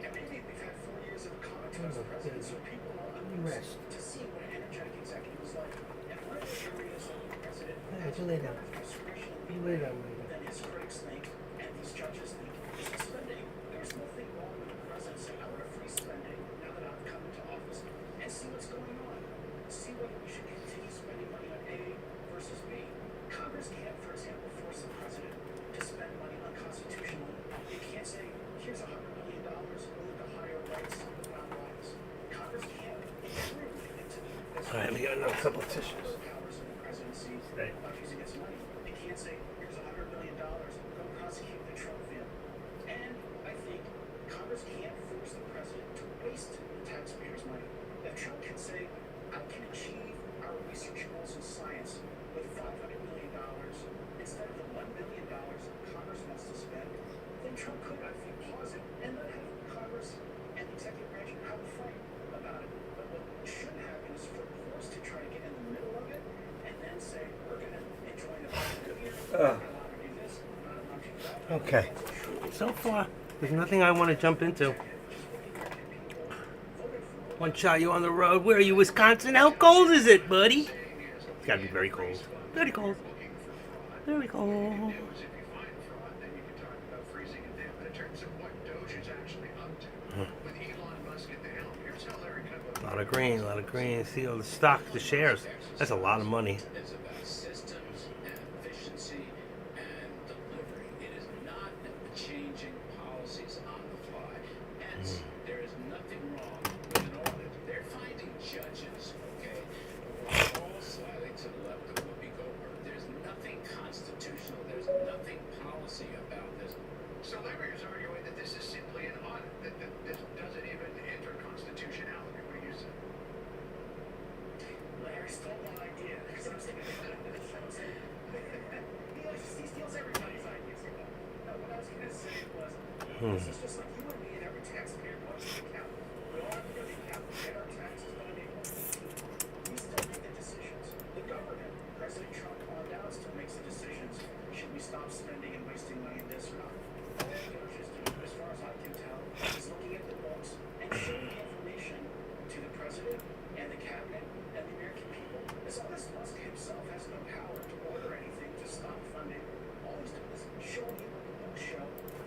And maybe we've had 4 years of a comatose president, so people are unused to see what an energetic executive is like. And one of the areas that the president has frustration that his critics think and these judges think is the spending. There's nothing wrong with the president saying, I want to free spending now that I've come into office and see what's going on. See whether we should continue spending money on A versus B. Congress can't, for example, force the president to spend money unconstitutionally. It can't say, here's $100 million, we'll look to higher rights with non-blacks. Congress can't intrude into the Alright, we got another couple of tissues. powers of the presidency Hey. about using its money. It can't say, here's $100 million, go prosecute the Trump family. And I think Congress can't force the president to waste the taxpayers' money. If Trump can say, I can achieve our research goals in science with $500 million instead of the $1 billion Congress wants to spend, then Trump could, I think, pause it and not have Congress and the executive branch have a fight about it. But what shouldn't happen is for the courts to try to get in the middle of it and then say, we're going to enjoy the $100 million, we're not allowed to do this, we're not allowed to do that. Okay. So far, there's nothing I want to jump into. One shot you on the road. Where are you, Wisconsin? How cold is it, buddy? It's got to be very cold. Very cold. Very cold. If you find fraud, then you can talk about freezing it down. But in terms of what Doge is actually up to, with Elon Musk at the helm, here's how Larry Kudlow. A lot of green, a lot of green. See all the stock, the shares. That's a lot of money. It's about systems and efficiency and delivery. It is not changing policies on the fly. Hence, there is This is just like you and me and every taxpayer wants an account. We all have to go to the account, pay our taxes on April 15th. We still make the decisions. The government, President Trump on down, still makes the decisions. Should we stop spending and wasting money in this or not? All DOJ is doing, as far as I can tell, is looking at the books and showing the information to the president and the cabinet and the American people. As long as Musk himself has no power to order anything to stop funding, all he's doing is showing you what the books show.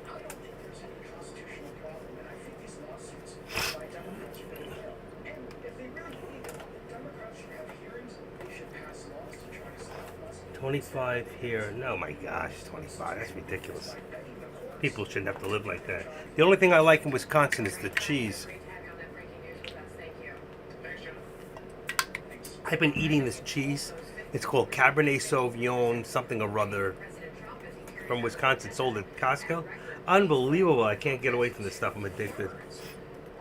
I don't think there's any constitutional problem, and I think these lawsuits by Democrats are going to fail. And if they really believe it, the Democrats should have hearings, they should pass laws to try to stop Musk. 25 here. No, my gosh, 25. That's ridiculous. People shouldn't have to live like that. The only thing I like in Wisconsin is the cheese. Great to have you on that breaking news with us. Thank you. Thanks, John. I've been eating this cheese. It's called Cabernet Sauvignon something or other President Trump, as he carries from Wisconsin, sold at Costco. Unbelievable. I can't get away from this stuff. I'm addicted.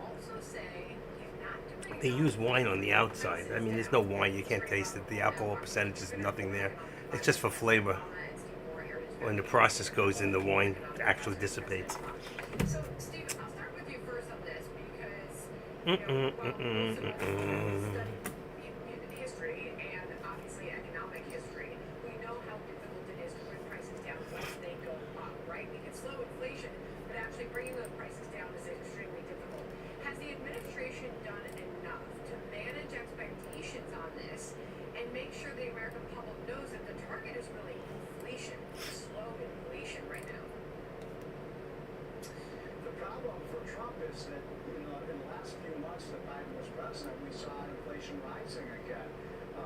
also say he's not doing They use wine on the outside. I mean, there's no wine. You can't taste it. The alcohol percentage is nothing there. It's just for flavor. When the process goes in, the wine actually dissipates. So, Steve, I'll start with you first on this because history and obviously economic history, we know how difficult it is to bring prices down once they go up, right? We can slow inflation, but actually bringing those prices down is extremely difficult. Has the administration done enough to manage expectations on this and make sure the American public knows that the target is really inflation, slow inflation right now? The problem for Trump is that, in the last few months that Biden was president, we saw inflation rising again,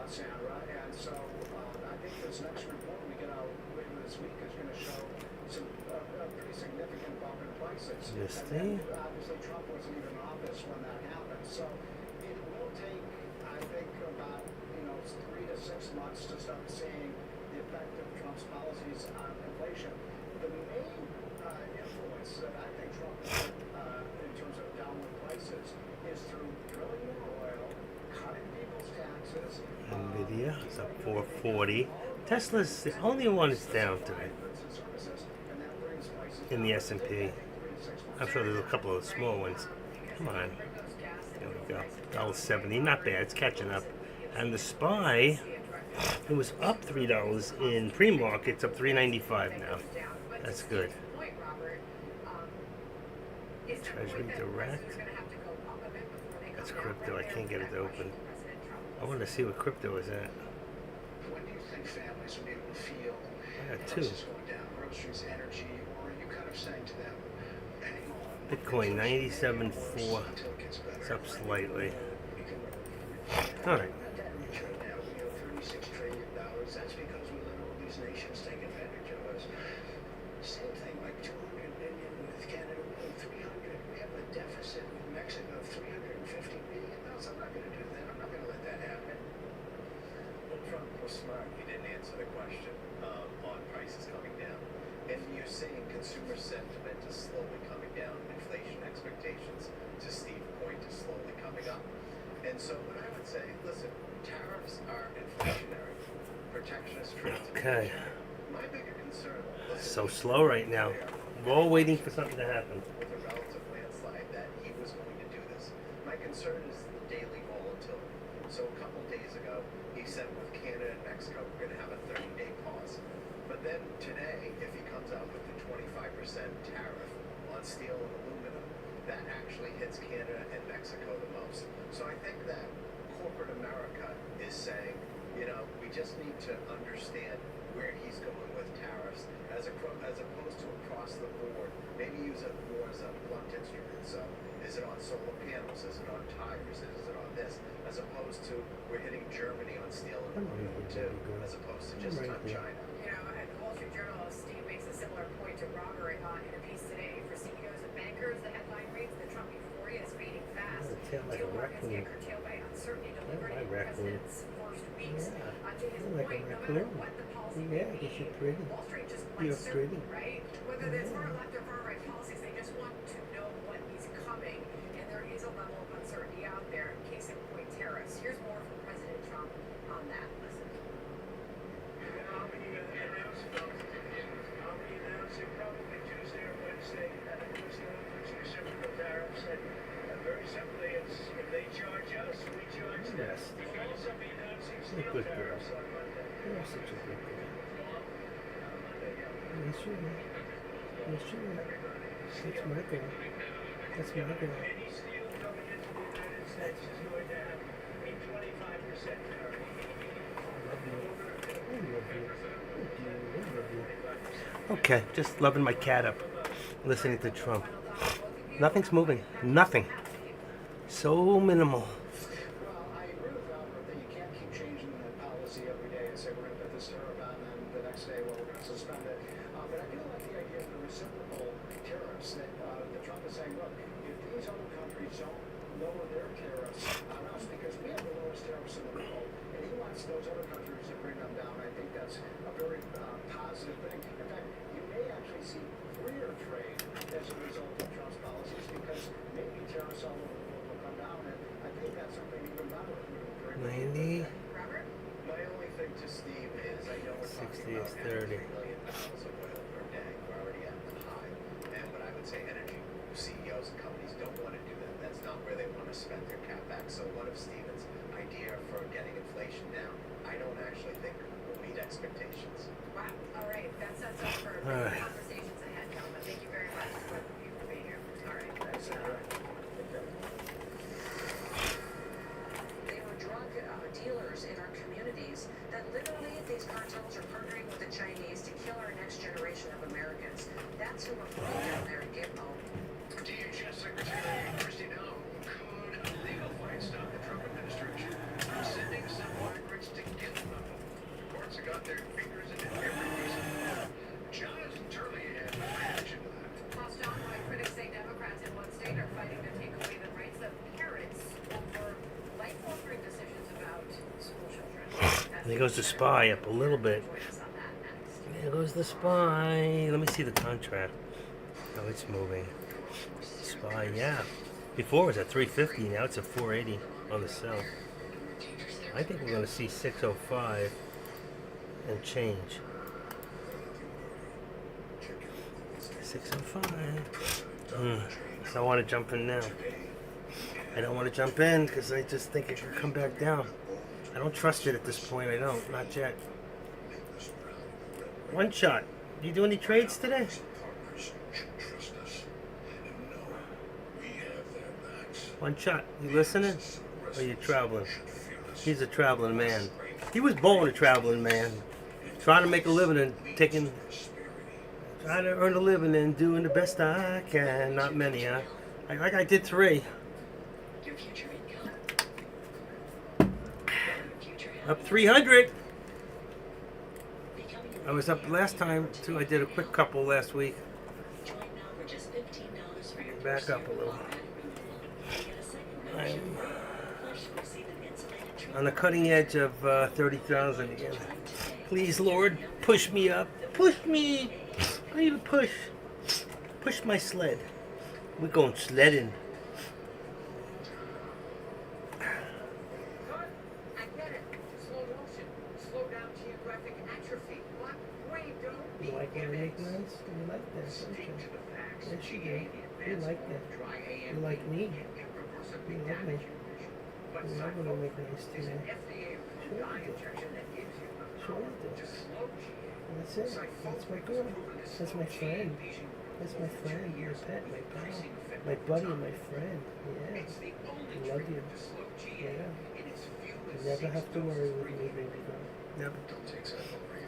Sandra. And so I think this next report we get out later this week is going to show some a pretty significant bump in prices. Yes, And then, obviously, Trump wasn't even in office when that happened. So it will take, I think, about 3 to 6 months to start seeing the effect of Trump's policies on inflation. The main influence that I think Trump has in terms of downward prices is through drilling more oil, cutting people's taxes. Nvidia is up 440. Tesla's the only one that's down today in the S&P. I'm sure there's a couple of small ones. Come on. There we go. $1.70. Not bad. It's catching up. And the SPY, it was up $3 in pre-market. It's up $3.95 now. That's good. Treasury Direct. That's crypto. I can't get it to open. I want to see what crypto is at. When do you think families will be able to feel I got two. prices going down, groceries, energy, or are you kind of saying to them, hang on, Bitcoin 97.4. until it gets better? It's up slightly. We can All right. Right now, we owe $36 trillion. That's because we let all these nations take advantage of us. Same thing, like $200 billion with Canada, we owe $300. We have a deficit with Mexico of $350 billion. No, I'm not going to do that. I'm not going to let that happen. Well, Trump was smart. He didn't answer the question on prices coming down. And you're seeing consumer sentiment is slowly coming down. Inflation expectations, to Steve's point, is slowly coming up. And so what I would say, listen, tariffs are inflationary. Protectionist trade. Okay. My bigger concern, listen, So slow right now. We're all waiting for something to happen. with a relative landslide that he was going to do this. My concern is the daily volatility. So a couple days ago, he said with Canada and Mexico, we're going to have a 30-day pause. But then today, if he comes out with the 25% tariff on steel and aluminum, that actually hits Canada and Mexico the most. So I think that corporate America is saying, we just need to understand where he's going with tariffs as opposed to across the board. Maybe use it more as a blunt instrument. So is it on solar panels? Is it on tires? Is it on this? As opposed to we're hitting Germany on steel and aluminum too, as opposed to just on China. At the Wall Street Journal, Steve makes a similar point to Robert in a piece today. For CEOs and bankers, the headline reads, the Trump euphoria is fading fast. Oh, tail like a Deal markets raccoon. get curtailed by uncertainty delivered my in the raccoon. president's first weeks. Yeah. To his Like a point, no matter raccoon. what the policy Yeah, may I guess be, you're pretty. Wall Street just You're likes certainty, pretty. right? Whether it's far left or far right policies, they just want to know what is coming. And there is a level of uncertainty out there. Case in point, tariffs. Here's more from President Trump on that. Listen. How many announced it probably Tuesday or Wednesday at a Rest. You're a good girl. You're such a good girl. Yes, you are. Yes, you are. That's my girl. That's my girl. Okay, just loving my cat up, listening to Trump. Nothing's moving. Nothing. So minimal. Well, I agree with Albert that you can't keep changing the policy every day and say we're going to put this tariff on and the next day we're going to suspend it. But I do like the idea of the reciprocal tariffs that Trump is saying, look, if these other countries don't lower their tariffs on us, because we have the lowest tariffs in the world, and he wants those other countries to bring them down. I think that's a very positive thing. In fact, you may actually see freer trade as a result of Trump's policies, because maybe tariffs all over the world will come down, and I think that's something even better if we can bring 90. Robert? My only thing to Steve is I know we're 60 talking is about 30. 3 million barrels of oil per day. We're already at the high. And what I would say energy CEOs and companies don't want to do that. That's not where they want to spend their capex. So what if Steven's idea for getting inflation down, I don't actually think will meet expectations. Wow. All right. That sets up for All right. conversations ahead, gentlemen. Thank you very much for you for being here. All right. that's They were drug dealers in our communities that literally these cartels are partnering with the Chinese to kill our next generation of Americans. That's who we're putting down there in Gitmo. DHS Secretary Kristi Noem could a legal fight stop the Trump administration from sending some migrants to Gitmo? Courts have got their fingers in every piece of the law. Jonathan Turley had a reaction to that. Plus, John, why critics say Democrats in one state are fighting to take away the rights of parents over life-altering decisions about school children. That's There goes the SPY up a little bit. Join us on that next. There goes the SPY. Let me see the contract. Oh, it's moving. SPY, yeah. Before it was at 350, now it's at 480 on the sell. I think we're going to see 605 and change. 605. So I want to jump in now. I don't want to jump in because I just think it could come back down. I don't trust it at this point. I don't. Not yet. One shot. Do you do any trades today? One shot. You listening? Or you traveling? He's a traveling man. He was born a traveling man. Trying to make a living and trying to earn a living and doing the best I can. Not many, huh? I did 3. Your future income. Up 300. Becoming I was up last time too. I did a quick couple last week. join now for just $15 for your Back first up year a little. of automatic renewal. You get a second I'm option. Plus, you receive an insulated trade on the cutting edge of 30,000 again. today. Please, Lord, push me up. Push me. I need to push. Push my sled. We're going sledding. I get it. Slow motion. Slow down geographic atrophy. What? Wait, don't be You like when I make noise? You like that, don't you? Yes, you do. You like that. You like me. You love me. You love when I make noise too. Sure you do. Sure you do. That's it. That's my girl. That's my friend. That's my friend. Your pet, my pal. My buddy, my friend. Yeah. I love you. Yeah. You never have to worry with me, baby girl. Never.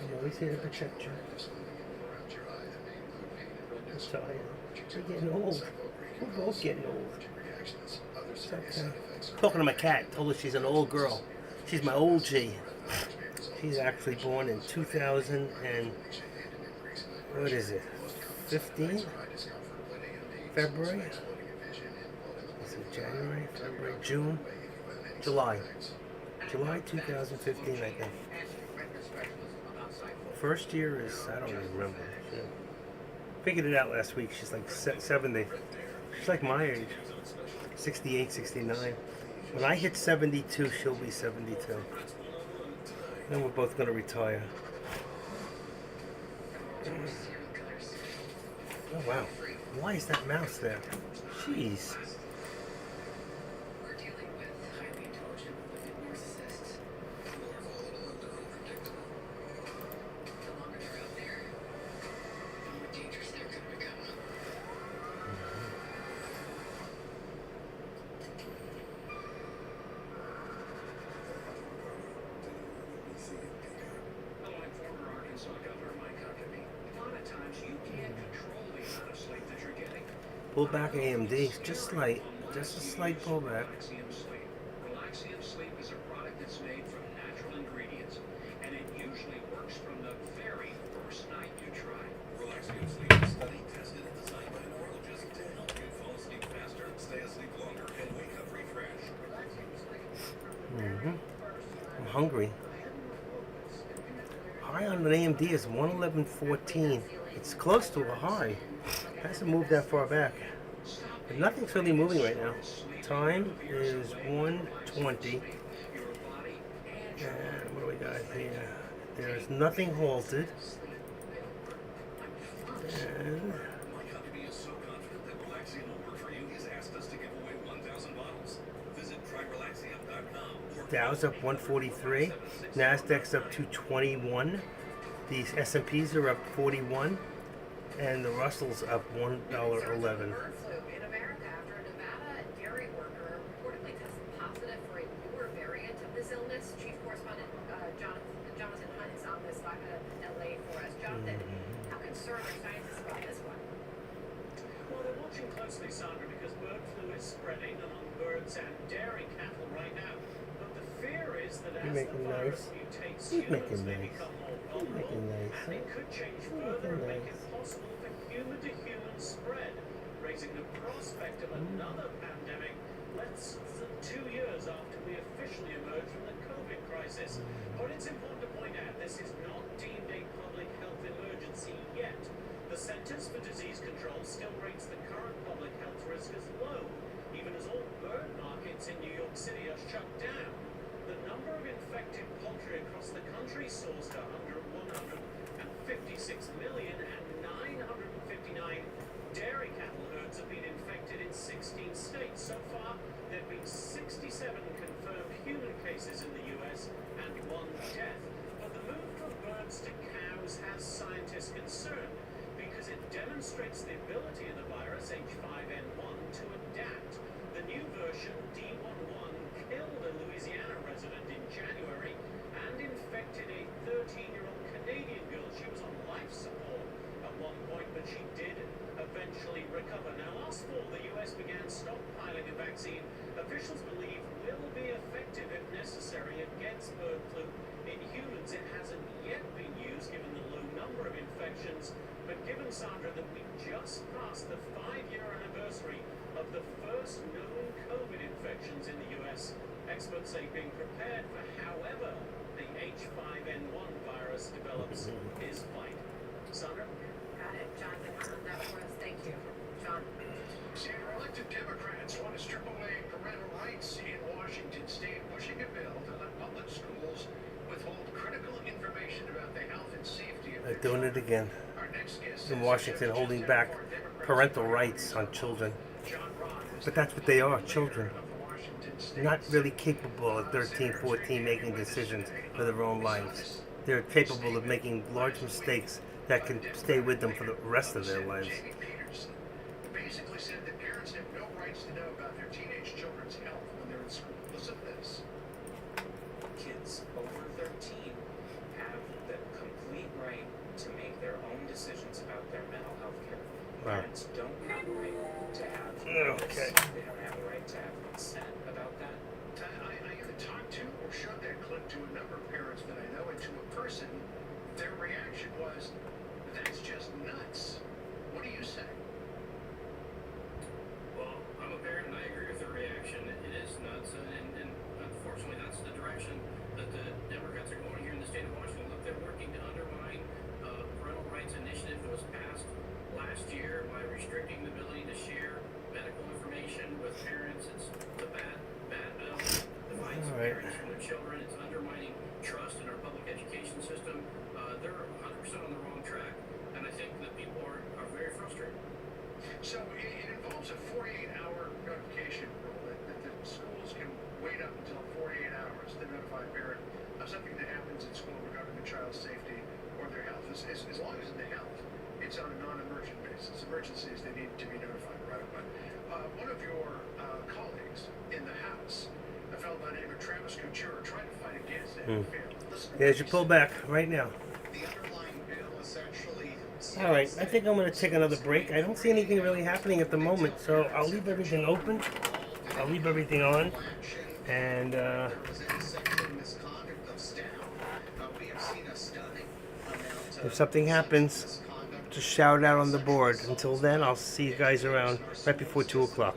I'm always here to protect you. That's how I am. We're getting old. We're both getting old. It's okay. Talking to my cat. Told her she's an old girl. She's my old G. She's actually born in 2000 and what is it? 15? February? Is it January? February? June? July. July 2015, I think. First year is, I don't even remember. Yeah. Figured it out last week. She's like 70. She's like my age. 68, 69. When I hit 72, she'll be 72. Then we're both going to retire. Oh, wow. Why is that mouse there? Jeez. We're dealing with highly intelligent, Pull back AMD, just slight, just a slight pullback. Relaxium Sleep. Relaxium Sleep is a product that's made from natural ingredients, and it usually works from the very first night you try. Relaxium Sleep is studied, tested, and designed by a neurologist to help you fall asleep faster, stay asleep longer, and wake up refreshed. I'm hungry. High on an AMD is 111.14. It's close to a high. Hasn't moved that far back. But nothing's really moving right now. Time is 1:20. And what do we got here? There's nothing halted. And My company is so confident that Relaxium will work for you, he's asked us to give away 1,000 bottles. Visit tryrelaxium.com or Dow's up 143. Nasdaq's up 221. These S&Ps are up 41. And the Russell's up $1.11. Bird flu in America after a Nevada dairy worker reportedly tested positive for a newer variant of this illness. Chief correspondent Jonathan Hunt is on this live out of LA for us. Jonathan, how concerned are scientists about this one? Well, they're watching closely, Sandra, because bird flu is spreading among birds and dairy cattle right now. But the fear is that as the making virus nice. mutates, He's humans making may nice. become more He's making vulnerable, nice, and it huh? could change He's further and making make it nice. possible for human-to-human spread, raising the prospect of another pandemic less than 2 years after we officially emerged from the COVID crisis. But it's important to point out this is not deemed a public health emergency yet. The Centers for Disease Control still rates the current public health risk as low, even as all bird markets in New York City are shut down. The number of infected poultry across the country soars to 156 million, and 959 dairy cattle herds have been infected in 16 states. So far, there have been 67 confirmed human cases in the US and 1 death. But the move from birds to cows has scientists concerned because it demonstrates the ability of the virus H5N1 to adapt. The new version, D11, killed a Louisiana resident in January and infected a 13-year-old Canadian girl. She was on life support at one point, but she did eventually recover. Now, last fall, the U.S. began stockpiling a vaccine officials believe will be effective if necessary against bird flu in humans. It hasn't yet been used given the low number of infections, but given, Sandra, that we just passed the 5-year anniversary of the first known COVID infections in the U.S., experts say being prepared for however the H5N1 virus develops is vital. Sandra? Got it. Jonathan Hunt on that for us. Thank you. John? Senior elected Democrats want to strip away parental rights in Washington state, pushing a bill to let public schools withhold critical information about the health and safety of They're their doing it again. Our next guest In is Washington, just holding as back more Democrats parental in rights on children. John Roth is But the that's what they are, leader children. of the Washington State Not really capable at 13, 14 making decisions for their own lives. They're capable of making large mistakes that can stay with them for the rest of their lives. Jamie Peterson, who basically said that parents have no rights to know about their teenage children's health when they're in school. Listen to this. Kids over 13 have the complete right to make their own decisions about their mental health care. Wow. Parents don't have a right to have Okay. notice. They don't have a right to have consent about that. I either talked to or showed that clip to a number of parents that I know, and to a person, their reaction was, "That's just nuts." What do you say? Well, I'm a parent and I agree with the reaction. It is nuts, and unfortunately that's the direction that the Democrats are going here in the state of Washington. Look, they're working to undermine parental rights initiative that was passed last year by restricting the ability to share medical information with parents. It's the bad bill. Divides All right. parents from their children. It's undermining trust in our public education system. They're 100% on the wrong track, and I think that people are very frustrated. So it involves a 48-hour notification rule that the schools can wait up until 48 hours to notify a parent of something that happens in school regarding the child's safety or their health. As long as in the health, it's on a non-emergent basis. Emergencies, they need to be notified right away. One of your colleagues in the House, a fellow by the name of Travis Couture, tried to fight against it and failed. Listen to There's what your he said. pullback right now. The underlying bill essentially All right, I think I'm going to take another break. I don't see anything really happening at the moment, so I'll leave everything open. I'll leave everything on, and if something happens, just shout it out on the board. Until then, I'll see you guys around right before 2 o'clock.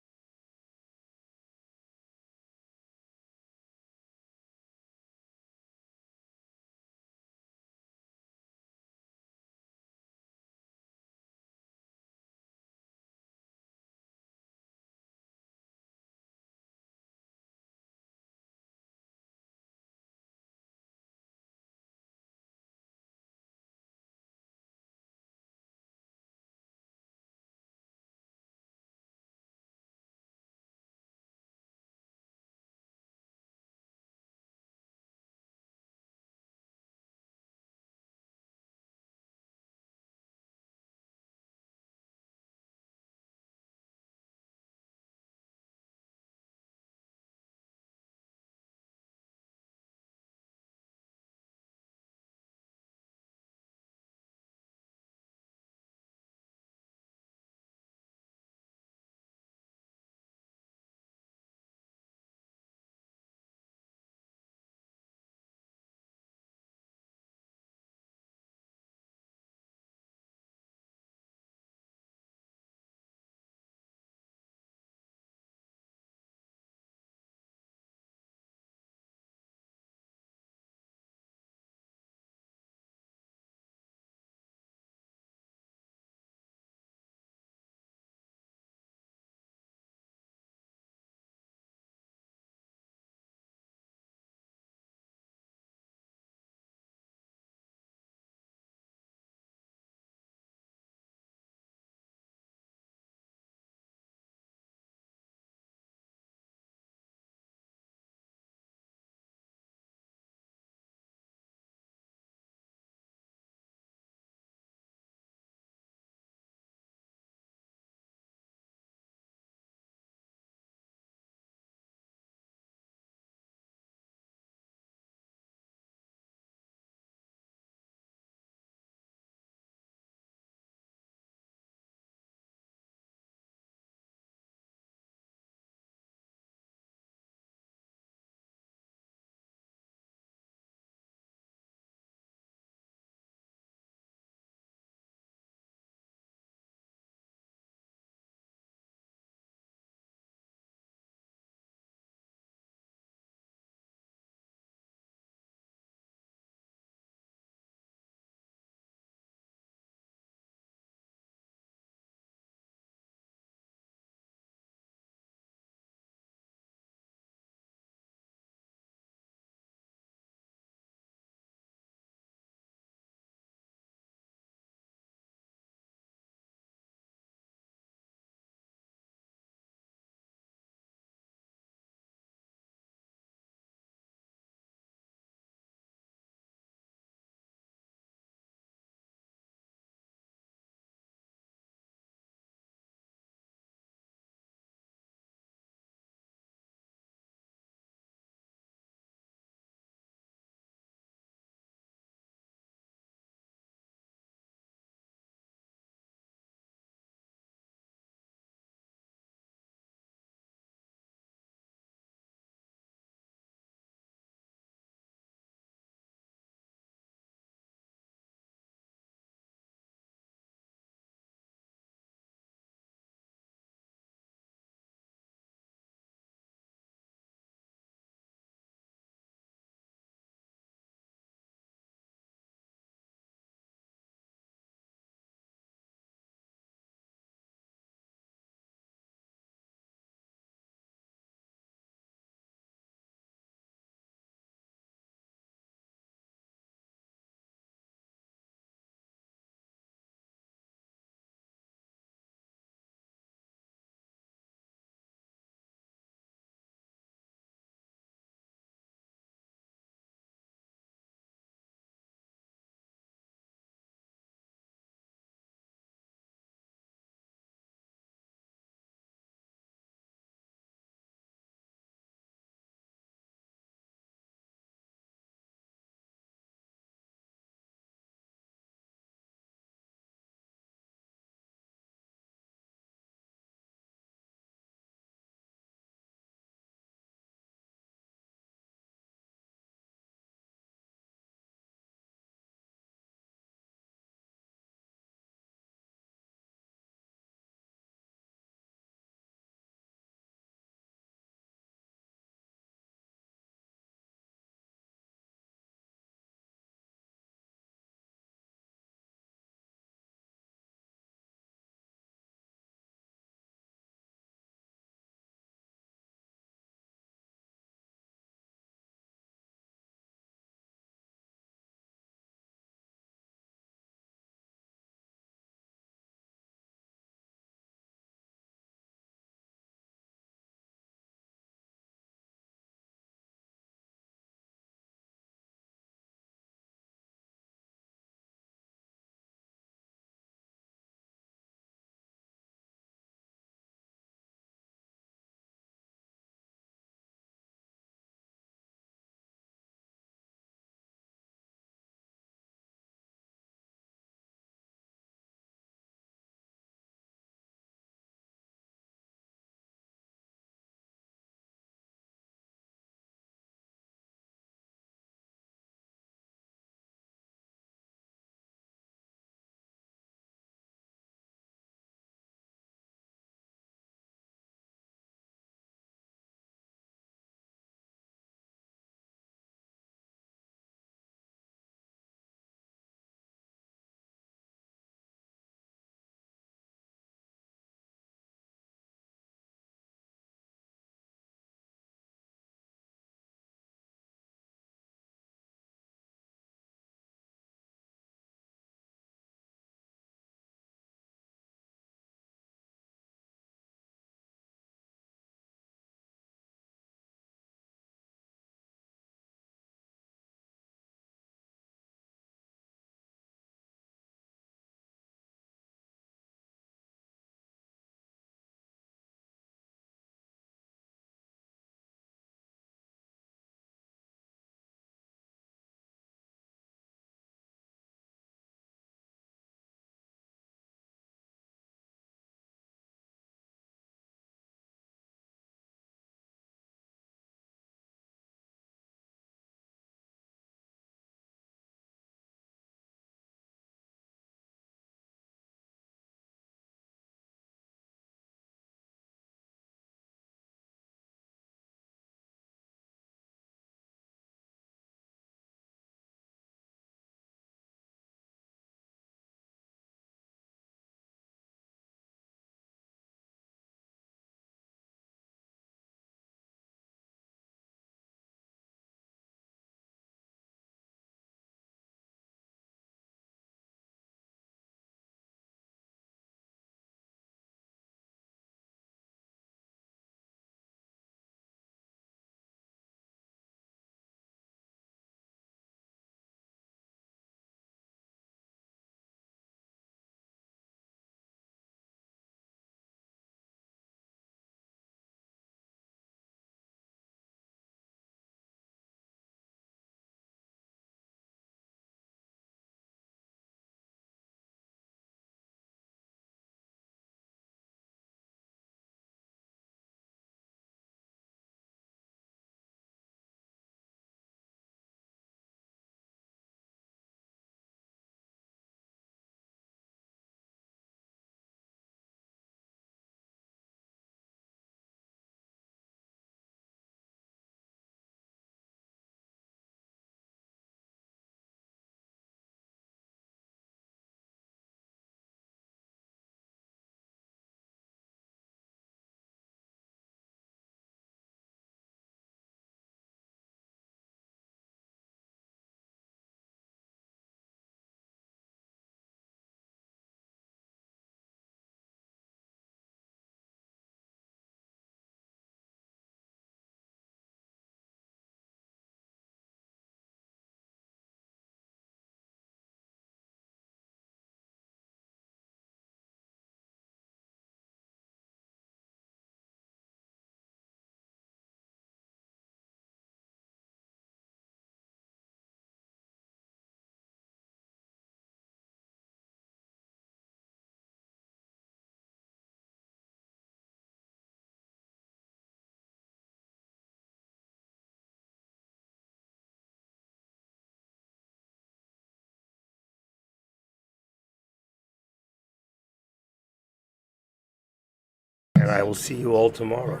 I will see you all tomorrow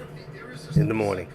in the morning.